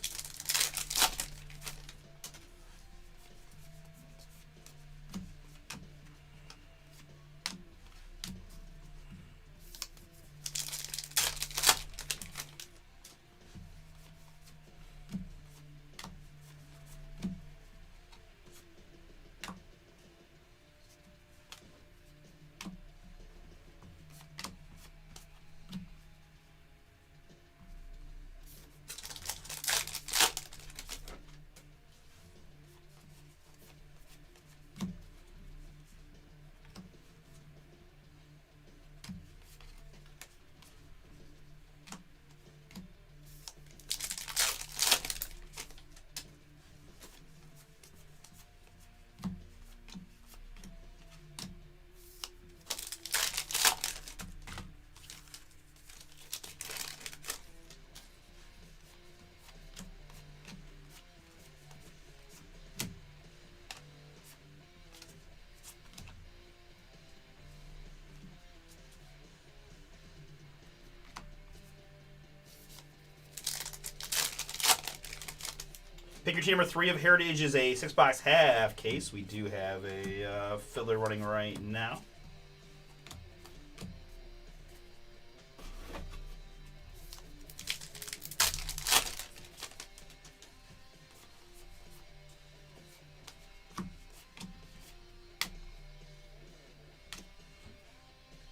Pick your team number 3 of Heritage is a 6-box half case. We do have a filler running right now.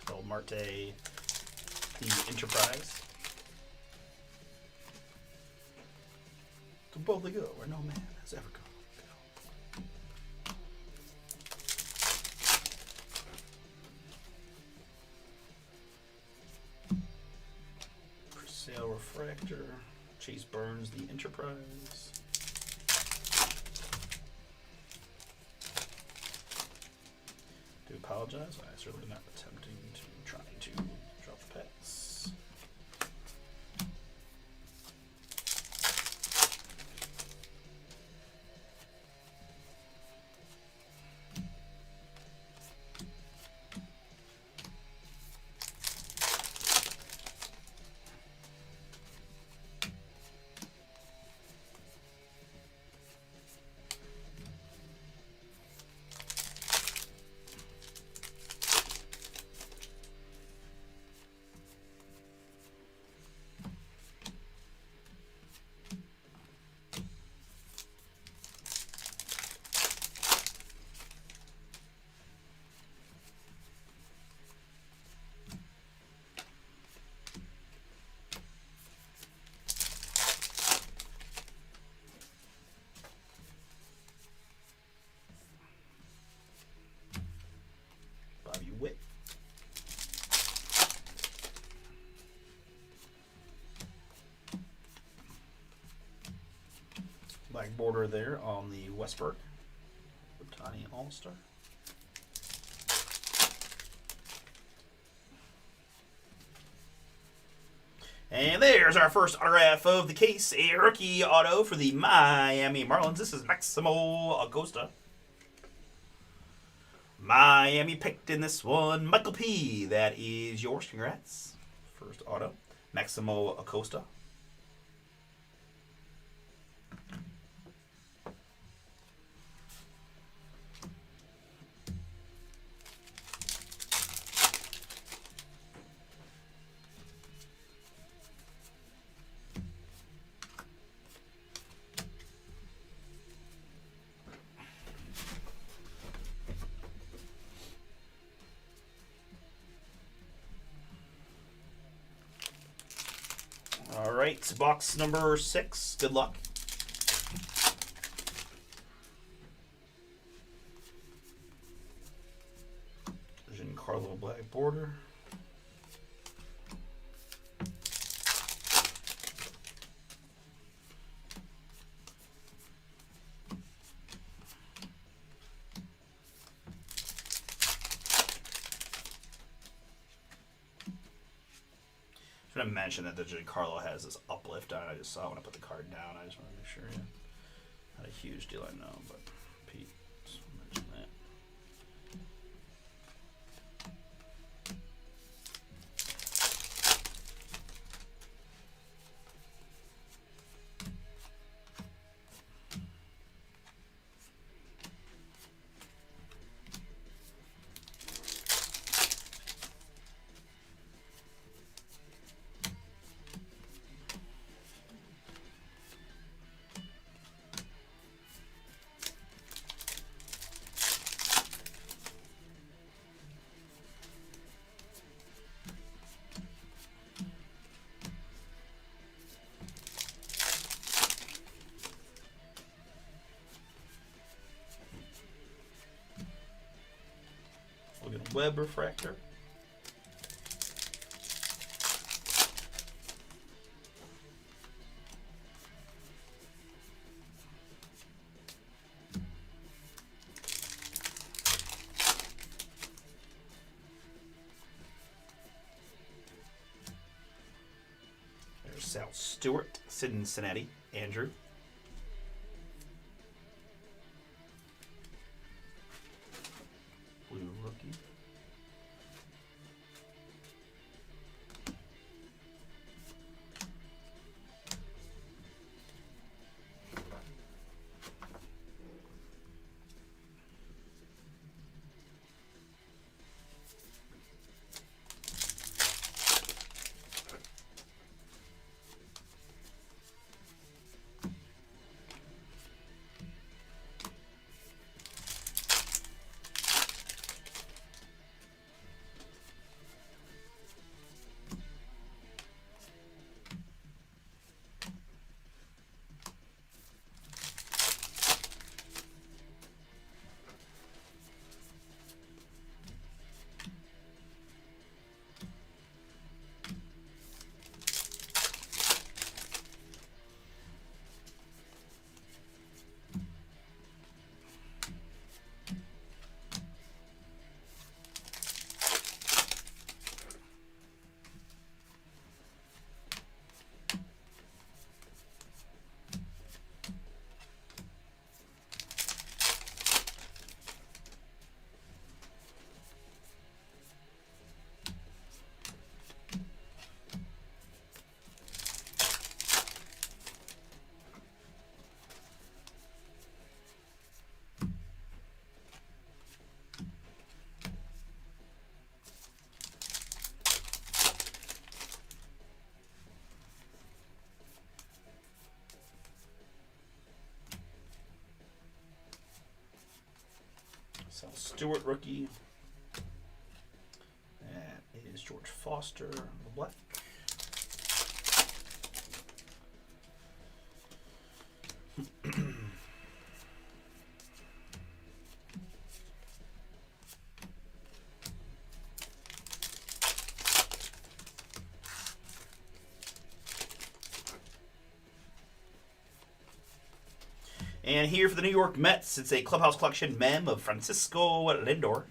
El Marte, the Enterprise. To boldly go where no man has ever gone. For sale refractor. Chase Burns, the Enterprise. Do apologize. I certainly not attempting to try to drop the pets. Bobby Witt. Black border there on the Westberg. Otani All-Star. And there's our first autograph of the case. A rookie auto for the Miami Marlins. This is Maximo Acosta. Miami picked in this one. Michael P. That is yours. Congrats. First auto. Maximo Acosta. All right, box number 6. Good luck. Giancarlo black border. I should have mentioned that the Giancarlo has this uplift on it. I just saw when I put the card down. I just want to make sure. Yeah. Not a huge deal, I know, but Pete just mentioned that. Web refractor. There's Sal Stewart, Cincinnati, Andrew. Blue rookie. Stewart rookie. That is George Foster, the black. And here for the New York Mets, it's a Clubhouse Collection mem of Francisco Lindor.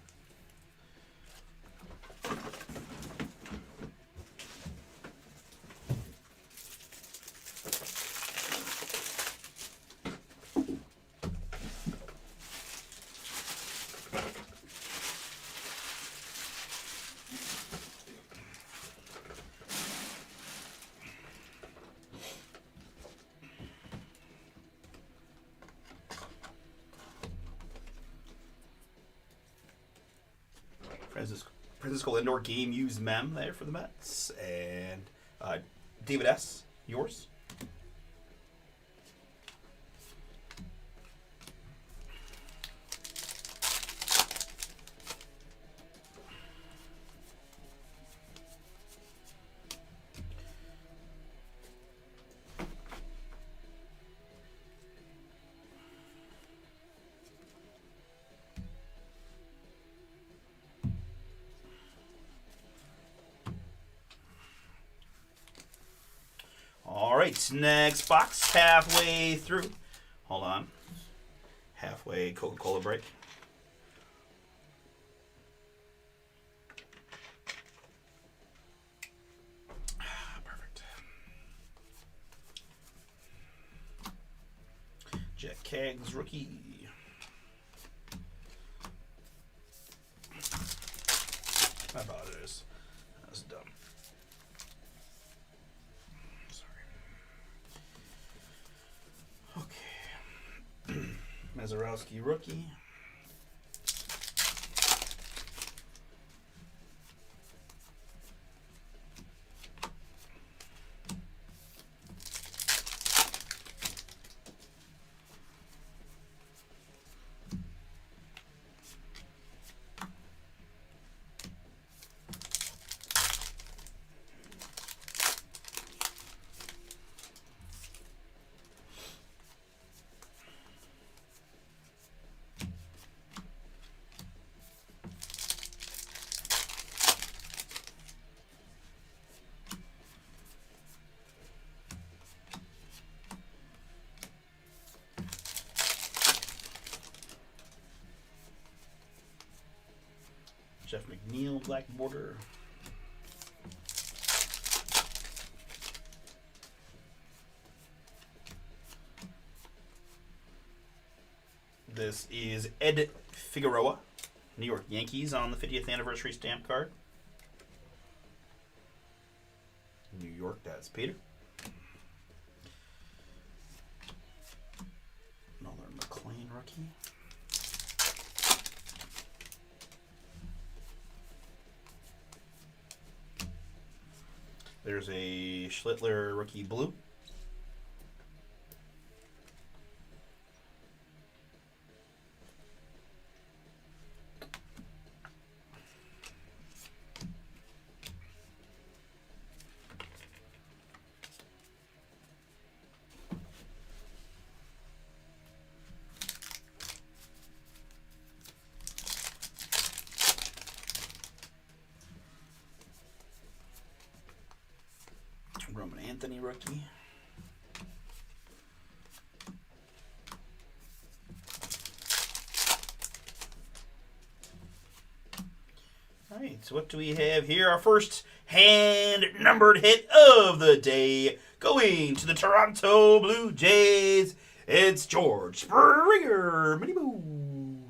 Francisco Lindor game used mem there for the Mets. And David S., yours? All right, next box, halfway through. Hold on. Halfway Coca-Cola break. Perfect. Jack Keggs, rookie. My apologies. That was dumb. Okay. Mazarowski rookie. Jeff McNeil, black border. This is Ed Figueroa, New York Yankees on the 50th anniversary stamp card. New York, that's Peter. Another McLean rookie. There's a Schlittler rookie blue. Roman Anthony rookie. All right, so what do we have here? Our first hand-numbered hit of the day, going to the Toronto Blue Jays. It's George Springer. Mini boom.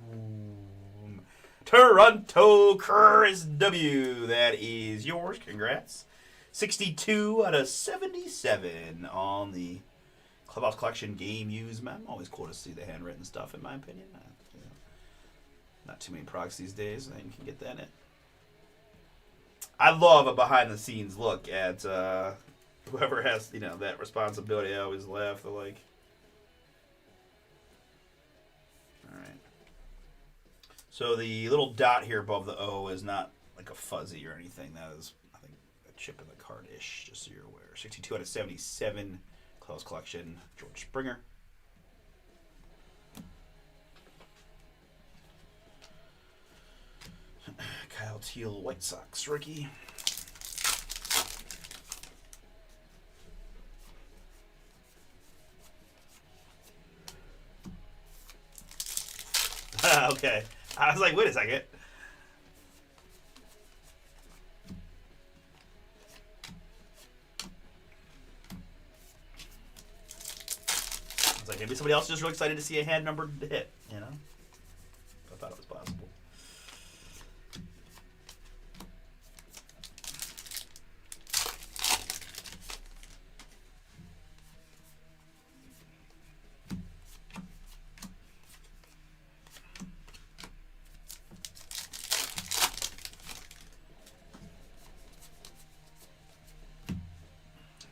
Toronto Chris W. That is yours. Congrats. 62 out of 77 on the Clubhouse Collection game used mem. Always cool to see the handwritten stuff, in my opinion. Not too many products these days, and you can get that in. I love a behind-the-scenes look at whoever has, that responsibility. I always laugh. They're like, all right. So the little dot here above the O is not like a fuzzy or anything. That is, I think, a chip in the card-ish, just so you're aware. 62 out of 77. Close collection. George Springer. Kyle Teal, White Sox rookie. Okay. I was like, wait a second. I was like, maybe somebody else is just real excited to see a hand number hit, you know? I thought it was possible.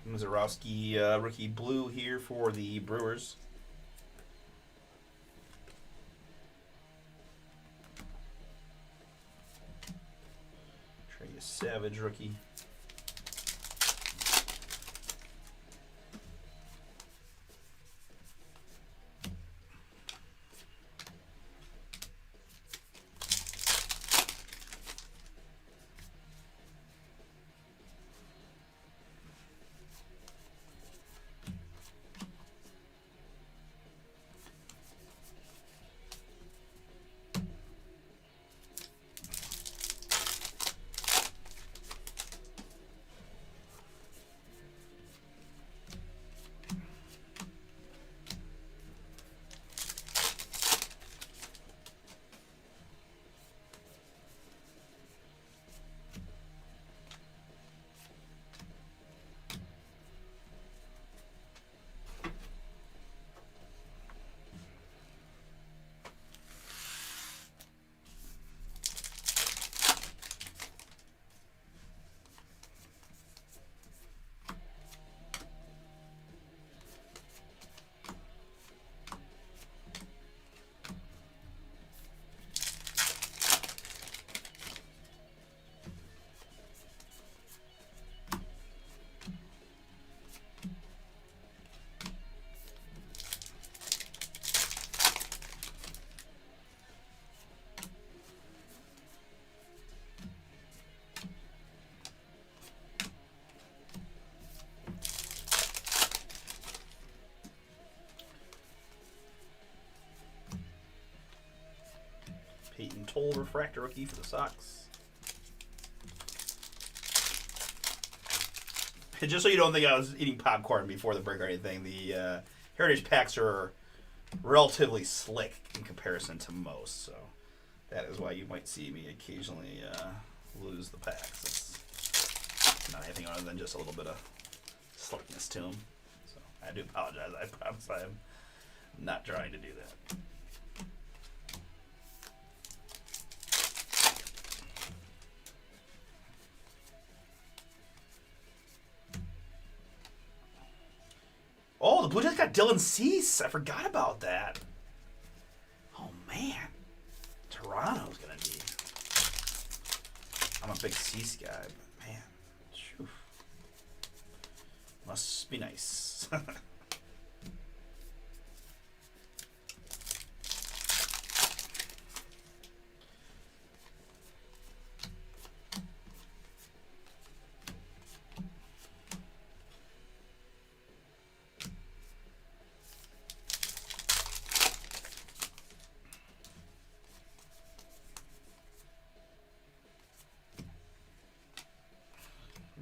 Mazurowski rookie blue here for the Brewers. Trey Savage rookie. Peyton Toll refractor rookie for the Sox. And just so you don't think I was eating popcorn before the break or anything, the Heritage packs are relatively slick in comparison to most, so that is why you might see me occasionally lose the packs. It's not anything other than just a little bit of slickness to them. So I do apologize. I promise I am not trying to do that. Oh, the Blue Jays got Dylan Cease. I forgot about that. Oh, man. Toronto's going to need. I'm a big Cease guy, but man. Phew. Must be nice.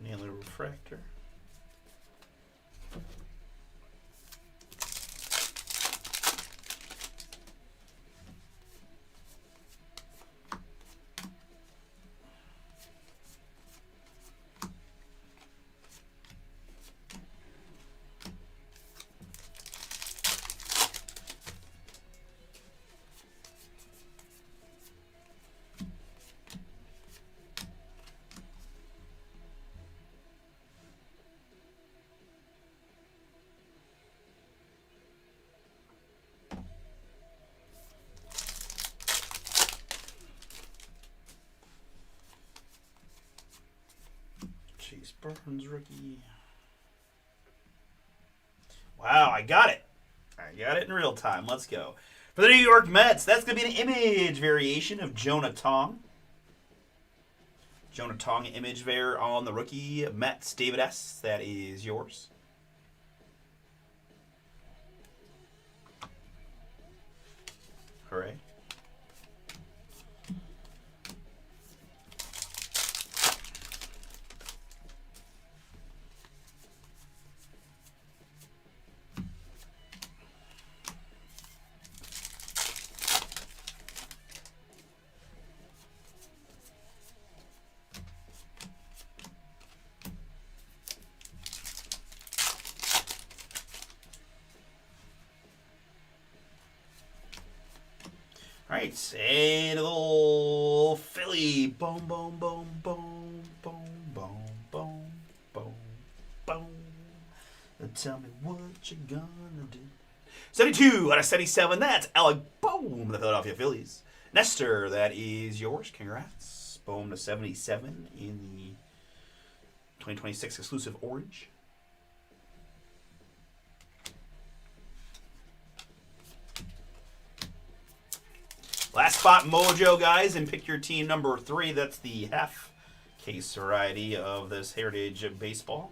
Naylor refractor. Burns rookie. Wow, I got it. I got it in real time. Let's go. For the New York Mets, that's going to be an image variation of Jonah Tong. Jonah Tong image there on the rookie. Mets, David S. That is yours. Hooray. All right, and a little Philly. Boom, boom, boom, boom, boom, boom, boom, boom, boom. Tell me what you gonna do. 72 out of 77. That's Alec Boom, the Philadelphia Phillies. Nestor, that is yours. Congrats. Boom to 77 in the 2026 exclusive orange. Last spot mojo, guys, and pick your team number 3. That's the half case variety of this Heritage Baseball.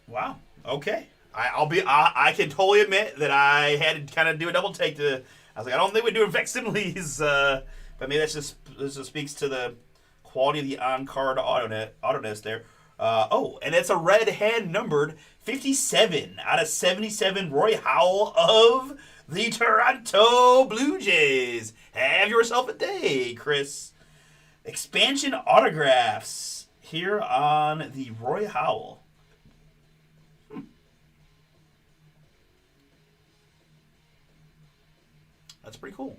Wow. Okay. I can totally admit that I had to kind of do a double take to. I was like, I don't think we're doing facsimiles, but maybe this just speaks to the quality of the on-card autoness there. And it's a red hand numbered 57 out of 77. Roy Howell of the Toronto Blue Jays. Have yourself a day, Chris. Expansion autographs here on the Roy Howell. That's pretty cool.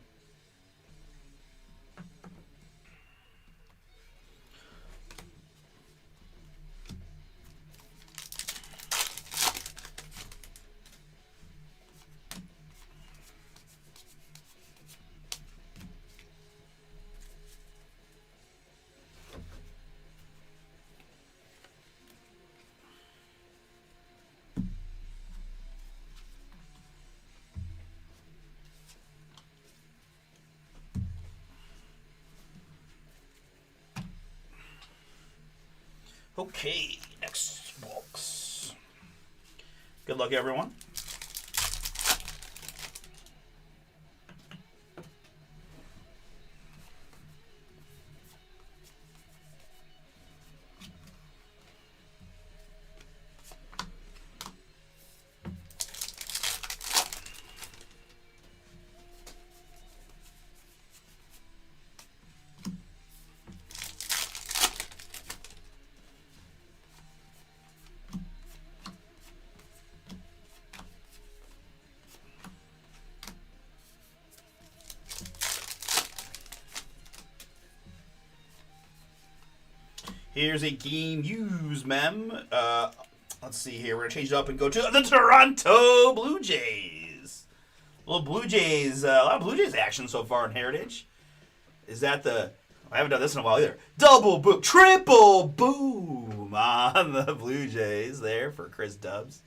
Okay, next box. Good luck, everyone. Here's a game use mem. Let's see here. We're going to change it up and go to the Toronto Blue Jays. A lot of Blue Jays action so far in Heritage. Is that the... I haven't done this in a while either. Double boom, triple boom on the Blue Jays there for Chris Dubs.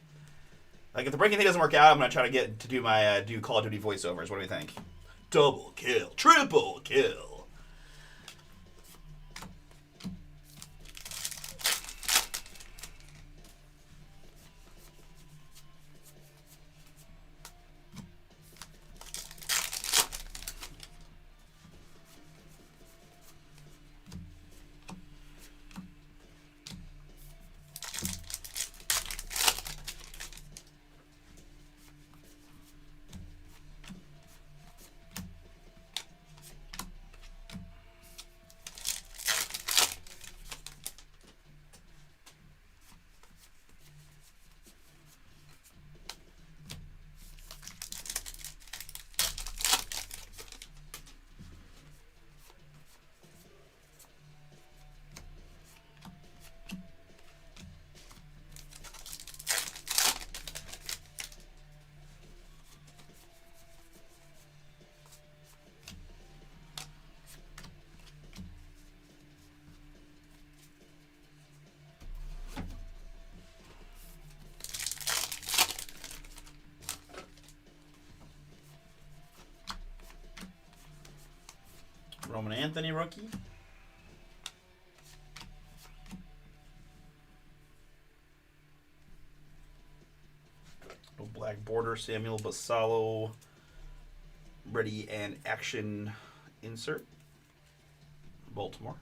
Like, if the breaking thing doesn't work out, I'm going to try to get to do my do Call of Duty voiceovers. What do you think? Double kill, triple kill. Roman Anthony rookie. Black border, Samuel Basalo, ready and action insert. Baltimore.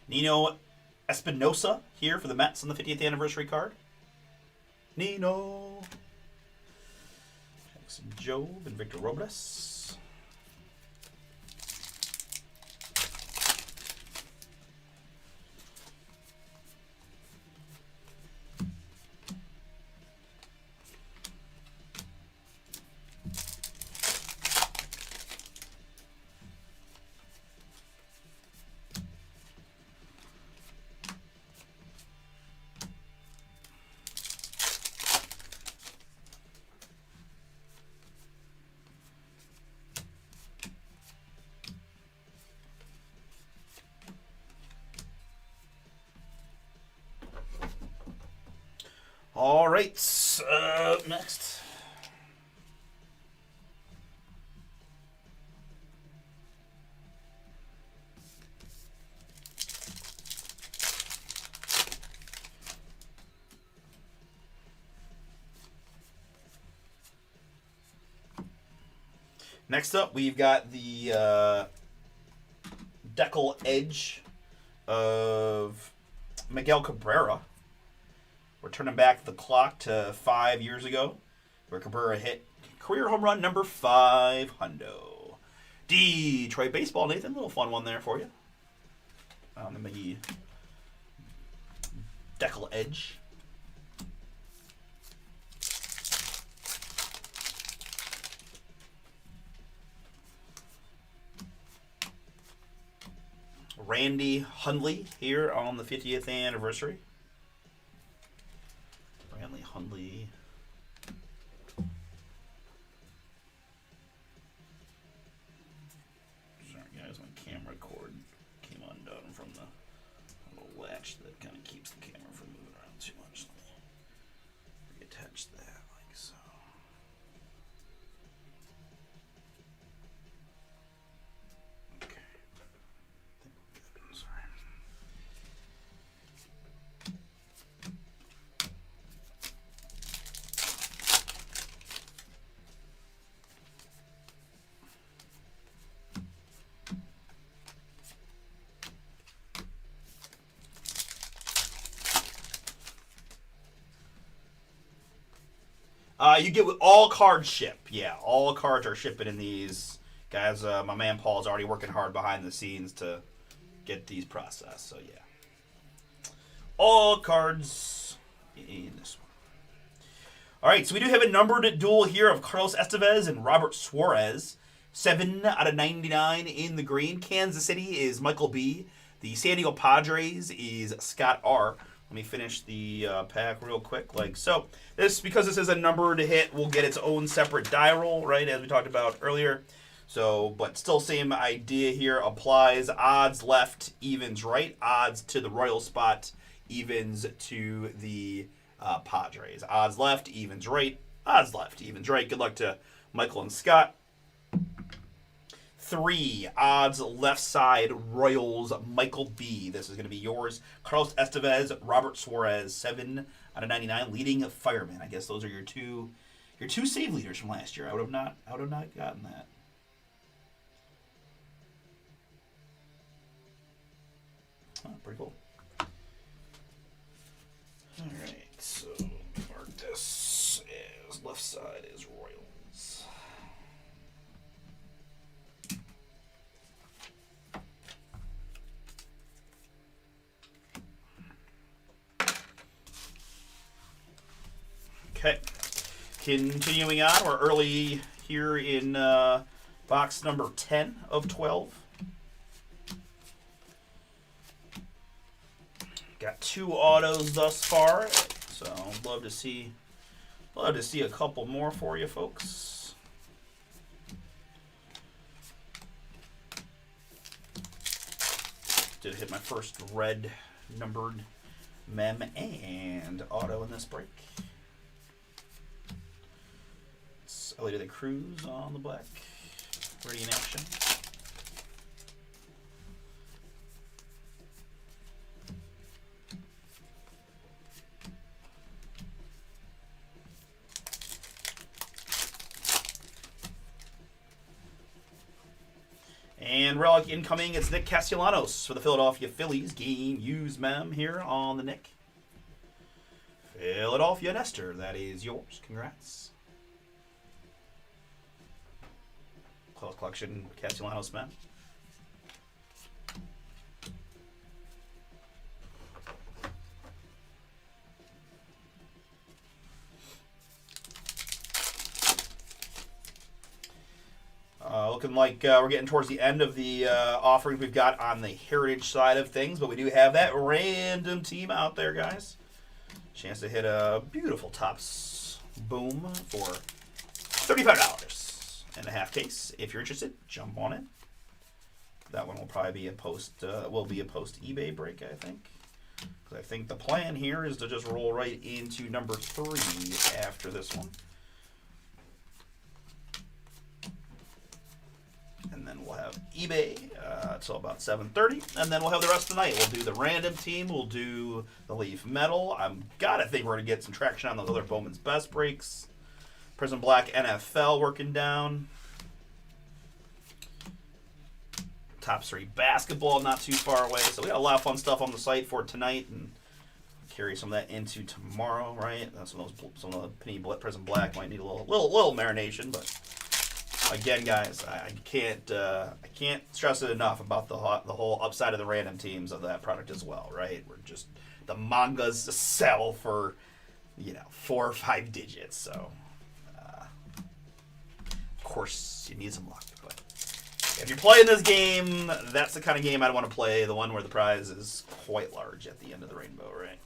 Nino Espinosa here for the Mets on the 50th anniversary card. Nino. Jackson Jobe and Victor Robles. All right, next. Next up, we've got the decal edge of Miguel Cabrera. We're turning back the clock to 5 years ago, where Cabrera hit career home run number 5 hundo. Detroit baseball, Nathan. A little fun one there for you. On the Miggy decal edge. Randy Hundley here on the 50th anniversary. Randy Hundley. Sorry guys, my camera cord came undone from the little latch that kind of keeps the camera from moving around too much. Let me reattach that like so. Okay. Sorry. You get with all cards ship. Yeah, all cards are shipping in these. Guys, my man Paul's already working hard behind the scenes to get these processed. So, yeah. All cards in this one. All right, so we do have a numbered duel here of Carlos Estevez and Robert Suarez. 7 out of 99 in the green. Kansas City is Michael B. The San Diego Padres is Scott R. Let me finish the pack real quick, like so. Because this is a numbered hit, will get its own separate die roll, right, as we talked about earlier. So, but still same idea here applies. Odds left, evens right. Odds to the Royal spot, evens to the Padres. Odds left, evens right. Odds left, evens right. Good luck to Michael and Scott. 3, odds left side, Royals, Michael B. This is going to be yours. Carlos Estevez, Robert Suarez, 7 out of 99, leading fireman. I guess those are your two save leaders from last year. I would have not gotten that. Oh, pretty cool. All right, so mark this as left side is Royals. Okay, continuing on, we're early here in box number 10 of 12. Got 2 autos thus far, so I'd love to see a couple more for you folks. Did hit my first red numbered mem and auto in this break. It's Elliot the Cruz on the black, ready in action. And relic incoming, it's Nick Castellanos for the Philadelphia Phillies. Game used mem here on the Nick. Philadelphia Nestor, that is yours. Congrats. Close collection, Castellanos mem. Looking like we're getting towards the end of the offerings we've got on the Heritage side of things, but we do have that random team out there, guys. Chance to hit a beautiful Topps boom for $35 and a half case. If you're interested, jump on it. That one will probably be a post eBay break, I think. Because I think the plan here is to just roll right into number 3 after this one. And then we'll have eBay until about 7:30, and then we'll have the rest of the night. We'll do the random team. We'll do the Leaf Metal. I'm gotta think we're gonna get some traction on those other Bowman's Best breaks. Prism Black NFL working down. Top 3 basketball not too far away. So we got a lot of fun stuff on the site for tonight, and carry some of that into tomorrow. Right? Some of the Penny Prism Black might need a little marination, but. Again, guys, I can't stress it enough about the whole upside of the random teams of that product as well, right? We're just the mangas sell for 4 or 5 digits, so of course you need some luck. But if you're playing this game, that's the kind of game I'd want to play. The one where the prize is quite large at the end of the rainbow, right?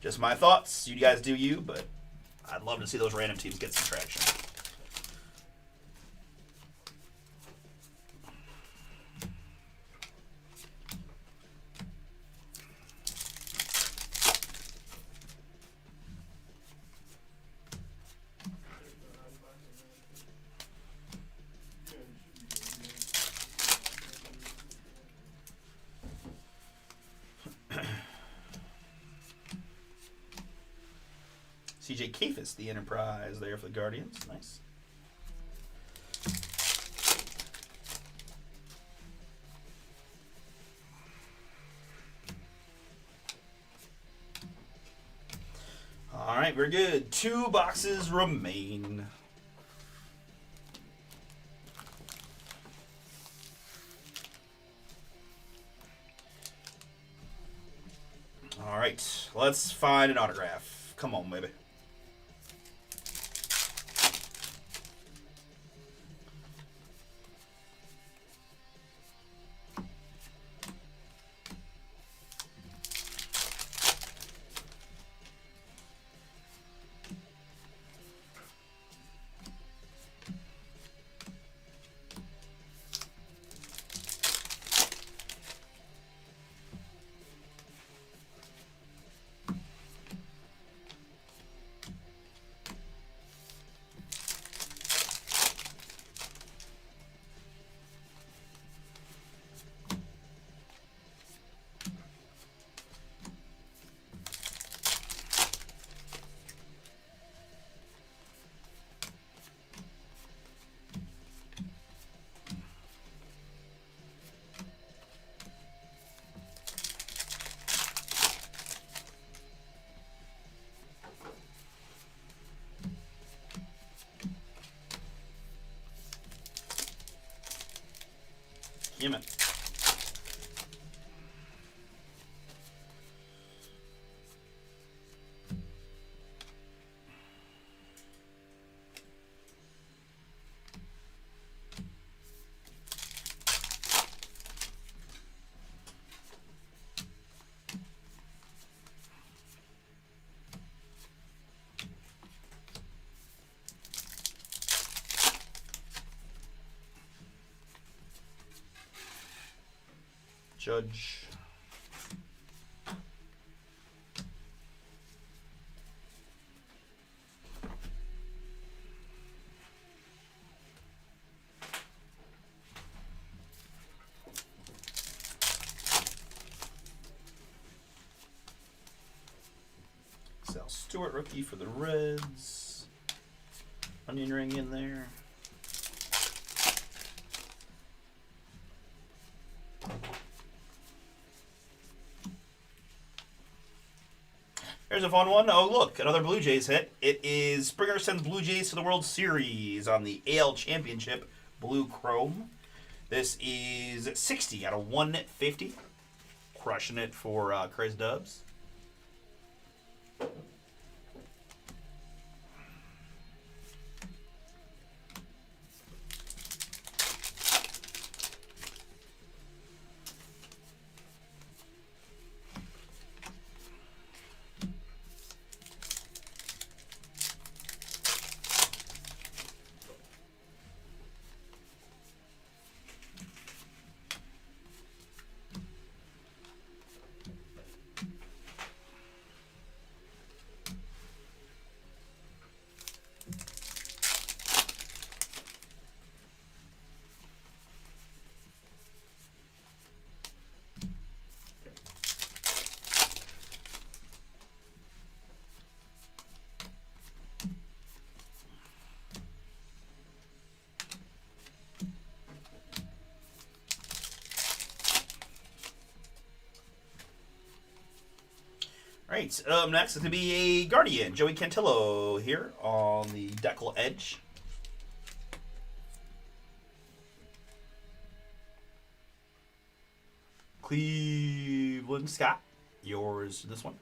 Just my thoughts. You guys do you, but I'd love to see those random teams get some traction. CJ Kafis, the Enterprise there for the Guardians. Nice. All right, very good. 2 boxes remain. All right, let's find an autograph. Come on, baby. Yeah, man. Judge. Sal Stewart, rookie for the Reds. Onion ring in there. There's a fun one. Oh, look, another Blue Jays hit. It is Springer sends Blue Jays to the World Series on the AL Championship Blue Chrome. This is 60 out of 150. Crushing it for Chris Dubs. Right, next is going to be a Guardian. Joey Cantillo here on the decal edge. Cleveland Scott, yours this one.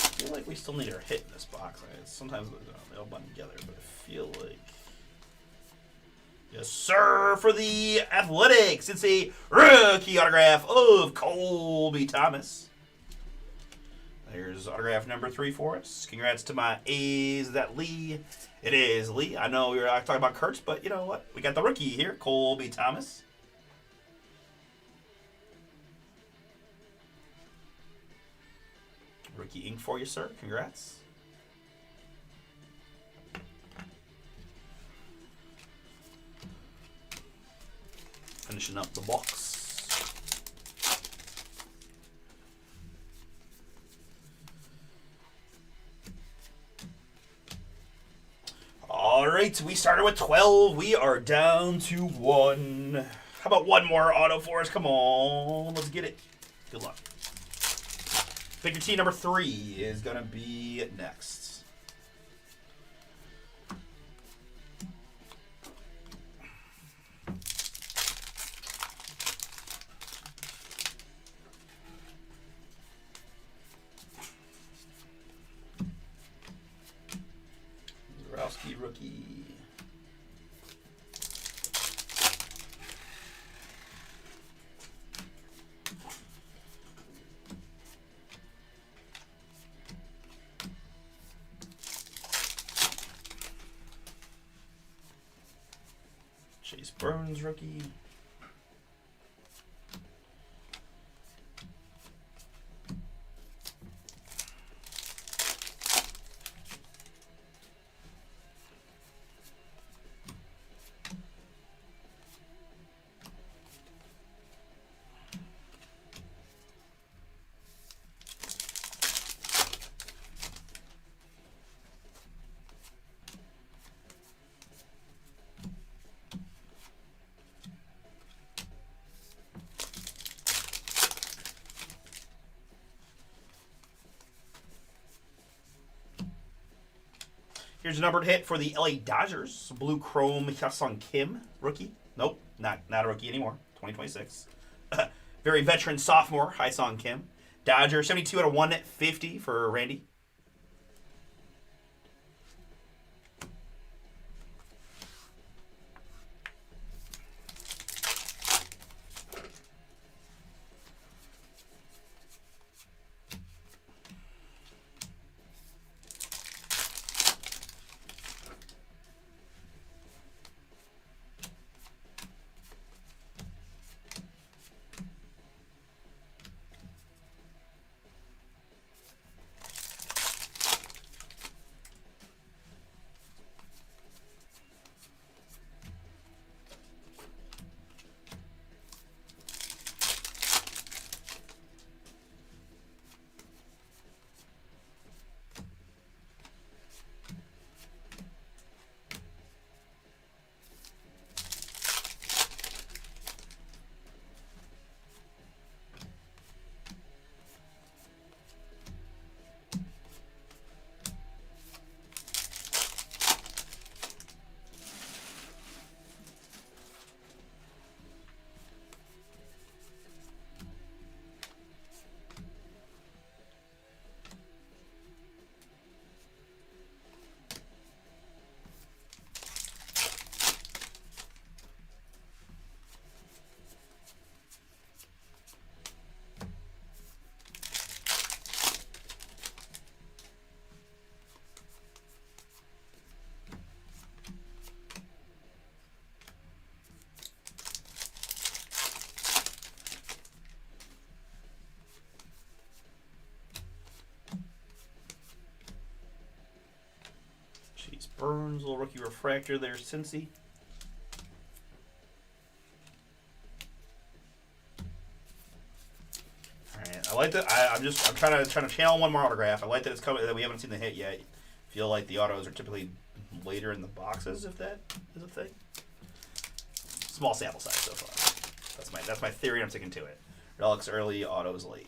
I feel like we still need our hit in this box. Right? Sometimes they all blend together, but I feel like... Yes, sir, for the Athletics. It's a rookie autograph of Colby Thomas. There's autograph number 3 for us. Congrats to my A's. Is that Lee? It is Lee. I know we were talking about Kurtz, but you know what? We got the rookie here, Colby Thomas. Rookie ink for you, sir. Congrats. Finishing up the box. All right, we started with 12. We are down to 1. How about one more auto for us? Come on, let's get it. Good luck. Figure T number 3 is going to be next. Zarowski rookie. Chase Burns rookie. Here's a numbered hit for the LA Dodgers. Blue Chrome Hyesung Kim, rookie. Nope, not a rookie anymore. 2026. Very veteran sophomore, Hyesung Kim. Dodger, 72 out of 150 for Randy. Chase Burns, little rookie refractor there, Cincy. Alright, I like that. I'm trying to channel one more autograph. I like that it's coming, that we haven't seen the hit yet. Feel like the autos are typically later in the boxes, if that is a thing. Small sample size so far. That's my theory. I'm sticking to it. Relics early, autos late.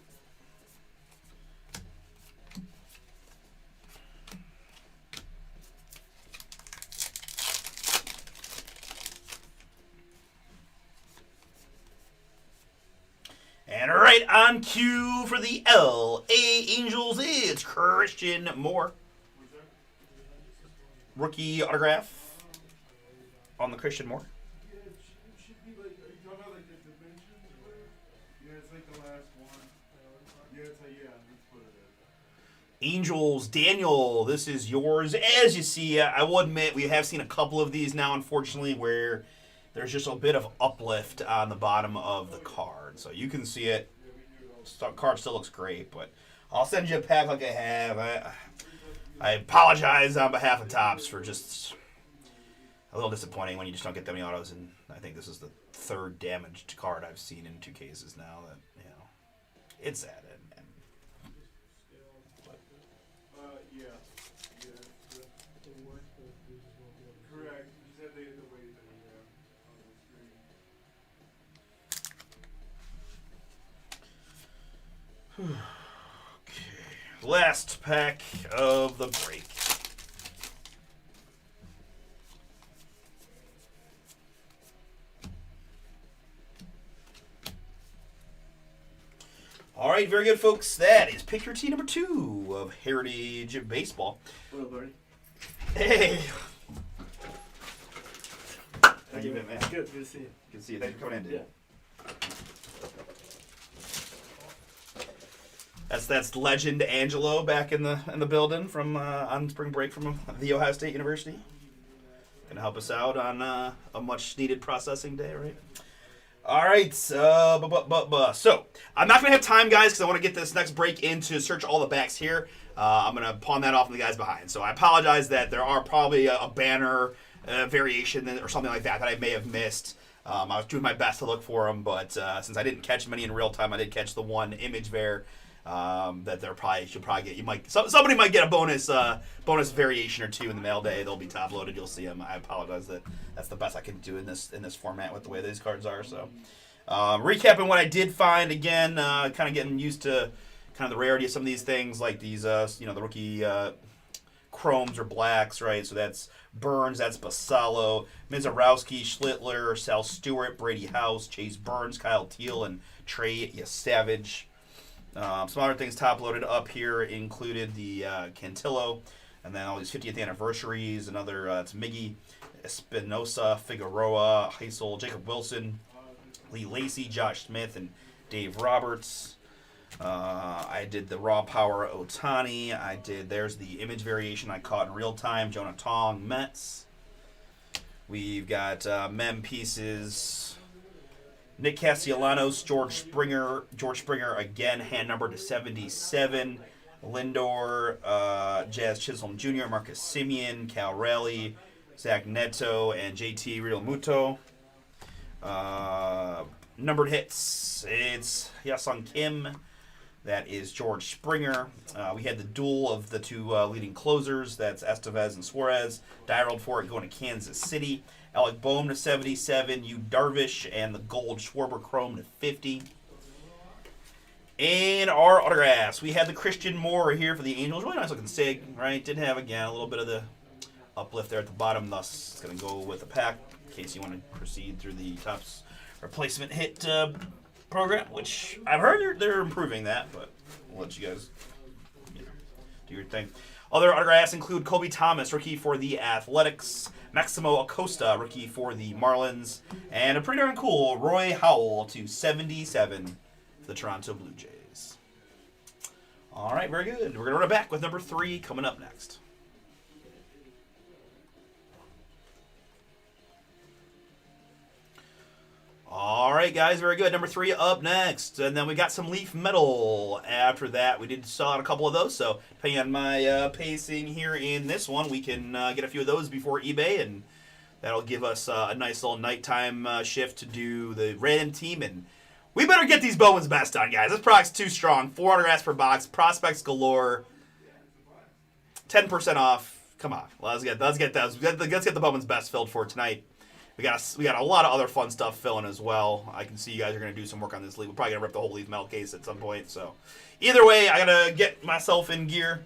And right on cue for the LA Angels, it's Christian Moore. Rookie autograph on the Christian Moore. Yeah, it should be like, are you talking about like the dimensions or whatever? Yeah, it's like the last one. Yeah, it's like, yeah, let's put it in. Angels, Daniel, this is yours. As you see, I will admit we have seen a couple of these now, unfortunately, where there's just a bit of uplift on the bottom of the card. So you can see it. Card still looks great, but I'll send you a pack like I have. I apologize on behalf of Topps for just a little disappointing when you just don't get that many autos, and I think this is the third damaged card I've seen in 2 cases now. That, you know, it's sad. Yeah. Correct. You said they had to wait on the screen. Okay, last pack of the break. All right, very good, folks. That is pick your team number 2 of Heritage Baseball. What up, buddy? Hey. How you been, man? Good to see you. Good to see you. Thanks for coming in, dude. Yeah. That's legend Angelo back in the building from on spring break from the Ohio State University. Gonna help us out on a much needed processing day, right? All right, so I'm not gonna have time, guys, because I want to get this next break in to search all the backs here. I'm gonna pawn that off on the guys behind. So I apologize that there are probably a banner variation or something like that I may have missed. I was doing my best to look for them, but since I didn't catch many in real time, I did catch the one image there. That should probably get. Somebody might get a bonus variation or 2 in the mail day. They'll be top loaded. You'll see them. I apologize that's the best I can do in this format with the way these cards are. So, recapping what I did find again, kind of getting used to kind of the rarity of some of these things, like these the rookie chromes or blacks, right? So that's Burns, that's Basallo, Mizarowski, Schlittler, Sal Stewart, Brady House, Chase Burns, Kyle Teal, and Trey Savage. Some other things top loaded up here included the Cantillo, and then all these 50th anniversaries. Another it's Miggy, Espinosa, Figueroa, Heisel, Jacob Wilson, Lee Lacey, Josh Smith, and Dave Roberts. I did the Raw Power Otani. There's the image variation I caught in real time, Jonah Tong, Mets. We've got mem pieces, Nick Castellanos, George Springer again, hand numbered to 77. Lindor, Jazz Chisholm Jr., Marcus Simeon, Cal Raleigh, Zach Neto, and JT Realmuto. Numbered hits, it's Hyesung Kim. That is George Springer. We had the duel of the two leading closers. That's Estevez and Suarez. Dialed for it going to Kansas City. Alec Boehm to 77. Yu Darvish and the gold Schwarber Chrome to 50. And our autographs. We had the Christian Moore here for the Angels. Really nice looking sig, right? Did have, again, a little bit of the uplift there at the bottom. Thus, it's going to go with the pack in case you want to proceed through the Topps replacement hit program, which I've heard they're improving that, but we'll let you guys do your thing. Other autographs include Kobe Thomas, rookie for the Athletics, Maximo Acosta, rookie for the Marlins, and a pretty darn cool Roy Howell to 77 for the Toronto Blue Jays. All right, very good. We're going to run it back with number 3 coming up next. All right, guys, very good. Number 3 up next. And then we got some Leaf Metal after that. We did sell out a couple of those, so depending on my pacing here in this one, we can get a few of those before eBay, and that'll give us a nice little nighttime shift to do the random team. And we better get these Bowman's Best done, guys. This product's too strong. 4 autographs per box, prospects galore, 10% off. Come on, let's get those. Let's get the Bowman's Best filled for tonight. We got a lot of other fun stuff filling as well. I can see you guys are going to do some work on this leaf. We're probably going to rip the whole Leaf Metal case at some point. So either way, I got to get myself in gear,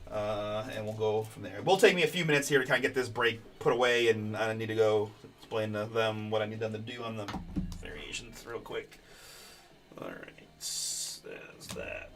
and we'll go from there. It will take me a few minutes here to kind of get this break put away, and I need to go explain to them what I need them to do on the variations real quick. All right. There's that.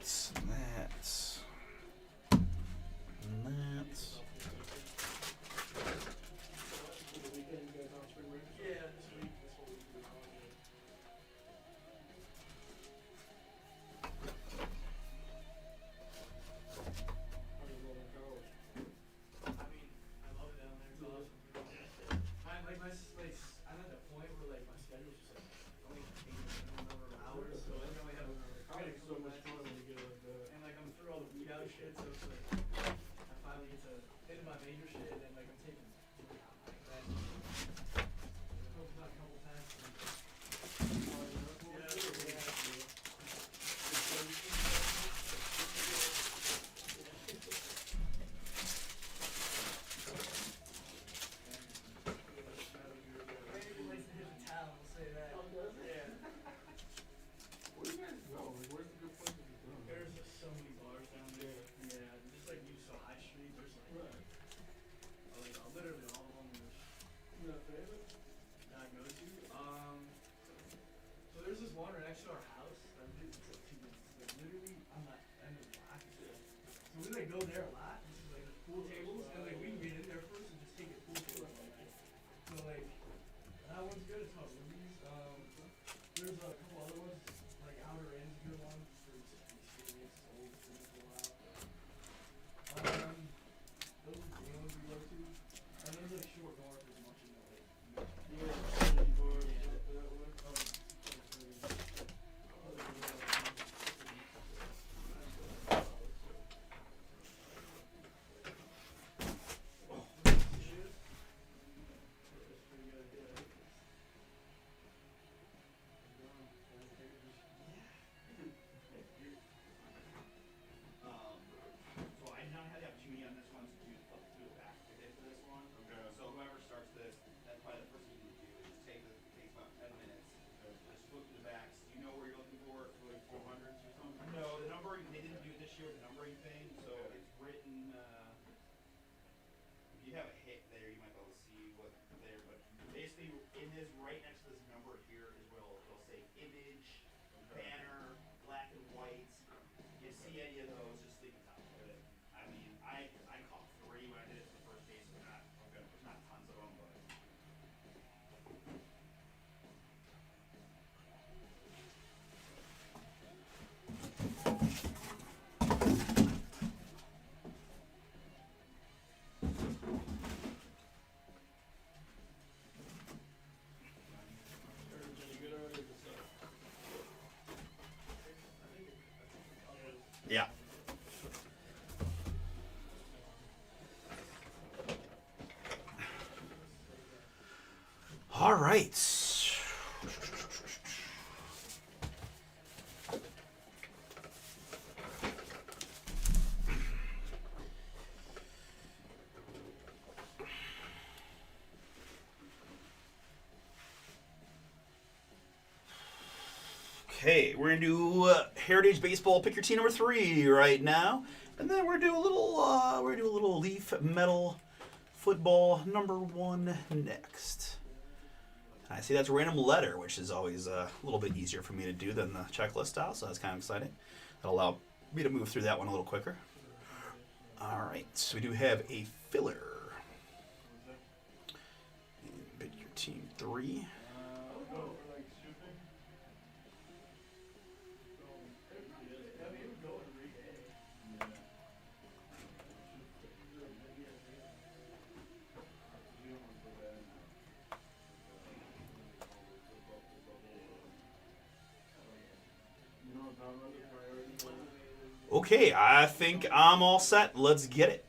Go there a lot. Like pool tables, and like we can get in there first and just take it pool table. So like that one's good. It's called Ruby's. There's a couple other ones, like Outer End's a good one for just experience. Old, it's been a while. Those are the ones we go to. And then like Short North is much in the like. you have a hit there, you might be able to see what there. But basically, in this, right next to this number here is where it'll say image, banner, black and white. You see any of those, just leave it top of it. I mean, I caught 3 when I did it for the first case. So there's not tons of them, but. Yeah. All right. Okay, we're gonna do Heritage Baseball. Pick your team number 3 right now, and then we're gonna do a little Leaf Metal Football number 1 next. I see that's a random letter, which is always a little bit easier for me to do than the checklist style, so that's kind of exciting. That'll allow me to move through that one a little quicker. All right, so we do have a filler. And pick your team 3. Okay, I think I'm all set. Let's get it.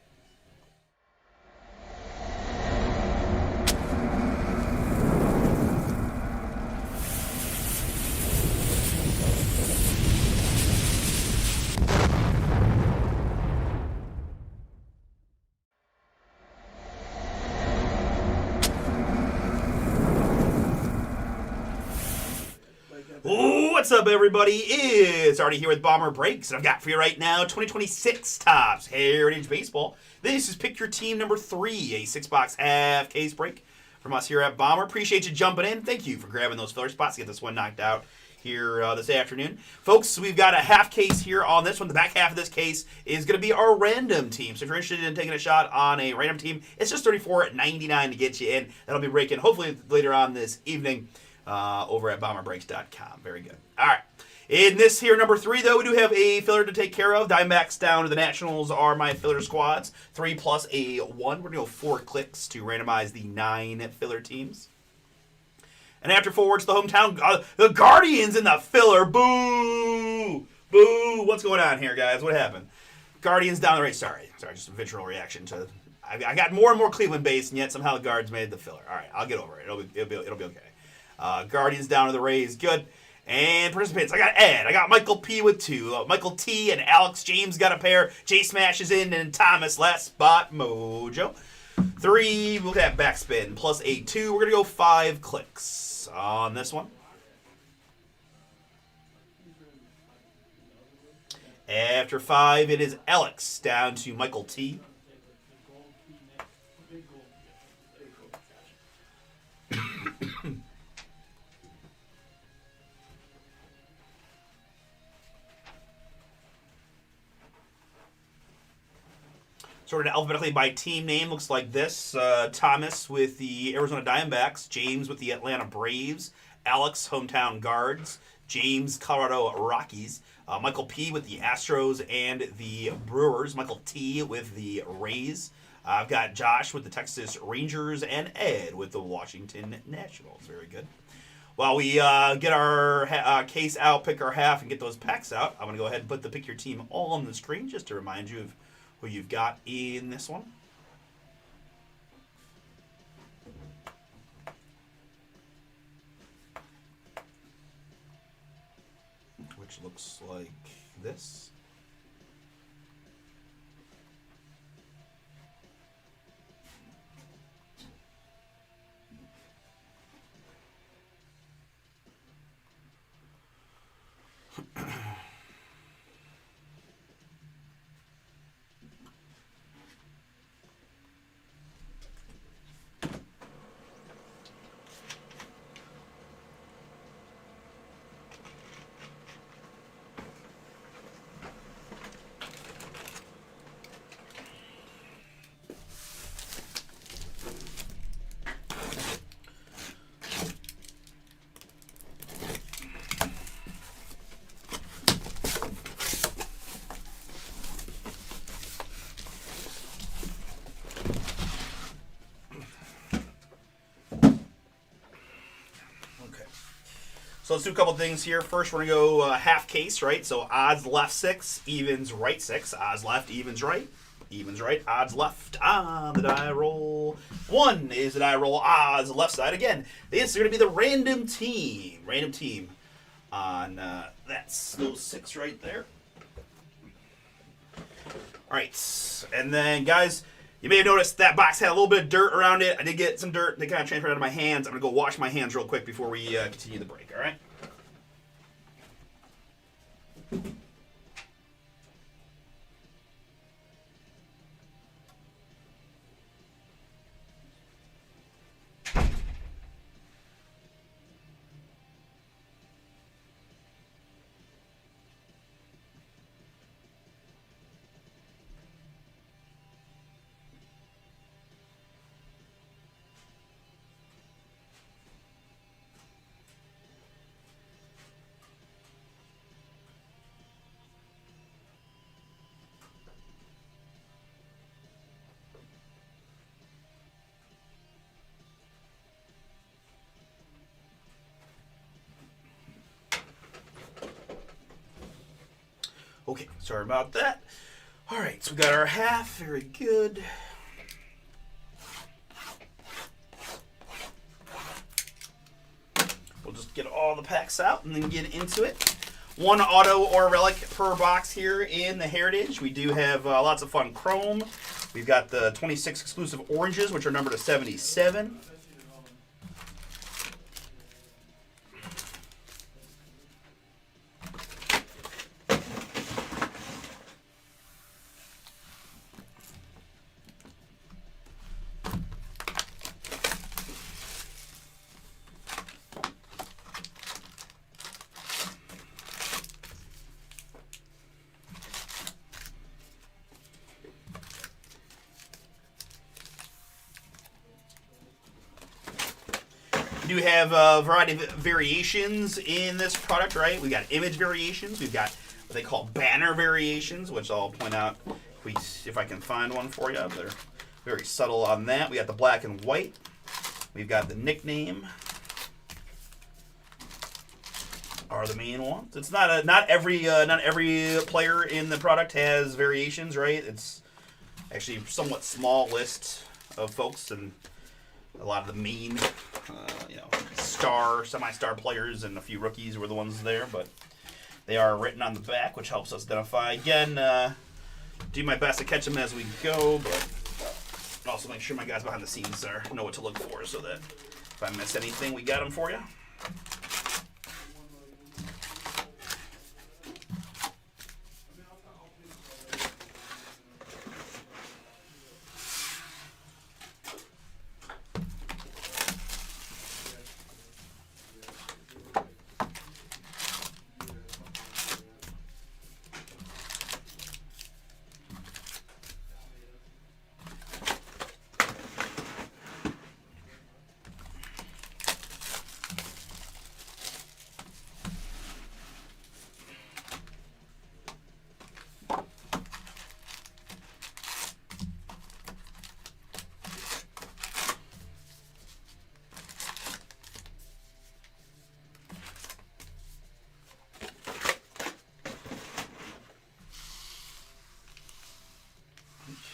What's up, everybody? It's Artie here with BomberBreaks, and I've got for you right now 2026 Topps Heritage Baseball. This is Pick Your Team number 3, a 6-box half case break from us here at Bomber. Appreciate you jumping in. Thank you for grabbing those filler spots to get this one knocked out here this afternoon. Folks, we've got a half case here on this one. The back half of this case is going to be our random team. So if you're interested in taking a shot on a random team, it's just $34.99 to get you in. That'll be breaking hopefully later on this evening. Over at BomberBreaks.com. Very good. All right. In this here, number 3, though, we do have a filler to take care of. Diamondbacks down to the Nationals are my filler squads. 3 plus a 1. We're going to go 4 clicks to randomize the 9 filler teams. And after forwards, the hometown, the Guardians in the filler. Boo! Boo! What's going on here, guys? What happened? Guardians down the right. Sorry, just a visceral reaction to. I got more and more Cleveland based, and yet somehow the Guards made the filler. All right, I'll get over it. It'll be okay. Guardians down to the Rays. Good. And participants, I got Ed. I got Michael P with 2. Michael T and Alex James got a pair. J smashes in, and Thomas last spot. Mojo. 3, look at that backspin. Plus a 2. We're going to go 5 clicks on this one. After 5, it is Alex down to Michael T. Sorted alphabetically by team name, looks like this. Thomas with the Arizona Diamondbacks, James with the Atlanta Braves, Alex, Hometown Guards, James, Colorado Rockies, Michael P with the Astros and the Brewers, Michael T with the Rays. I've got Josh with the Texas Rangers and Ed with the Washington Nationals. Very good. While we get our case out, pick our half, and get those packs out, I'm going to go ahead and put the Pick Your Team all on the screen just to remind you of who you've got in this one. Which looks like this. So let's do a couple things here. First, we're going to go half case, right? So odds left 6, evens right 6. Odds left, evens right. Evens right, odds left on the die roll. 1 is the die roll, odds left side. Again, this is going to be the random team. Random team on that's those 6 right there. All right, and then, guys, you may have noticed that box had a little bit of dirt around it. I did get some dirt that kind of transferred out of my hands. I'm going to go wash my hands real quick before we continue the break, all right? Okay, sorry about that. All right, so we got our half. Very good. We'll just get all the packs out and then get into it. 1 auto or relic per box here in the Heritage. We do have lots of fun chrome. We've got the 26 exclusive oranges, which are numbered to 77. We do have a variety of variations in this product, right? We got image variations. We've got what they call banner variations, which I'll point out if I can find one for you. They're very subtle on that. We got the black and white. We've got the nickname. Are the main ones. It's not every player in the product has variations, right? It's actually a somewhat small list of folks, and a lot of the main, semi-star players and a few rookies were the ones there, but they are written on the back, which helps us identify. Again, do my best to catch them as we go, but also make sure my guys behind the scenes know what to look for, so that if I miss anything, we got them for you.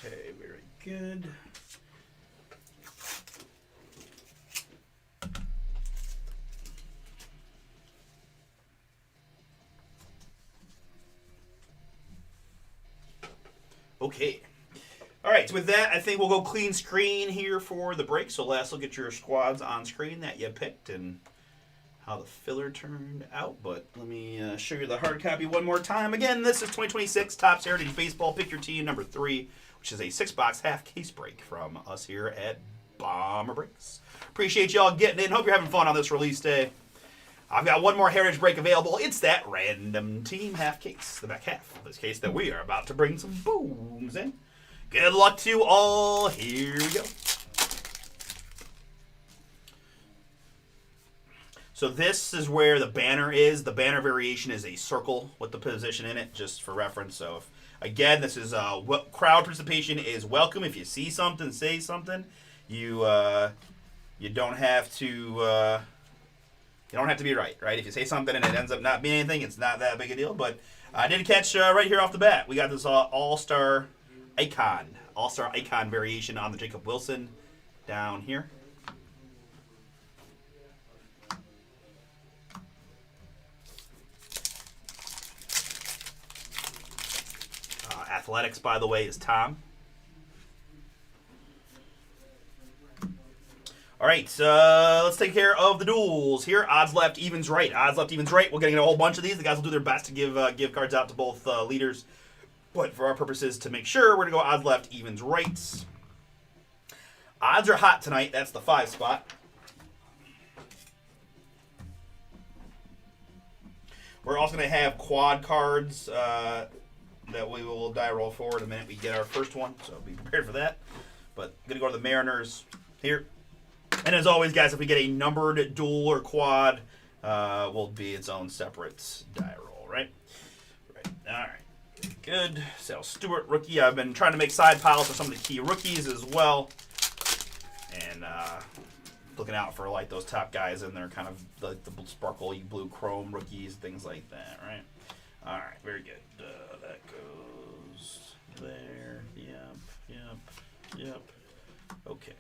Okay, very good. Okay. All right, so with that, I think we'll go clean screen here for the break. So last look at your squads on screen that you picked and how the filler turned out. But let me show you the hard copy one more time. Again, this is 2026 Topps Heritage Baseball. Pick your team number 3, which is a 6-box half case break from us here at BomberBreaks. Appreciate y'all getting in. Hope you're having fun on this release day. I've got one more Heritage break available. It's that random team half case, the back half of this case that we are about to bring some booms in. Good luck to all. Here we go. So this is where the banner is. The banner variation is a circle with the position in it, just for reference. So, again, this is crowd participation is welcome. If you see something, say something. You don't have to You don't have to be right, right? If you say something and it ends up not being anything, it's not that big a deal. But I did catch right here off the bat. We got this All-Star Icon variation on the Jacob Wilson down here. Athletics, by the way, is Tom. All right, let's take care of the duels here. Odds left, evens right. Odds left, evens right. We're getting a whole bunch of these. The guys will do their best to give cards out to both leaders. But for our purposes, to make sure, we're going to go odds left, evens right. Odds are hot tonight. That's the 5 spot. We're also going to have quad cards that we will die roll for the minute we get our first one. So be prepared for that. But I'm going to go to the Mariners here. And as always, guys, if we get a numbered duel or quad, will be its own separate die roll, right? Right. All right. Good. Sal Stewart, rookie. I've been trying to make side piles for some of the key rookies as well. And looking out for like those top guys in there, kind of the sparkly blue chrome rookies, things like that, right? All right. Very good. That goes there. Yep. Okay.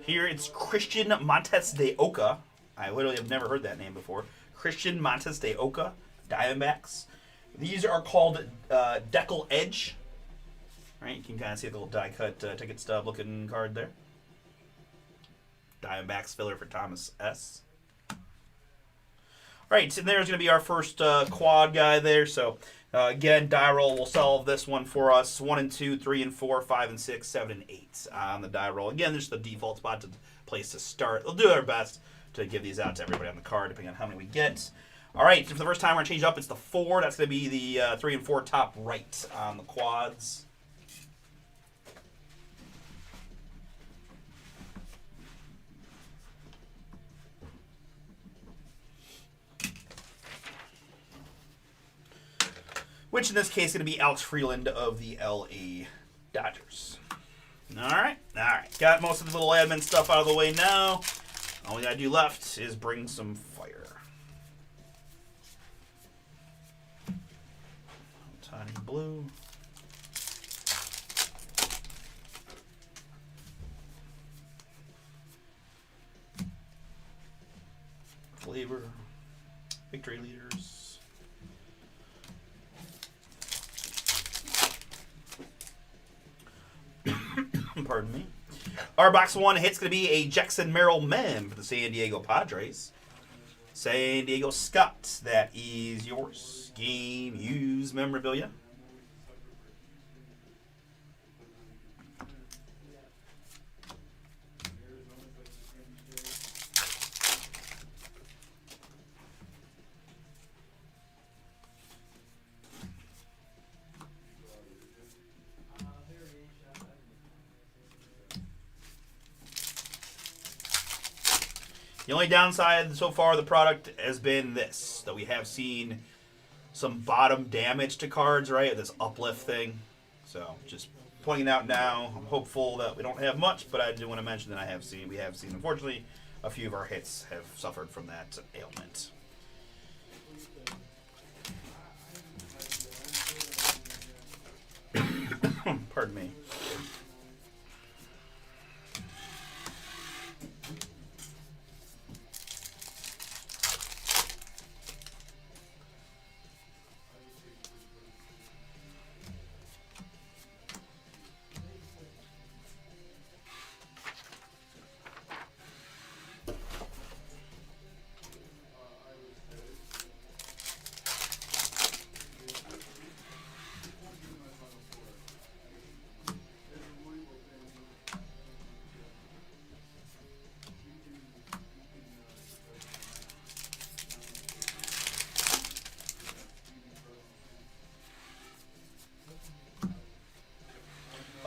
Here it's Christian Montes de Oca. I literally have never heard that name before. Christian Montes de Oca, Diamondbacks. These are called Decal Edge. Right, you can kind of see the little die cut ticket stub looking card there. Diamondbacks filler for Thomas S. Right, and there's going to be our first quad guy there. So again, die roll will solve this one for us. 1 and 2, 3 and 4, 5 and 6, 7 and 8 on the die roll. Again, there's the default spot to place to start. We'll do our best to give these out to everybody on the card, depending on how many we get. All right, so for the first time, we're going to change up. It's the 4. That's going to be the 3 and 4 top right on the quads. Which in this case is going to be Alex Freeland of the LA Dodgers. All right. Got most of the little admin stuff out of the way now. All we got to do left is bring some fire. Tiny blue. Flavor. Victory leaders. Pardon me. Our box 1 hit's going to be a Jackson Merrill mem for the San Diego Padres. San Diego Scott, that is yours. Game use memorabilia. The only downside so far of the product has been this, that we have seen some bottom damage to cards, right? This uplift thing. So just pointing it out now. I'm hopeful that we don't have much, but I do want to mention that we have seen, unfortunately, a few of our hits have suffered from that ailment. Pardon me.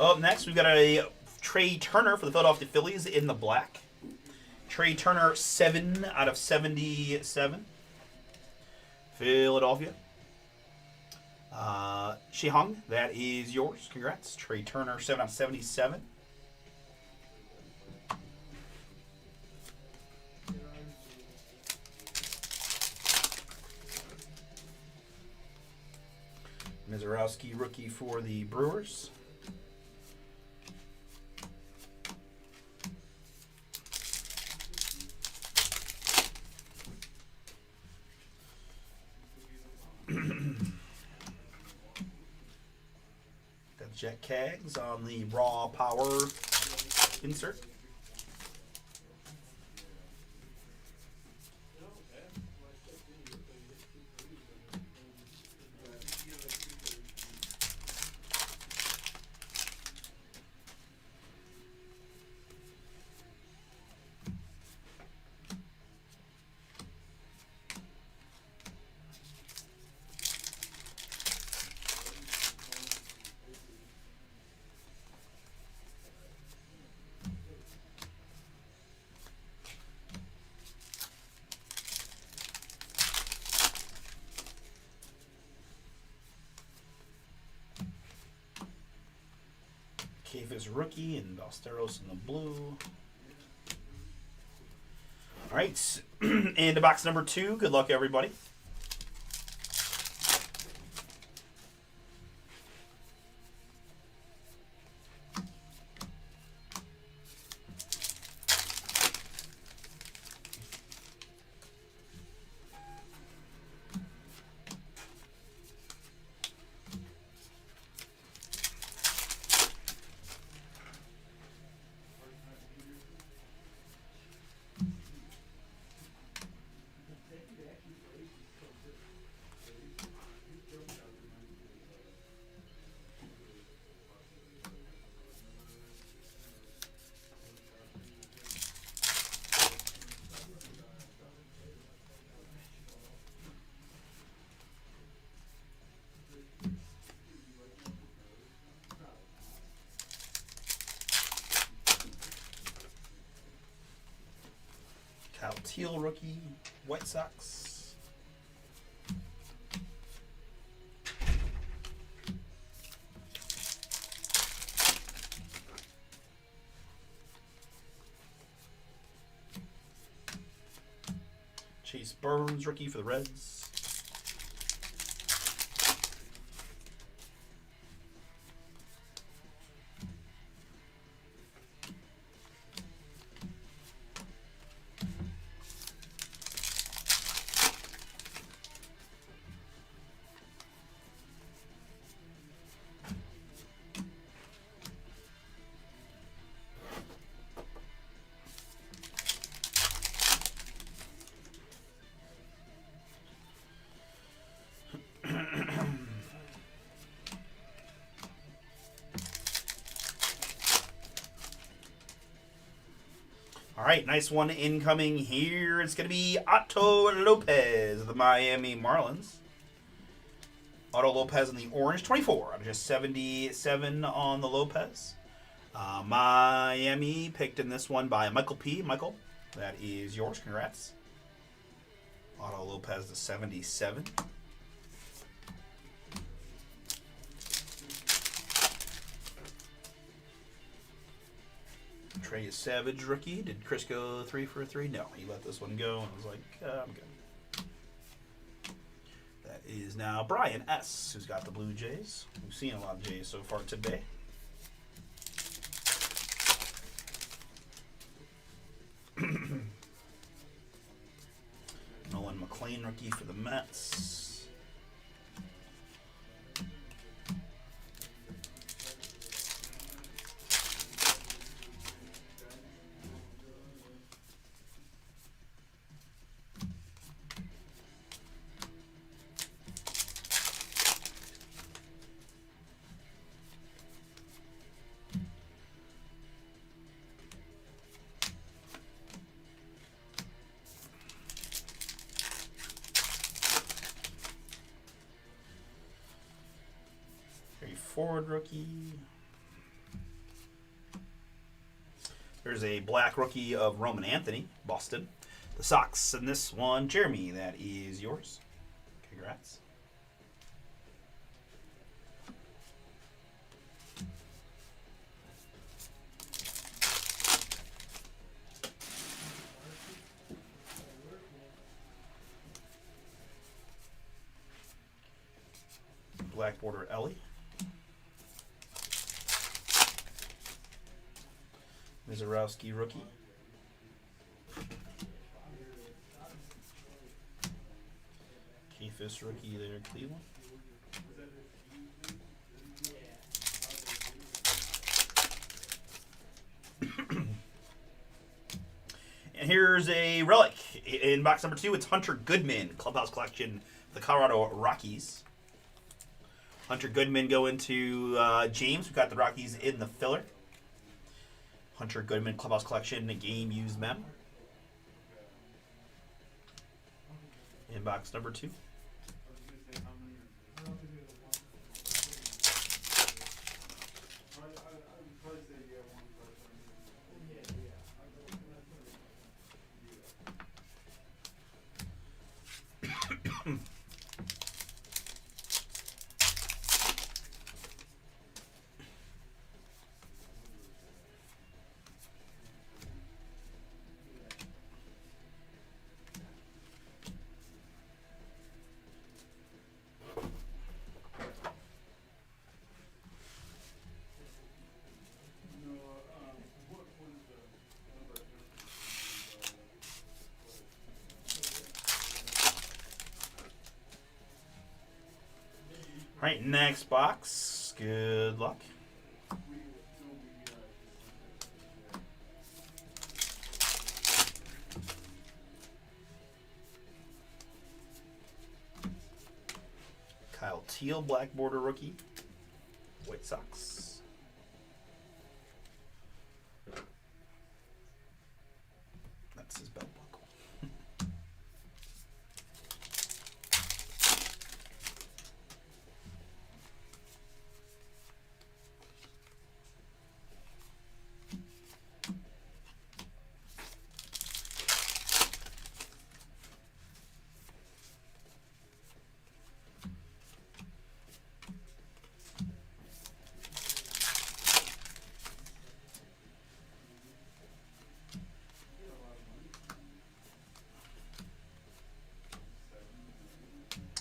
Up next, we've got a Trey Turner for the Philadelphia Phillies in the black. Trey Turner, 7 out of 77. Philadelphia. Shihung, that is yours. Congrats. Trey Turner, 7 out of 77. Mizorowski, rookie for the Brewers. Got Jet Cags on the Raw Power insert. Kafis rookie and Balsteros in the blue. All right, into box number 2. Good luck, everybody. Kyle Teal rookie, White Sox. Chase Burns rookie for the Reds. All right, nice one incoming here. It's going to be Otto Lopez of the Miami Marlins. Otto Lopez in the orange, 24 out of just 77 on the Lopez. Miami picked in this one by Michael P. Michael, that is yours. Congrats. Otto Lopez to 77. Trey Savage rookie. Did Chris go 3 for 3? No, he let this one go and was like, I'm good. That is now Brian S., who's got the Blue Jays. We've seen a lot of Jays so far today. Nolan McLean rookie for the Mets. Ford rookie. There's a black rookie of Roman Anthony, Boston. The Sox in this one, Jeremy, that is yours. Congrats. Black border Ellie. Mizarowski rookie. Keithus rookie there, Cleveland. And here's a relic. In box number 2, it's Hunter Goodman, Clubhouse Collection, the Colorado Rockies. Hunter Goodman going to James. We've got the Rockies in the filler. Hunter Goodman, Clubhouse Collection, game used mem. In box number 2. All right, next box. Good luck. Kyle Teal, black border rookie, White Sox. That's his belt buckle.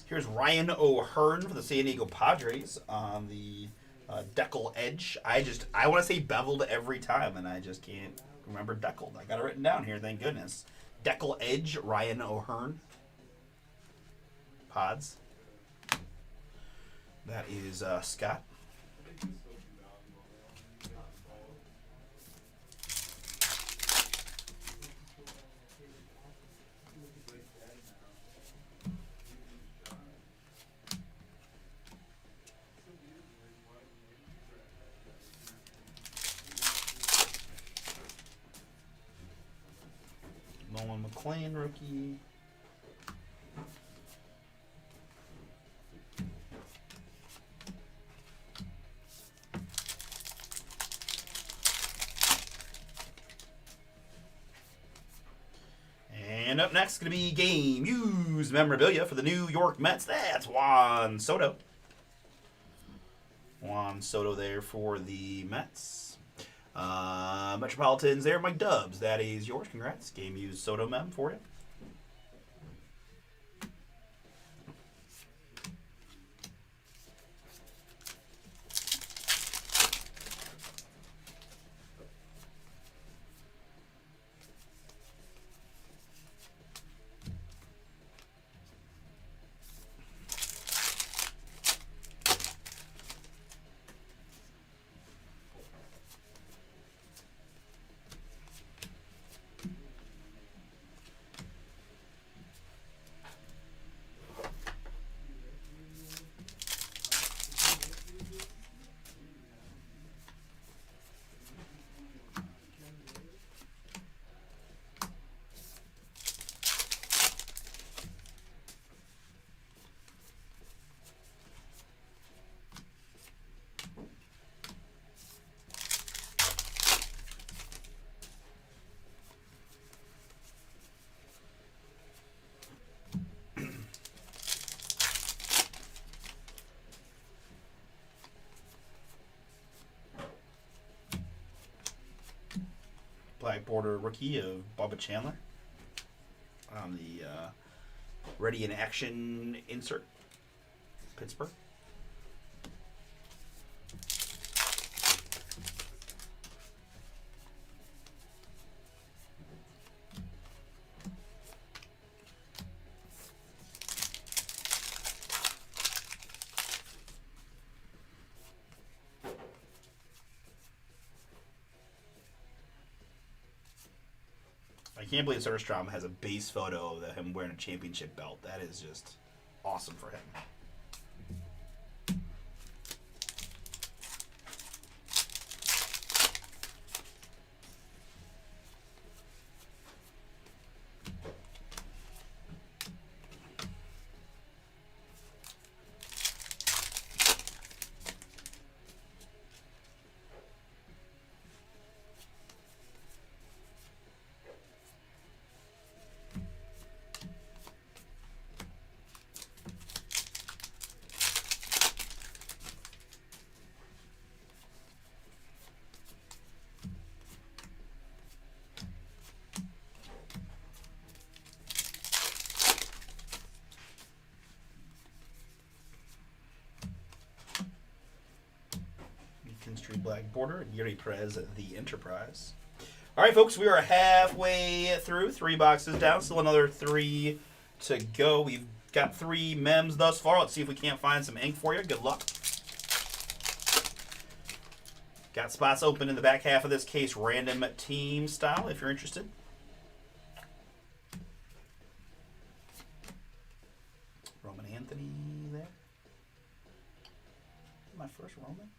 Here's Ryan O'Hearn for the San Diego Padres on the decal edge. I want to say beveled every time, and I just can't remember deckled. I got it written down here, thank goodness. Decal edge, Ryan O'Hearn. Pods. That is Scott. Nolan McLean rookie. And up next is going to be game used memorabilia for the New York Mets. That's Juan Soto. Juan Soto there for the Mets. Metropolitans there, Mike Dubs. That is yours. Congrats. Game used Soto mem for you. black border rookie of Bubba Chandler on the ready in action insert. Pittsburgh. I can't believe Soderstrom has a base photo of him wearing a championship belt. That is just awesome for him. Street black border, Yuri Perez, the Enterprise. All right, folks, we are halfway through. 3 boxes down, still another 3 to go. We've got 3 mems thus far. Let's see if we can't find some ink for you. Good luck. Got spots open in the back half of this case, random team style, if you're interested. Roman Anthony there. My first Roman.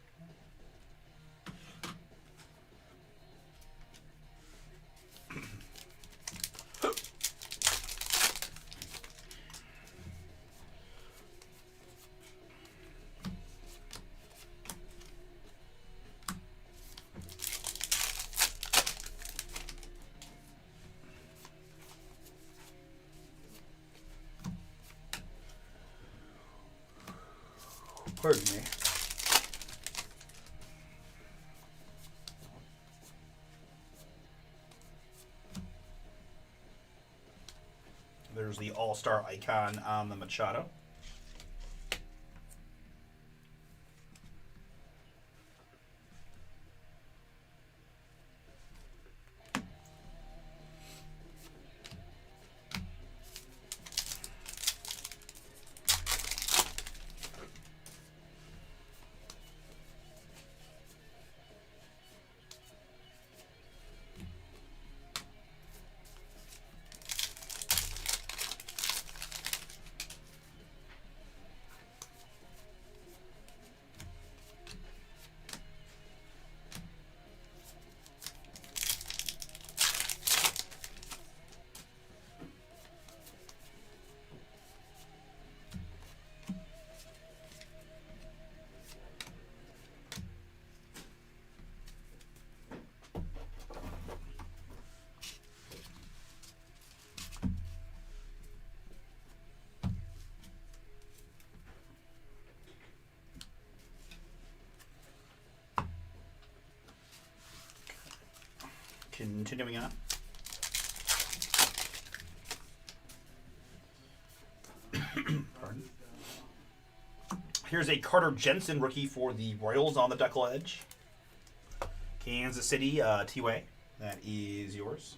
Pardon me. There's the All-Star icon on the Machado. Continuing on. Pardon. Here's a Carter Jensen rookie for the Royals on the Duckle Edge. Kansas City, T-Way. That is yours.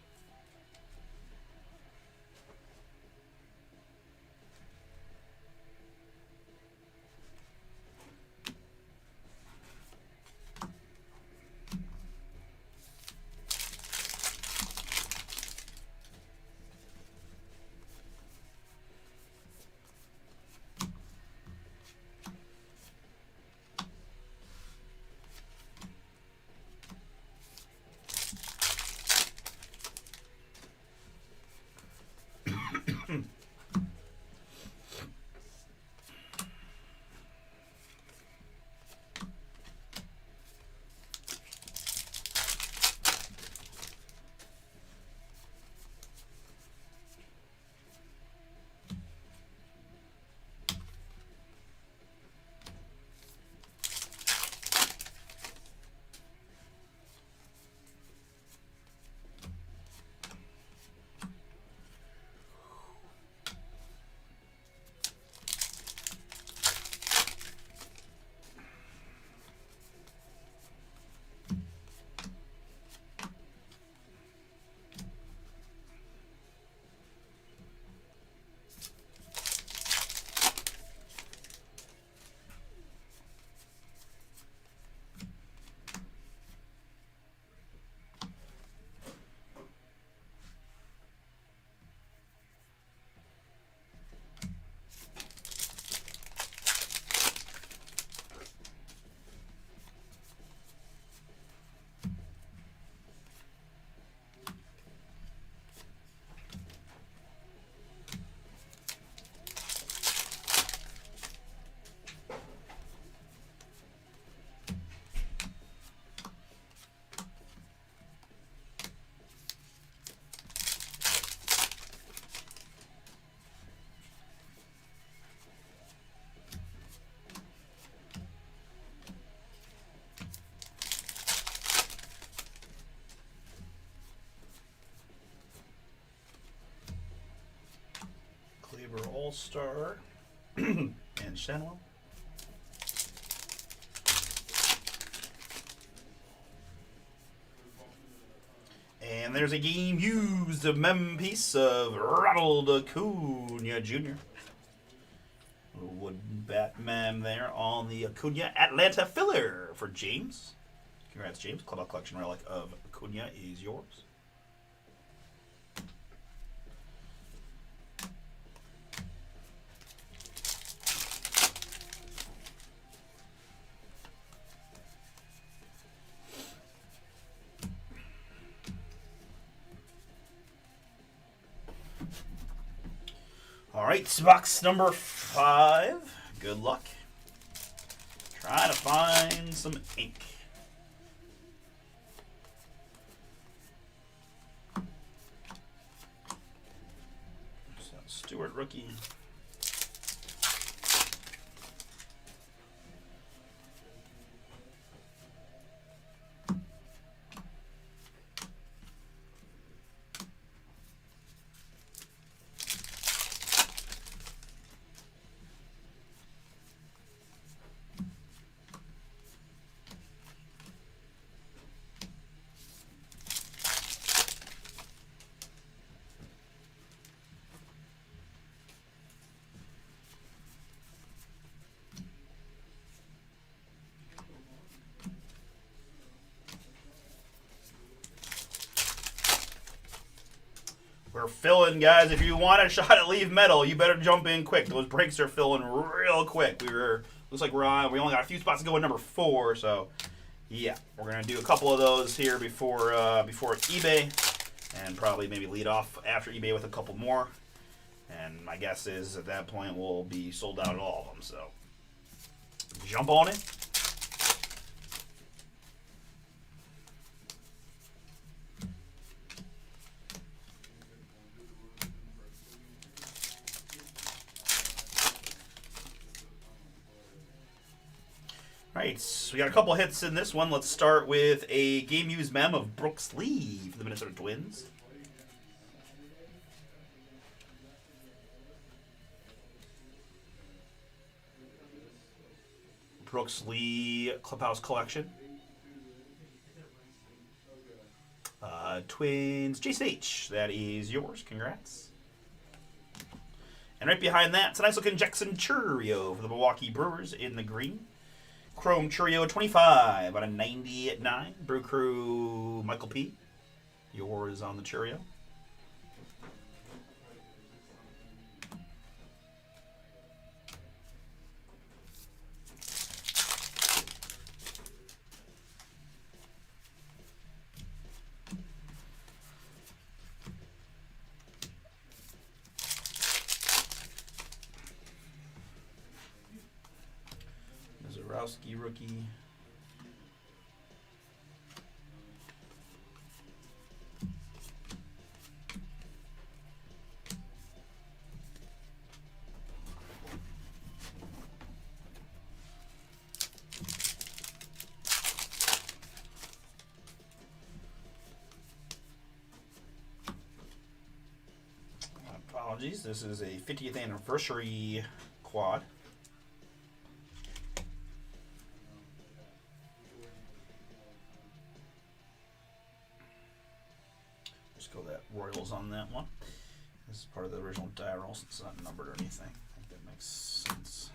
Glaber All-Star, and Shenwell. And there's a game used mem piece of Ronald Acuna Jr. Wooden bat mem there on the Acuna Atlanta filler for James. Congrats, James. Clubhouse Collection relic of Acuna is yours. All right, box number 5. Good luck. Trying to find some ink. Stewart rookie. We're filling, guys. If you want a shot at Leave Metal, you better jump in quick. Those breaks are filling real quick. Looks like we only got a few spots to go in number 4, so yeah, we're gonna do a couple of those here before eBay, and probably maybe lead off after eBay with a couple more. And my guess is at that point we'll be sold out at all of them. So jump on it. Alright, so we got a couple hits in this one. Let's start with a game-used mem of Brooks Lee for the Minnesota Twins. Brooks Lee Clubhouse Collection. Twins, Jason H. That is yours. Congrats. And right behind that, it's a nice-looking Jackson Churio for the Milwaukee Brewers in the green. Chrome Churio 25 out of 99. Brew Crew Michael P. Yours on the Churio. Zarowski rookie. Apologies, this is a 50th anniversary quad. Just go that Royals on that one. This is part of the original die roll, so it's not numbered or anything. I think that makes sense.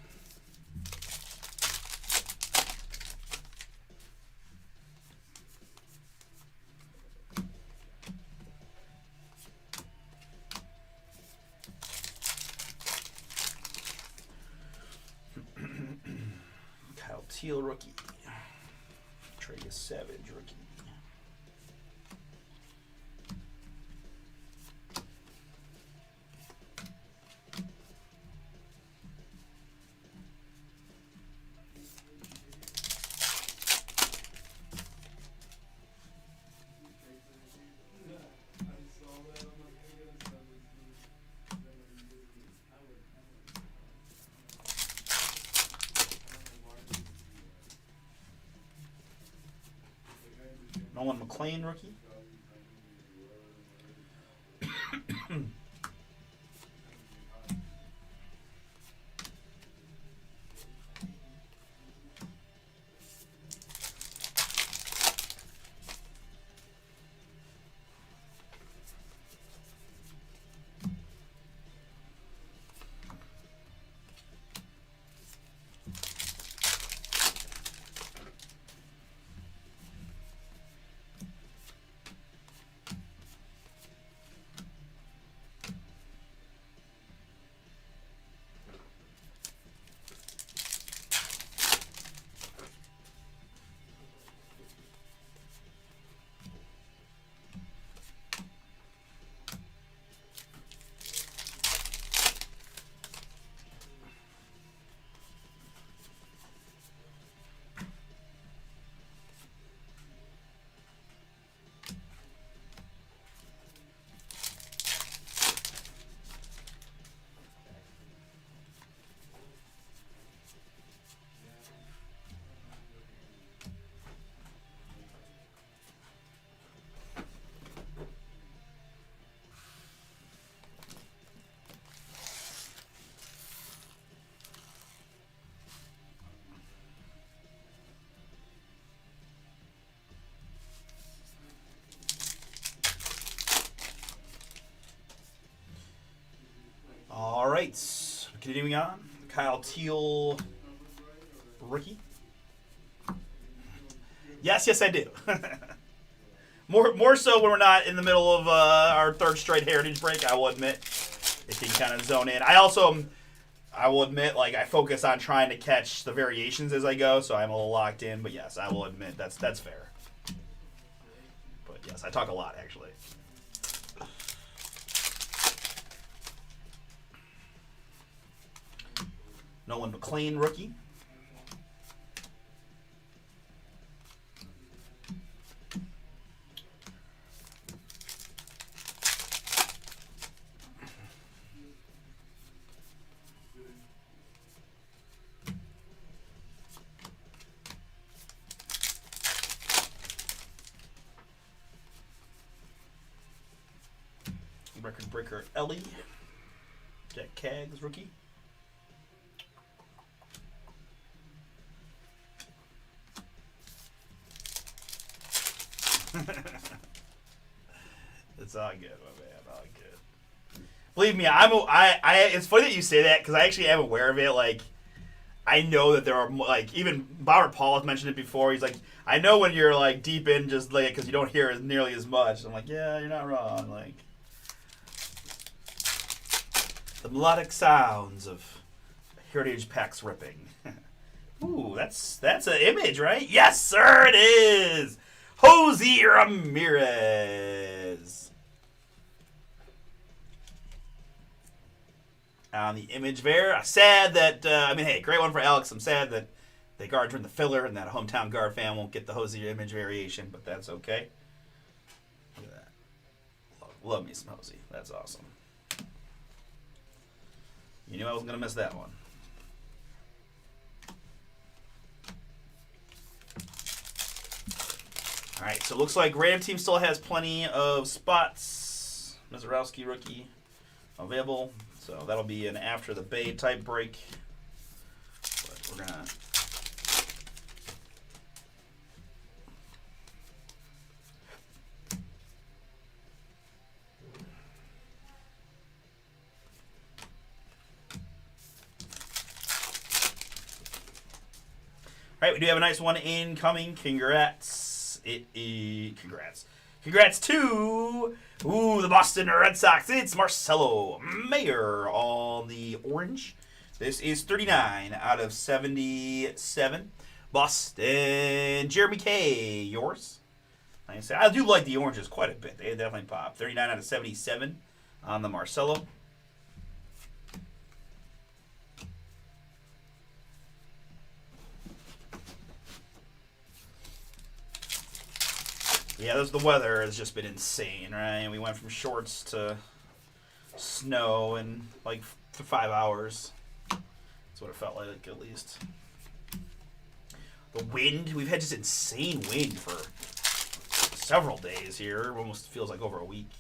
Kyle Teal rookie. Trey Savage rookie. Nolan McLean rookie. right. Continuing on. Kyle Teal rookie. Yes, I do. more so when we're not in the middle of our third straight Heritage break, I will admit. It can kind of zone in. I will admit, like, I focus on trying to catch the variations as I go, so I'm a little locked in. But yes, I will admit that's fair. But yes, I talk a lot, actually. Nolan McLean, rookie. Record breaker Ellie. Jack Kaggs, rookie. It's all good, my man. All good. Believe me, it's funny that you say that because I actually am aware of it. Like, I know that there are, like, even Robert Paul has mentioned it before. He's like, I know when you're, like, deep in just, like, because you don't hear it nearly as much. I'm like, yeah, you're not wrong. Like, the melodic sounds of Heritage packs ripping. Ooh, that's an image, right? Yes, sir, it is. Jose Ramirez. On the image there. Sad that, hey, great one for Alex. I'm sad that the guard turned the filler and that a hometown guard fan won't get the Jose image variation, but that's okay. Look at that. Love me some Jose. That's awesome. You knew I wasn't going to miss that one. All right, so it looks like Random Team still has plenty of spots. Mizorowski rookie available. So that'll be an after the Bay type break. But we're going to... All right, we do have a nice one incoming. Congrats. Congrats to the Boston Red Sox. It's Marcelo Mayer on the orange. This is 39 out of 77. Boston, Jeremy K. Yours. Like I said, I do like the oranges quite a bit. They definitely pop. 39 out of 77 on the Marcelo. Yeah, the weather has just been insane, right? We went from shorts to snow in like 5 hours. That's what it felt like, at least. The wind, we've had just insane wind for several days here. It almost feels like over a week.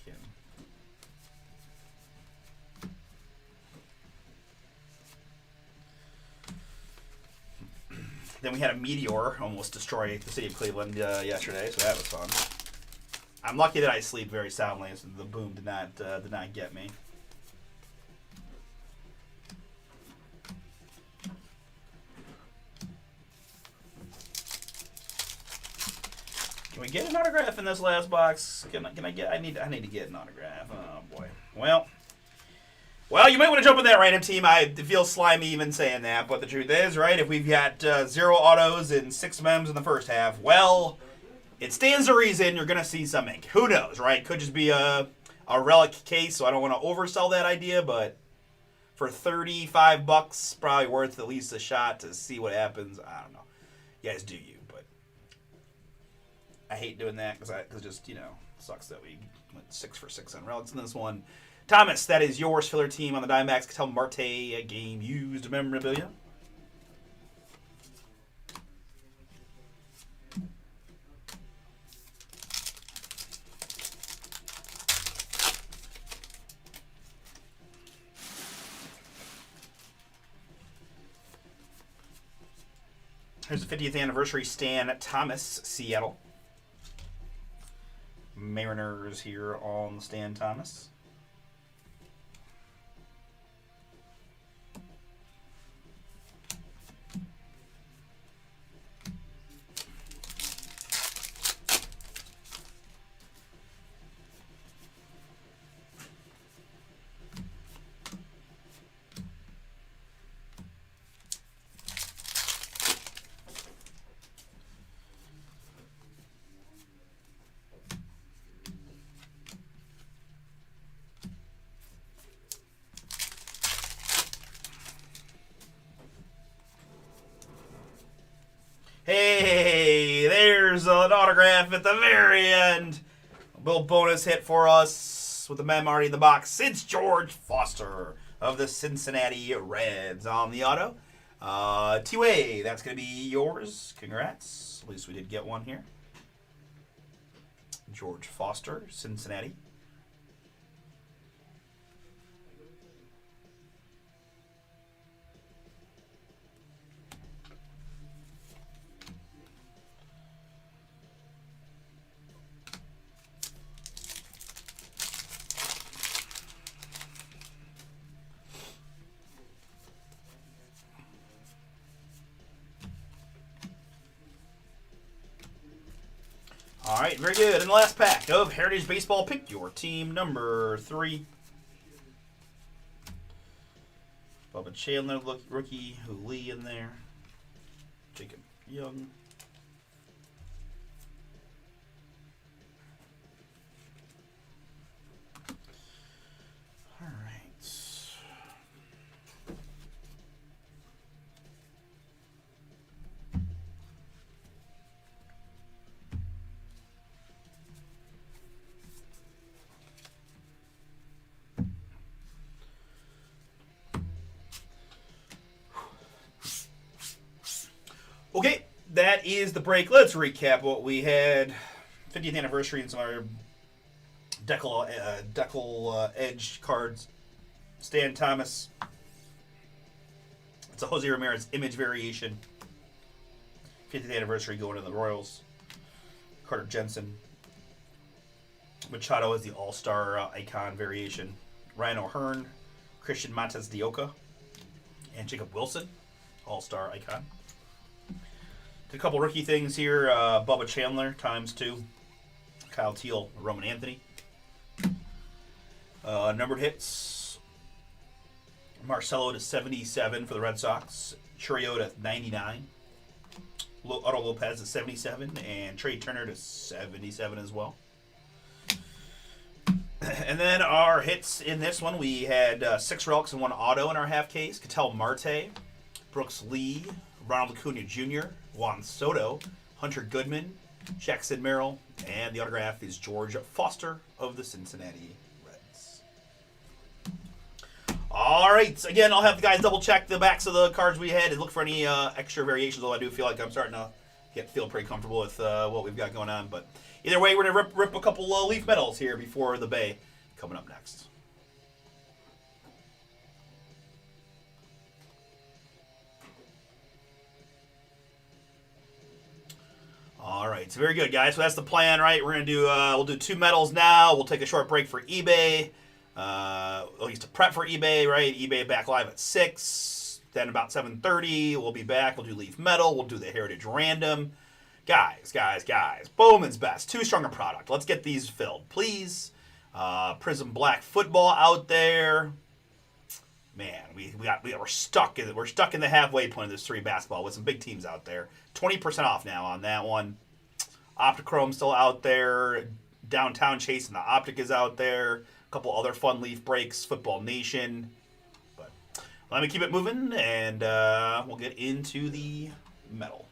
Then we had a meteor almost destroy the city of Cleveland yesterday, so that was fun. I'm lucky that I sleep very soundly, so the boom did not get me. Can we get an autograph in this last box? Can I get? I need to get an autograph. Oh boy. Well, you might want to jump in that Random Team. I feel slimy even saying that, but the truth is, right, if we've got 0 autos and 6 mems in the first half, well, it stands to reason you're going to see some ink. Who knows, right? Could just be a relic case, so I don't want to oversell that idea, but for $35, probably worth at least a shot to see what happens. I don't know. You guys do you, but I hate doing that because just, sucks that we went 6 for 6 on relics in this one. Thomas, that is yours, filler team on the Diamondbacks. Tell Marte a game used memorabilia. Here's the 50th anniversary Stan Thomas, Seattle. Mariners here on Stan Thomas. Here's an autograph at the very end. A little bonus hit for us with the mem already in the box. It's George Foster of the Cincinnati Reds on the auto. T-Way, that's going to be yours. Congrats. At least we did get one here. George Foster, Cincinnati. All right, very good. And the last pack of Heritage Baseball, pick your team number 3. Bubba Chandler, rookie. Lee in there. Jacob Young. All right. Okay, that is the break. Let's recap what we had. 50th anniversary and some of our Decal Edge cards. Stan Thomas. It's a Jose Ramirez image variation. 50th anniversary going to the Royals. Carter Jensen. Machado is the All-Star icon variation. Ryan O'Hearn. Christian Montes de Oca. And Jacob Wilson. All-Star icon. Did a couple rookie things here. Bubba Chandler, ×2. Kyle Teal, Roman Anthony. Numbered hits. Marcelo to 77 for the Red Sox. Churio to 99. Otto Lopez to 77. And Trey Turner to 77 as well. And then our hits in this one, we had 6 relics and 1 auto in our half case. Ketel Marte, Brooks Lee, Ronald Acuna Jr., Juan Soto, Hunter Goodman, Jackson Merrill, and the autograph is George Foster of the Cincinnati Reds. All right. Again, I'll have the guys double check the backs of the cards we had and look for any extra variations, although I do feel like I'm starting to feel pretty comfortable with what we've got going on. But either way, we're going to rip a couple leaf medals here before the Bay coming up next. All right, so very good, guys. So that's the plan, right? We're gonna do we'll do 2 medals now. We'll take a short break for eBay, at least to prep for eBay, right? eBay back live at 6. Then about 7:30, we'll be back. We'll do Leaf Metal. We'll do the Heritage Random. Guys. Bowman's Best, 2 stronger product. Let's get these filled, please. Prism Black Football out there. Man, we're stuck in the halfway point of this 3 basketball with some big teams out there. 20% off now on that one. Optichrome still out there. Downtown Chase and the Optic is out there. A couple other fun leaf breaks. Football Nation. But let me keep it moving, and we'll get into the metal.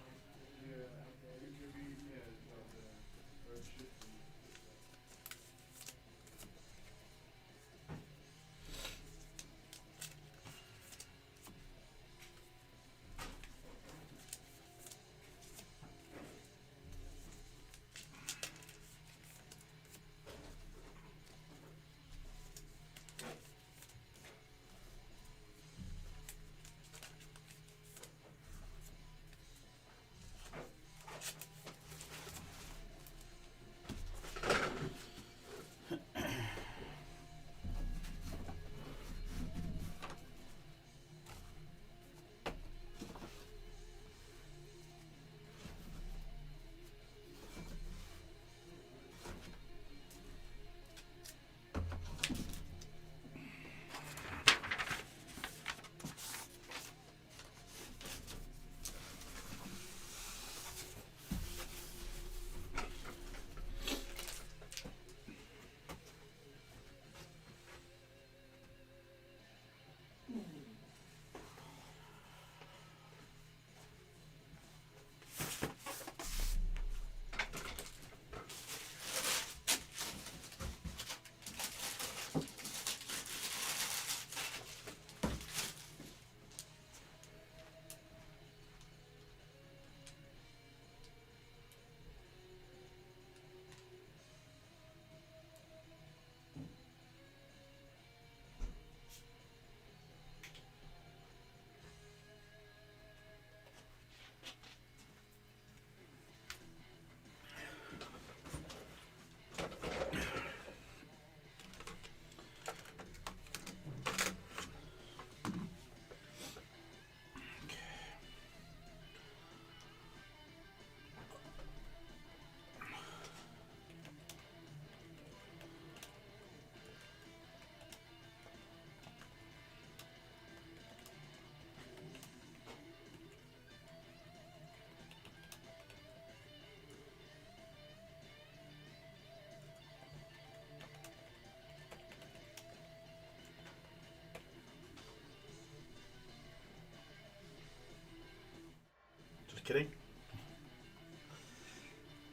Kidding.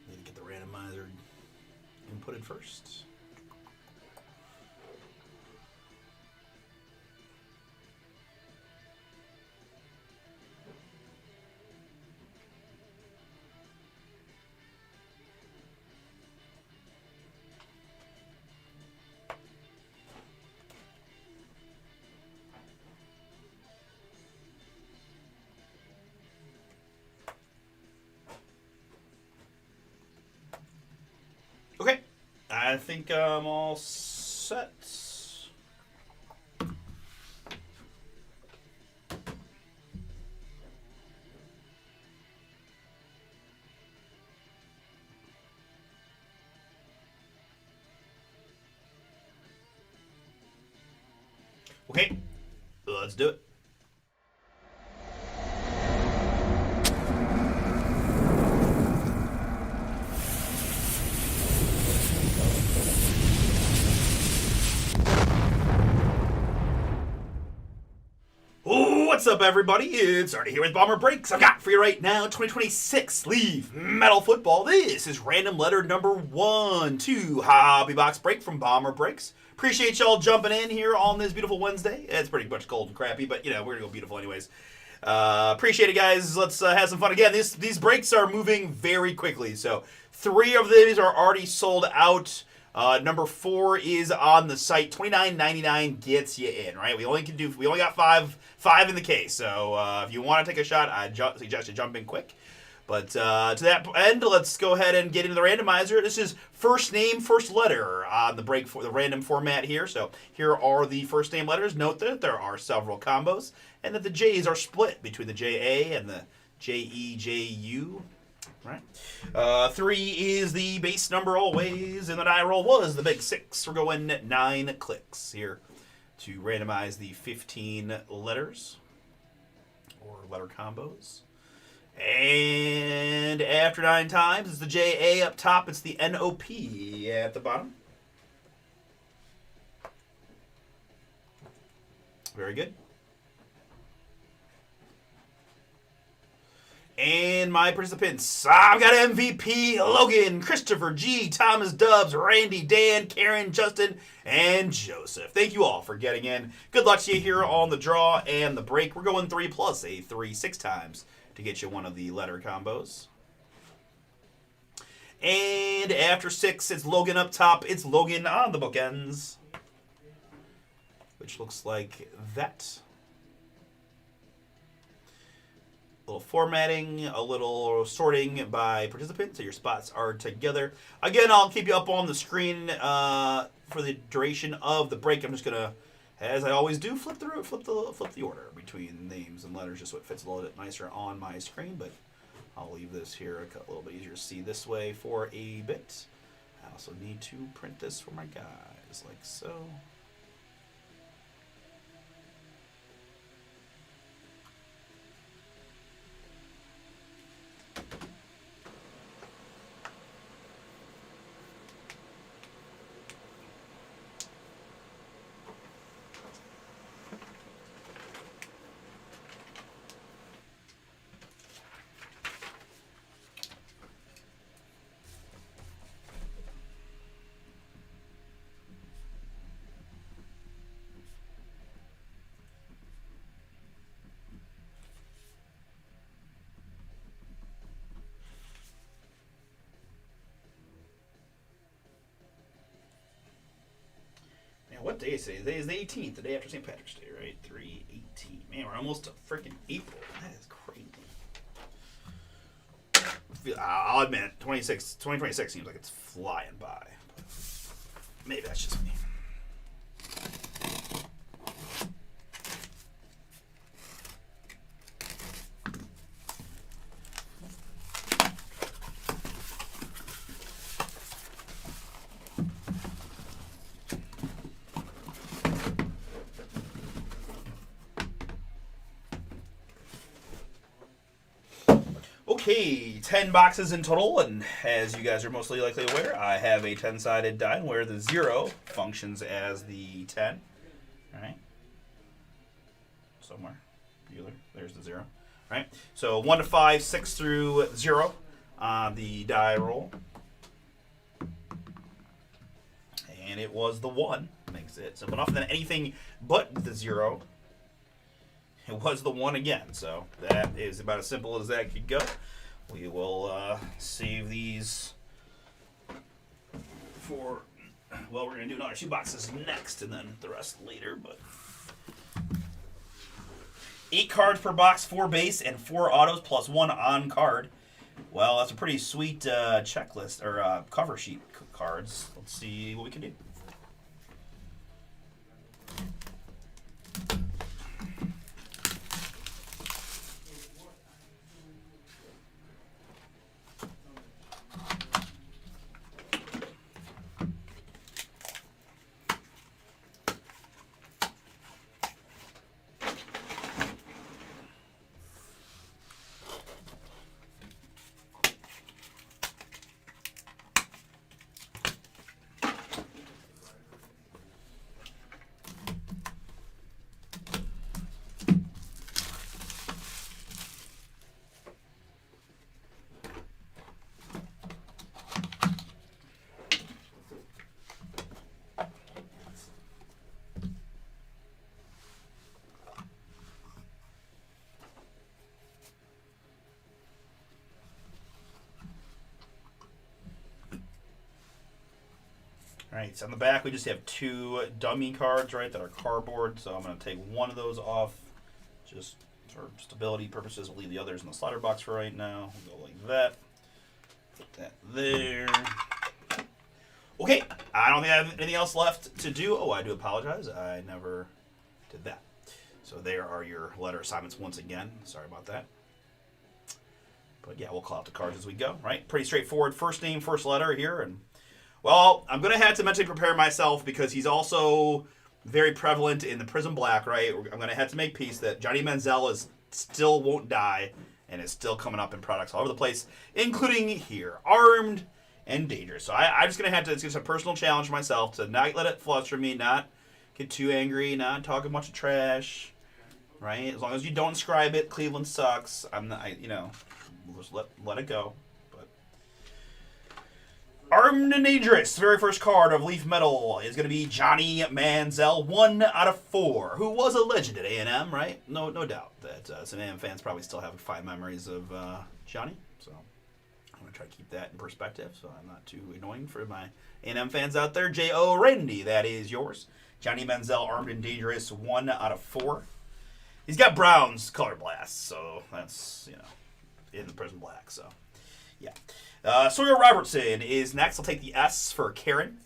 Need to get the randomizer inputted first. Okay, I think I'm all set. Okay, let's do it. What's up, everybody? It's Artie here with BomberBreaks. I've got for you right now 2026 Leaf Metal Football. This is random letter number 1 to Hobby Box Break from BomberBreaks. Appreciate y'all jumping in here on this beautiful Wednesday. It's pretty much cold and crappy, but you know, we're gonna go beautiful anyways. Appreciate it, guys. Let's have some fun again. These breaks are moving very quickly, so 3 of these are already sold out. Number 4 is on the site. $29.99 gets you in, right? We only got five in the case. So if you want to take a shot, I suggest you jump in quick. But to that end, let's go ahead and get into the randomizer. This is first name, first letter on the break for the random format here. So here are the first name letters. Note that there are several combos, and that the J's are split between the JA and the JEJU. Right. 3 is the base number always, and the die roll was the big 6. We're going 9 clicks here to randomize the 15 letters or letter combos. And after 9 times, it's the JA up top. It's the NOP at the bottom. Very good. And my participants, I've got MVP, Logan, Christopher G, Thomas Dubs, Randy, Dan, Karen, Justin, and Joseph. Thank you all for getting in. Good luck to you here on the draw and the break. We're going 3 plus a 3 6 times to get you one of the letter combos. And after 6, it's Logan up top. It's Logan on the bookends, which looks like that. A little formatting, a little sorting by participant, so your spots are together. Again, I'll keep you up on the screen for the duration of the break. I'm just gonna, as I always do, flip the order between names and letters, just so it fits a little bit nicer on my screen. But I'll leave this here a little bit easier to see this way for a bit. I also need to print this for my guys, like so. What day is today? Today is the 18th, the day after St. Patrick's Day, right? 3/18. Man, we're almost to freaking April. That is crazy. I'll admit, 2026 seems like it's flying by. Maybe that's just me. Okay, 10 boxes in total, and as you guys are mostly likely aware, I have a 10-sided die where the 0 functions as the 10. All right. Somewhere. Bueller. There's the 0. right? So 1 to 5, 6 through 0 on the die roll. And it was the 1. Makes it simple enough. And then anything but the 0, it was the 1 again. So that is about as simple as that could go. We will save these for, well, we're going to do another 2 boxes next and then the rest later. But 8 cards per box, 4 base, and 4 autos plus 1 on card. Well, that's a pretty sweet checklist or cover sheet cards. Let's see what we can do. All right, so on the back we just have 2 dummy cards, right, that are cardboard. So I'm going to take one of those off just for stability purposes. We'll leave the others in the slider box for right now. We'll go like that. Put that there. Okay, I don't think I have anything else left to do. Oh, I do apologize. I never did that. So there are your letter assignments once again. Sorry about that. But yeah, we'll call out the cards as we go, right? Pretty straightforward. First name, first letter here, and well, I'm going to have to mentally prepare myself because he's also very prevalent in the Prism Black, right? I'm going to have to make peace that Johnny Manziel is still won't die and is still coming up in products all over the place, including here, Armed and Dangerous. So I'm just going to have to, it's just a personal challenge for myself to not let it fluster me, not get too angry, not talk a bunch of trash, right? As long as you don't inscribe it, Cleveland sucks. I'm not, we'll just let it go. Armed and Dangerous, very first card of Leaf Metal is going to be Johnny Manziel, 1 out of 4, who was a legend at A&M, right? No doubt that some A&M fans probably still have fine memories of Johnny. So I'm going to try to keep that in perspective so I'm not too annoying for my A&M fans out there. J.O. Randy, that is yours. Johnny Manziel, Armed and Dangerous, 1 out of 4. He's got Brown's color blast, so that's, in the Prism Black, so yeah. Sawyer Robertson is next. I'll take the S for Karen.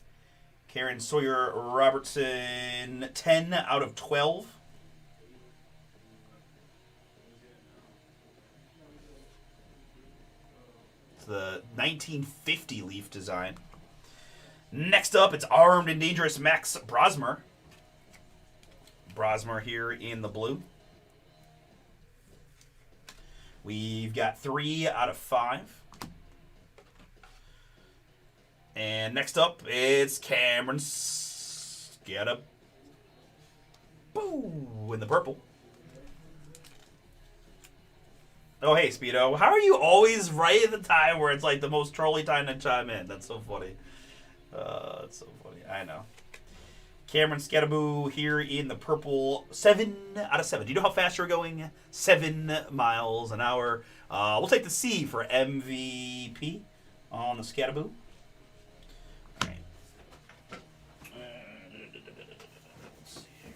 Karen Sawyer Robertson, 10 out of 12. It's the 1950 Leaf design. Next up, it's Armed and Dangerous Max Brosmer. Brosmer here in the blue. We've got 3 out of 5. And next up, it's Cameron Scadaboo in the purple. Oh, hey, Speedo. How are you always right at the time where it's like the most trolly time to chime in? That's so funny. That's so funny. I know. Cameron Scadaboo here in the purple. 7 out of 7. Do you know how fast you're going? 7 miles an hour. We'll take the C for MVP on the Scadaboo. All right. Let's see here.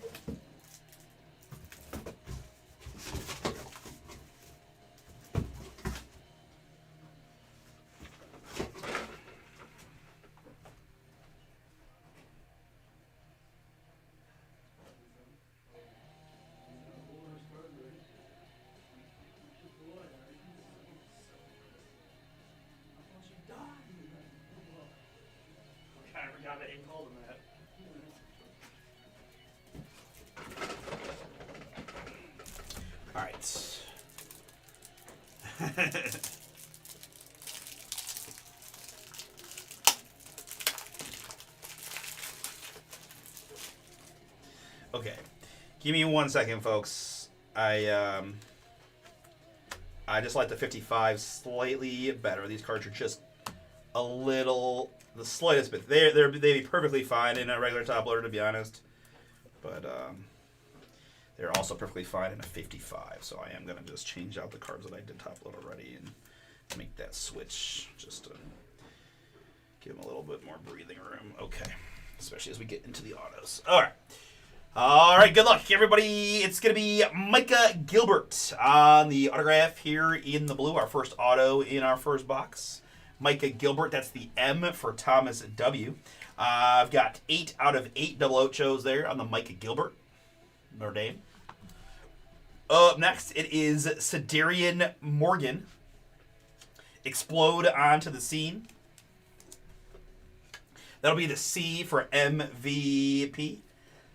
I forgot that you called him that. All right. Okay. Give me 1 second, folks. I I just like the 55 slightly better. These cards are just a little, the slightest bit. They'd be perfectly fine in a regular top loader, to be honest. But they're also perfectly fine in a 55. So I am going to just change out the cards that I did top load already and make that switch just to give them a little bit more breathing room. Okay. Especially as we get into the autos. All right. All right, good luck, everybody. It's going to be Micah Gilbert on the autograph here in the blue, our first auto in our first box. Micah Gilbert, that's the M for Thomas W. I've got 8 out of 8 double ochos there on the Micah Gilbert, Notre Dame. Up next, it is Cedarian Morgan. Explode onto the scene. That'll be the C for MVP.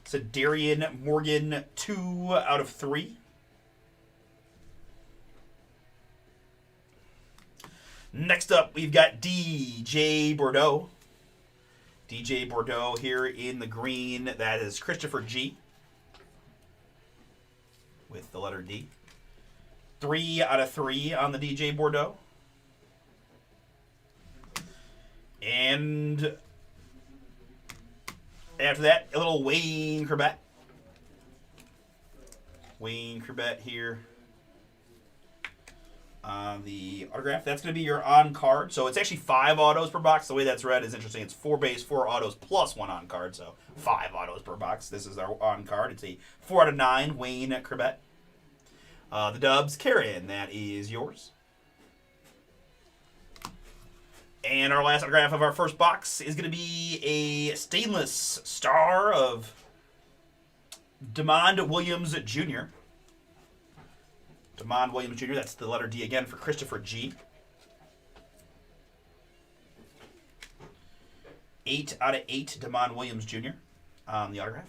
Cedarian Morgan, 2 out of 3. Next up, we've got DJ Bordeaux. DJ Bordeaux here in the green. That is Christopher G. With the letter D. 3 out of 3 on the DJ Bordeaux. And after that, a little Wayne Corbett. Wayne Corbett here on the autograph. That's going to be your on card. So it's actually 5 autos per box. The way that's read is interesting. It's 4 base, 4 autos plus 1 on card. So 5 autos per box. This is our on card. It's a 4 out of 9 Wayne Corbett. The Dubs, Karen, that is yours. And our last autograph of our first box is going to be a stainless star of DeMond Williams Jr. DeMond Williams Jr., that's the letter D again for Christopher G. 8 out of 8 DeMond Williams Jr. on the autograph.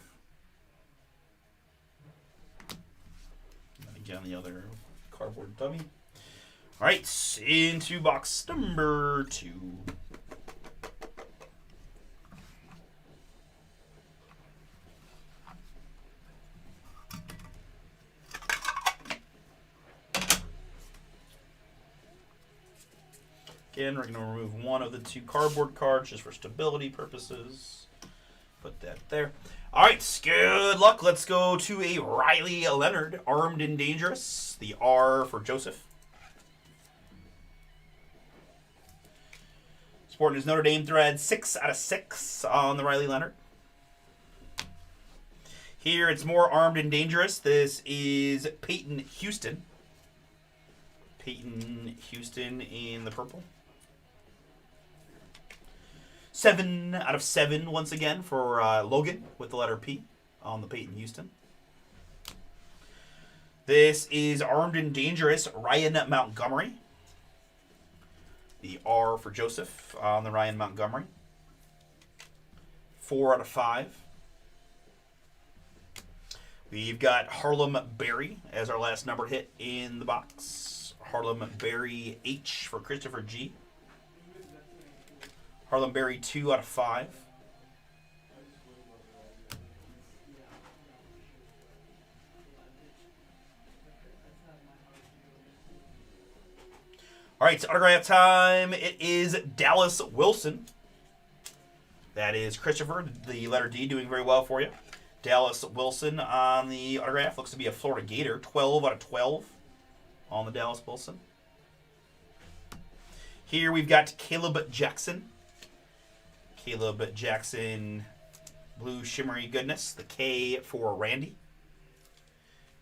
And again, the other cardboard dummy. All right, into box number 2. Again, we're going to remove one of the 2 cardboard cards just for stability purposes. Put that there. All right, good luck. Let's go to a Riley Leonard, Armed and Dangerous. The R for Joseph. Sporting his Notre Dame thread, 6 out of 6 on the Riley Leonard. Here it's more Armed and Dangerous. This is Peyton Houston. Peyton Houston in the purple. 7 out of 7 once again for Logan with the letter P on the Peyton Houston. This is Armed and Dangerous, Ryan Montgomery. The R for Joseph on the Ryan Montgomery. 4 out of 5. We've got Harlem Berry as our last numbered hit in the box. Harlem Berry H for Christopher G. Harlem Berry 2 out of 5. All right, it's autograph time. It is Dallas Wilson. That is Christopher, the letter D, doing very well for you. Dallas Wilson on the autograph. Looks to be a Florida Gator. 12 out of 12 on the Dallas Wilson. Here we've got Caleb Jackson. Caleb Jackson, blue shimmery goodness. The K for Randy.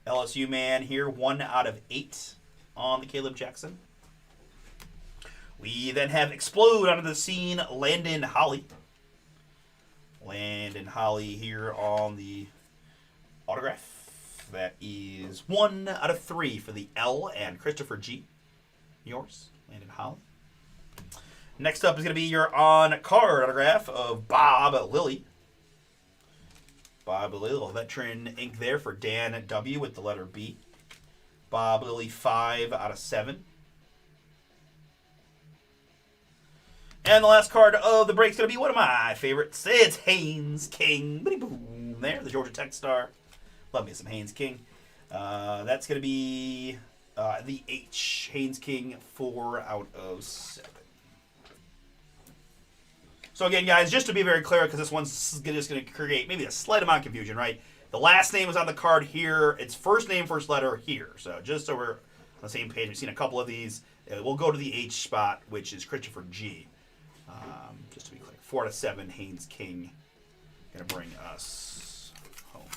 LSU man here. 1 out of 8 on the Caleb Jackson. We then have Explode onto the scene, Landon Holly. Landon Holly here on the autograph. That is 1 out of 3 for the L and Christopher G. Yours, Landon Holly. Next up is going to be your on-card autograph of Bob Lilly. Bob Lilly, veteran ink there for Dan W. with the letter B. Bob Lilly, 5 out of 7. And the last card of the break is going to be one of my favorites. It's Haynes King. Boom, there, the Georgia Tech star. Love me some Haynes King. That's going to be The H. Haynes King, 4 out of 7. So again, guys, just to be very clear, because this one's just going to create maybe a slight amount of confusion, right? The last name is on the card here. It's first name, first letter here. So just so we're on the same page, we've seen a couple of these. We'll go to the H spot, which is Christopher G. Just to be clear, 4 out of 7, Haynes King, going to bring us home.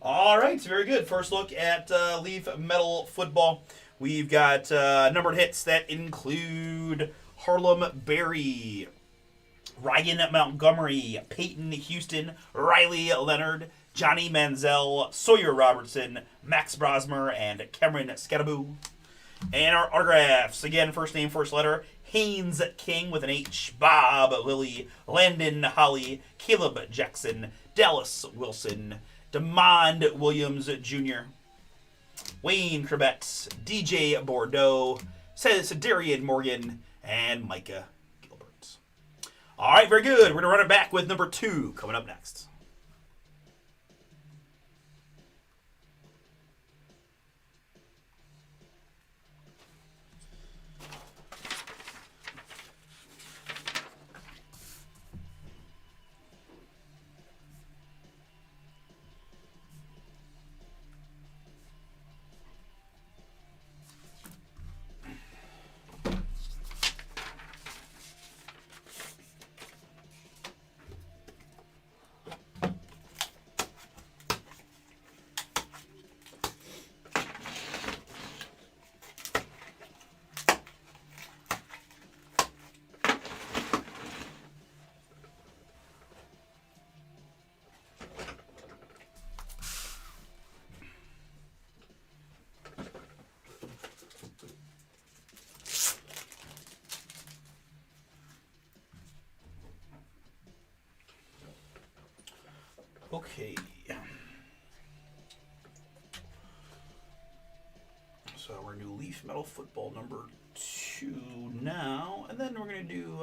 All right, very good. First look at Leaf Metal Football. We've got numbered hits that include Harlem Berry, Ryan Montgomery, Peyton Houston, Riley Leonard, Johnny Manziel, Sawyer Robertson, Max Brosmer, and Cameron Scadaboo. And our autographs, again, first name, first letter, Haynes King with an H, Bob Lilly, Landon Holly, Caleb Jackson, Dallas Wilson, Demond Williams Jr., Wayne Krebet, DJ Bordeaux, Darian Morgan, and Micah Gilbert. All right, very good. We're going to run it back with number 2 coming up next. Okay. So we're going to do Leaf Metal Football number 2 now, and then we're going to do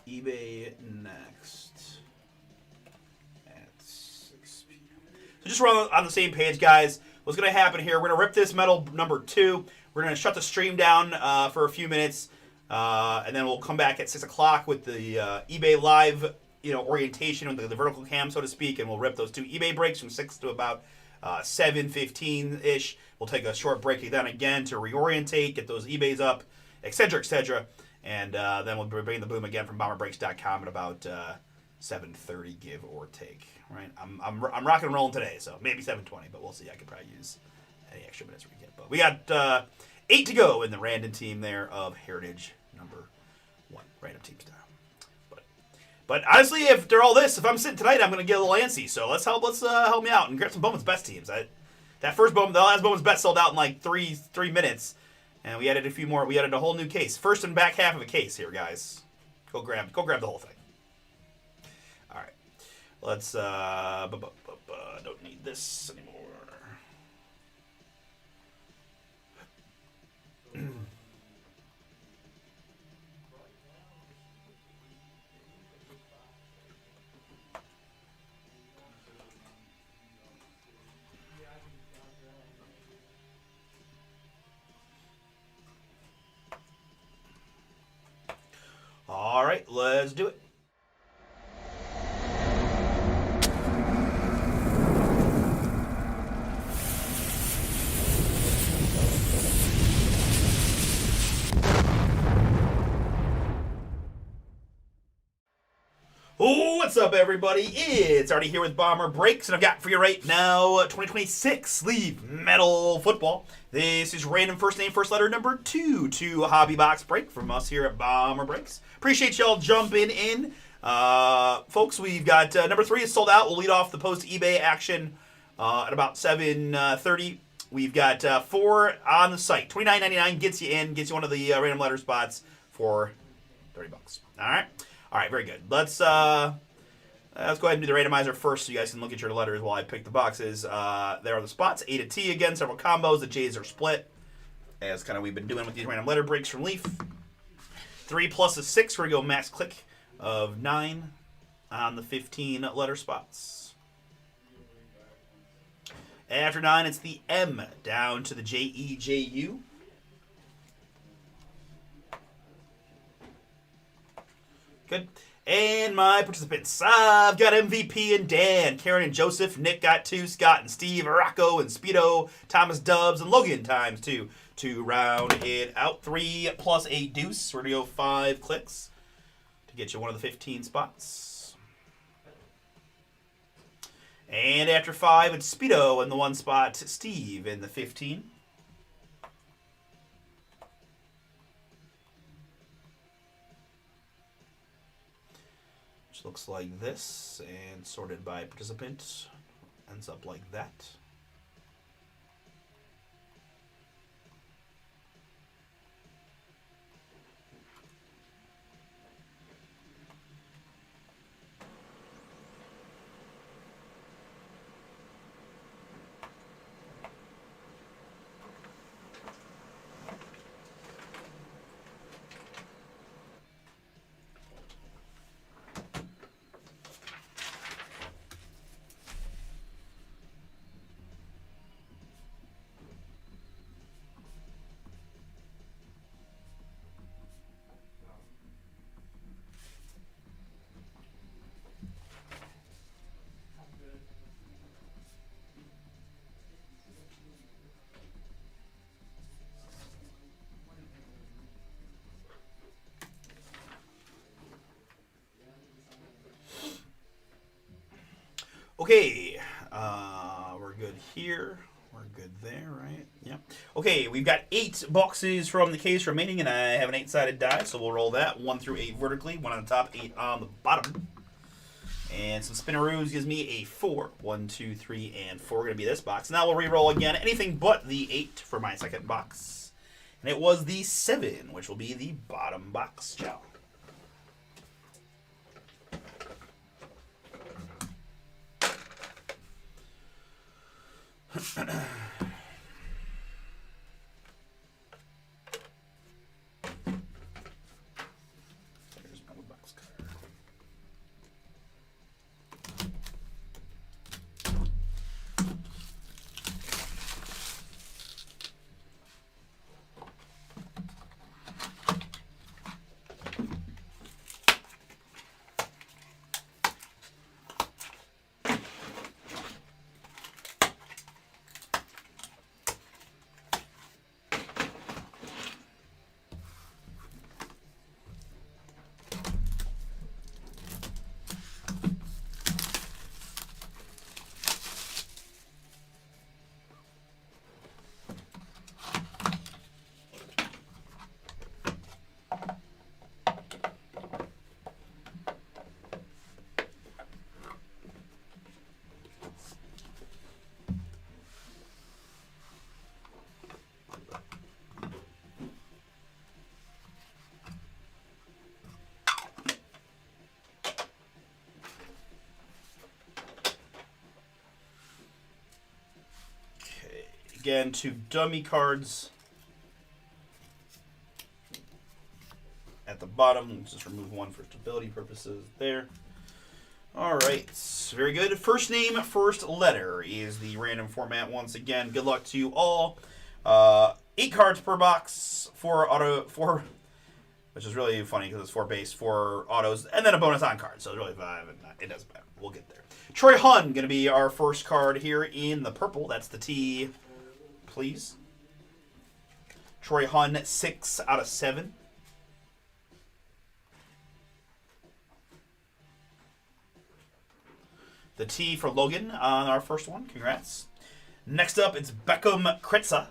eBay next at 6 p.m. So just run on the same page, guys. What's going to happen here, we're going to rip this metal number 2. We're going to shut the stream down for a few minutes, and then we'll come back at 6 o'clock with the eBay live orientation with the vertical cam, so to speak, and we'll rip those 2 eBay breaks from 6 to about 7:15-ish. We'll take a short break then again to reorientate, get those eBays up, etc., etc., and then we'll bring the boom again from BomberBreaks.com at about 7:30, give or take. Right? I'm rocking and rolling today, so maybe 7:20, but we'll see. I could probably use any extra minutes we get. But we got 8 to go in the random team there of Heritage number 1, random team style. But honestly, after all this, if I'm sitting tonight, I'm going to get a little antsy. So let's help me out and grab some Bowman's Best teams. The last Bowman's Best sold out in like three minutes, and we added a few more. We added a whole new case, first and back half of a case here, guys. Go grab the whole thing. All right, let's. Don't need this anymore. All right, let's do it. Oh, what's up, everybody? It's Artie here with BomberBreaks, and I've got for you right now 2026 Leaf Metal Football. This is random first name, first letter number 2 to Hobby Box Break from us here at BomberBreaks. Appreciate y'all jumping in. Folks, we've got number 3 is sold out. We'll lead off the post-eBay action at about 7:30. We've got 4 on the site. $29.99 gets you in, gets you one of the random letter spots for $30. All right? All right, very good. Let's go ahead and do the randomizer first so you guys can look at your letters while I pick the boxes. There are the spots, A to T again, several combos. The J's are split, as kind of we've been doing with these random letter breaks from Leaf. 3 plus a 6, we're going to go max click of 9 on the 15 letter spots. After 9, it's the M down to the JEJU. Good. And my participants, I've got MVP and Dan, Karen and Joseph, Nick got 2, Scott and Steve, Rocco and Speedo, Thomas Dubs, and Logan times 2 to round it out. 3 plus a deuce. We're going to go 5 clicks to get you one of the 15 spots. And after 5, it's Speedo in the 1 spot, Steve in the 15. Which looks like this, and sorted by participant ends up like that. Okay, we're good here. We're good there, right? Yep. Okay, we've got 8 boxes from the case remaining, and I have an 8-sided die, so we'll roll that 1 through 8 vertically, 1 on the top, 8 on the bottom. And some spinneroos gives me a 4. 1, 2, 3, and 4 going to be this box. Now we'll re-roll again, anything but the 8 for my second box. And it was the 7, which will be the bottom box. Ciao. There's my box cutter. Again, 2 dummy cards at the bottom. Let's just remove 1 for stability purposes there. All right, very good. First name, first letter is the random format once again. Good luck to you all. 8 cards per box, 4 which is really funny because it's 4 base, 4 autos, and then a bonus on card. So it's really 5, and it doesn't matter. We'll get there. Troy Hun going to be our first card here in the purple. That's the T, please. Troy Hun, 6 out of 7. The T for Logan on our first one. Congrats. Next up, it's Beckham Kritza.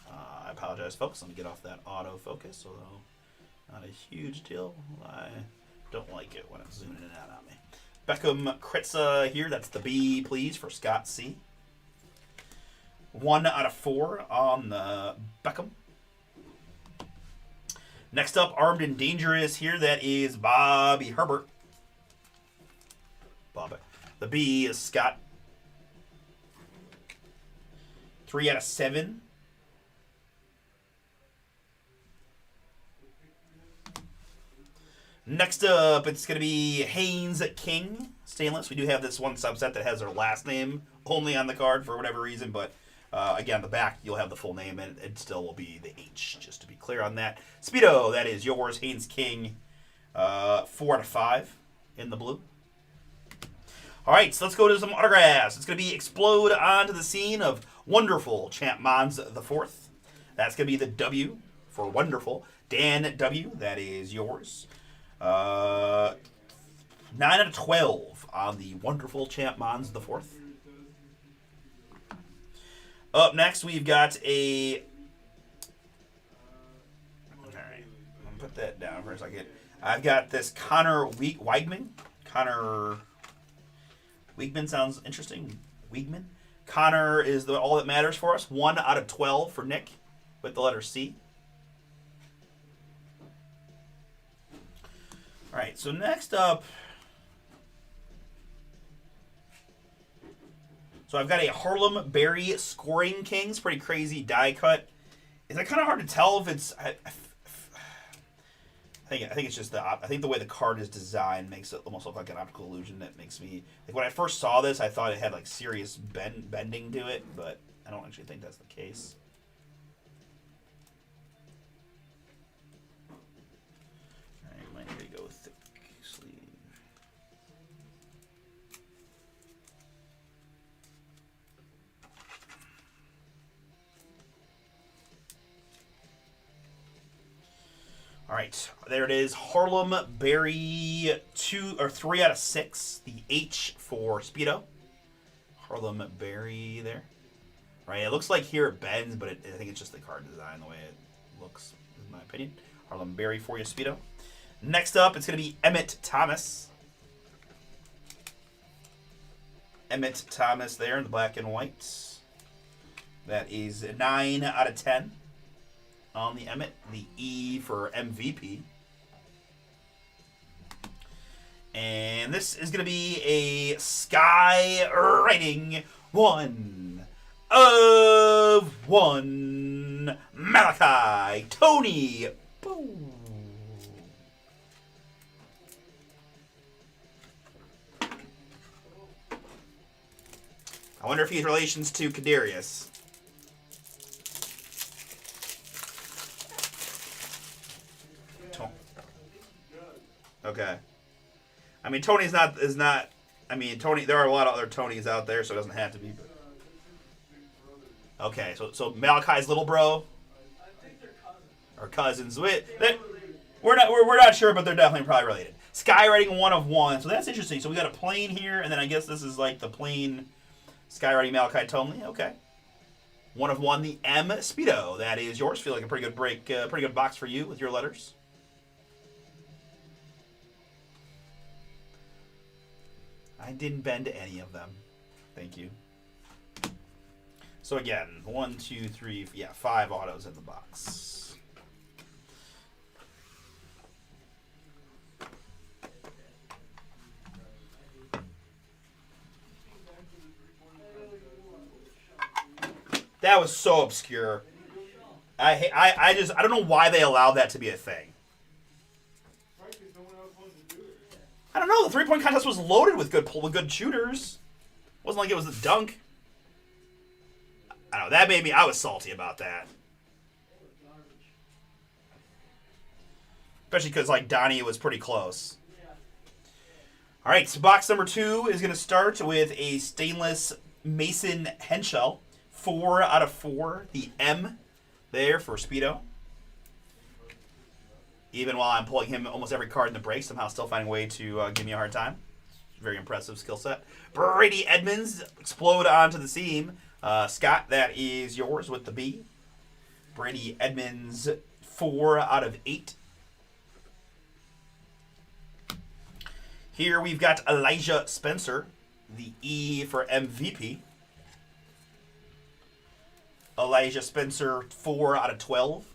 I apologize, folks. Let me get off that autofocus, although not a huge deal. I don't like it when it's zooming in and out on me. Beckham Kritza here. That's the B, please, for Scott C. 1 out of 4 on the Beckham. Next up, Armed and Dangerous here. That is Bobby Herbert. Bobby. The B is Scott. 3 out of 7. Next up, it's going to be Haynes King Stainless. We do have this one subset that has their last name only on the card for whatever reason, but again, the back, you'll have the full name, and it still will be the H, just to be clear on that. Speedo, that is yours, Haynes King, 4 out of 5 in the blue. All right, so let's go to some autographs. It's going to be Explode onto the scene of Wonderful Champ Mons the Fourth. That's going to be the W for Wonderful. Dan W, that is yours. 9 out of 12 on the Wonderful Champ Mons the Fourth. Up next, we've got a... All right, I'm going to put that down for a second. I've got this Connor Weigman. Connor Weigman sounds interesting. Weigman. Connor is all that matters for us. 1 out of 12 for Nick with the letter C. All right, so next up... So I've got a Harlem Berry Scoring Kings, pretty crazy die cut. Is that kind of hard to tell if it's? I think it's just I think the way the card is designed makes it almost look like an optical illusion. That makes me like when I first saw this, I thought it had like serious bending to it, but I don't actually think that's the case. All right, might need to go thick sleeve. All right, there it is. Harlem Berry 2 or 3 out of 6. The H for Speedo. Harlem Berry there. Right, it looks like here it bends, but I think it's just the card design, the way it looks, in my opinion. Harlem Berry for you, Speedo. Next up, it's going to be Emmett Thomas. Emmett Thomas there in the black and white. That is 9 out of 10. On the Emmett, the E for MVP. And this is going to be a skywriting 1 of 1 Malachi Tony. Boom. I wonder if he's relations to Kadarius. Okay. I mean, Tony's is not. I mean, Tony. There are a lot of other Tonys out there, so it doesn't have to be. But. Okay, so Malachi's little bro. I think they're cousins. Or cousins. We're not sure, but they're definitely probably related. Skywriting 1 of 1. So that's interesting. So we got a plane here, and then I guess this is like the plane. Skywriting Malachi Tony. Okay. 1 of 1. The M Speedo. That is yours. Feel like a pretty good break. Pretty good box for you with your letters. I didn't bend any of them. Thank you. So again, 1, 2, 3, 5 autos in the box. That was so obscure. I don't know why they allowed that to be a thing. I don't know. The 3-point contest was loaded with good shooters. It wasn't like it was a dunk. I don't know. That made me. I was salty about that. Especially because like Donnie was pretty close. All right. So box number 2 is going to start with a stainless Mason Henschel. 4 out of 4. The M there for Speedo. Even while I'm pulling him almost every card in the break, somehow still finding a way to give me a hard time. Very impressive skill set. Brady Edmonds, Explode onto the seam. Scott, that is yours with the B. Brady Edmonds, 4 out of 8. Here we've got Elijah Spencer, the E for MVP. Elijah Spencer, 4 out of 12.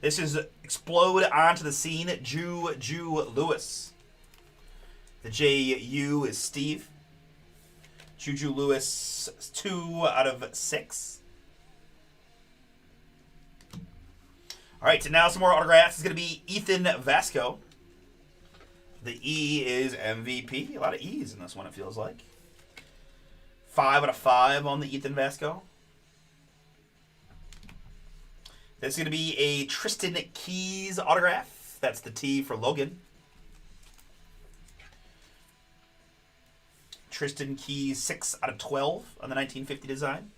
This is Explode onto the scene, Juju Lewis. The J-U is Steve. Juju Lewis, 2 out of 6. All right, so now some more autographs. It's going to be Ethan Vasco. The E is MVP. A lot of E's in this one, it feels like. 5 out of 5 on the Ethan Vasco. This is going to be a Tristan Keys autograph. That's the T for Logan. Tristan Keys, 6 out of 12 on the 1950 design.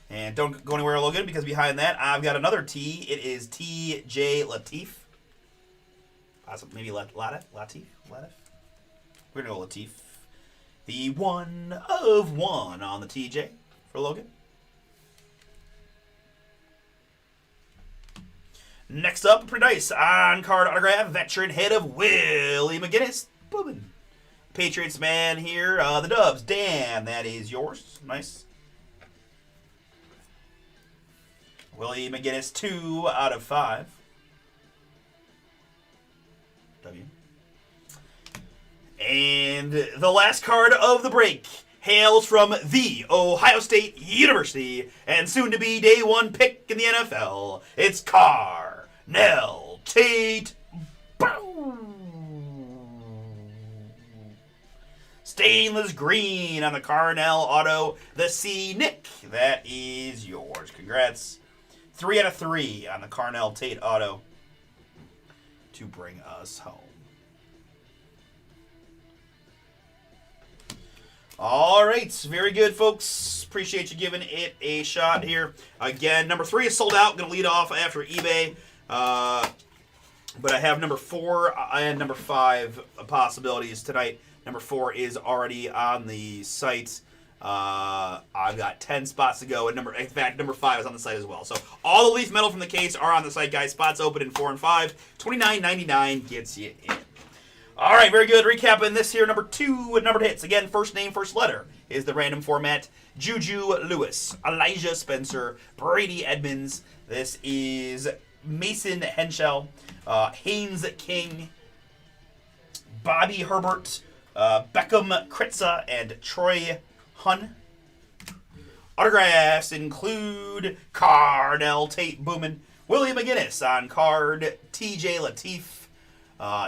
And don't go anywhere, Logan, because behind that, I've got another T. It is T.J. Latif. Maybe Latif? We're going to go Latif. The 1 of 1 on the TJ for Logan. Next up, pretty nice on-card autograph, veteran head of Willie McGinnis. Booming. Patriots man here, the Dubs. Dan, that is yours. Nice. Willie McGinnis, 2 out of 5. W. And the last card of the break hails from the Ohio State University and soon to be day 1 pick in the NFL. It's Carnell Tate. Stainless green on the Carnell auto. The C Nick, that is yours. Congrats. 3 out of 3 on the Carnell Tate auto to bring us home. All right, very good, folks. Appreciate you giving it a shot here. Again, number 3 is sold out. Going to lead off after eBay. But I have number 4 and number 5 possibilities tonight. Number 4 is already on the site. I've got 10 spots to go, and in fact, number 5 is on the site as well. So all the Leaf Metal from the case are on the site, guys. Spots open in 4 and 5. $29.99 gets you in. All right, very good. Recapping this here, number 2 with numbered hits. Again, first name, first letter is the random format. Juju Lewis, Elijah Spencer, Brady Edmonds. This is Mason Henschel, Haynes King, Bobby Herbert, Beckham Kritza, and Troy Hun. Autographs include Carnell Tate Boomin, William McGinnis on card, TJ Latif,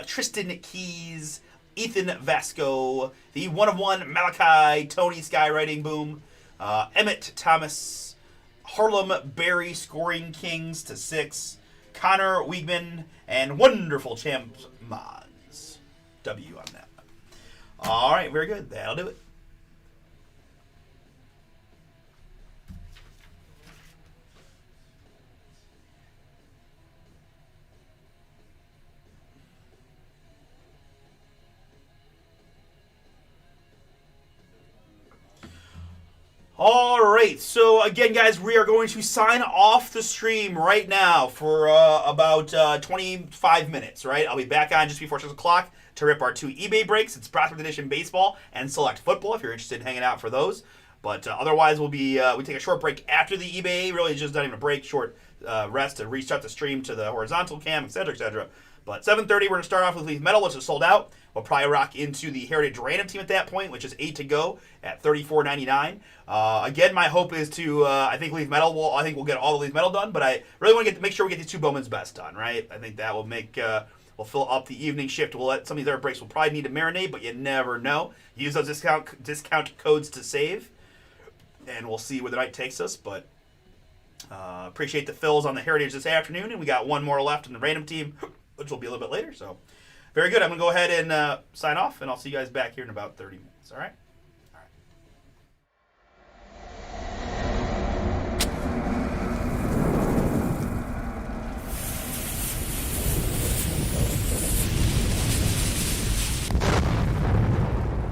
Tristan Keys, Ethan Vasco, the 1 of 1 Malachi, Tony Skywriting Boom, Emmett Thomas, Harlem Berry scoring Kings to 6, Connor Wiegman, and Wonderful Champ Mons. W on that one. All right, very good. That'll do it. All right, so again, guys, we are going to sign off the stream right now for about 25 minutes, right? I'll be back on just before 6 o'clock to rip our 2 eBay breaks. It's Prospect Edition Baseball and Select Football if you're interested in hanging out for those. But otherwise, we take a short break after the eBay. Really, it's just not even a break, short rest to restart the stream to the horizontal cam, etc., etc. But 7:30, we're going to start off with Leaf Metal, which is sold out. We'll probably rock into the Heritage Random Team at that point, which is 8 to go at $34.99. Again, my hope is to, I think Leaf Metal we'll get all the Leaf Metal done, but I really want to make sure we get these 2 Bowman's Best done, right? I think that will make, we'll fill up the evening shift. We'll let some of these other breaks will probably need to marinate, but you never know. Use those discount codes to save, and we'll see where the night takes us, but appreciate the fills on the Heritage this afternoon, and we got 1 more left in the Random Team, which will be a little bit later, so very good. I'm going to go ahead and sign off, and I'll see you guys back here in about 30 minutes, all right?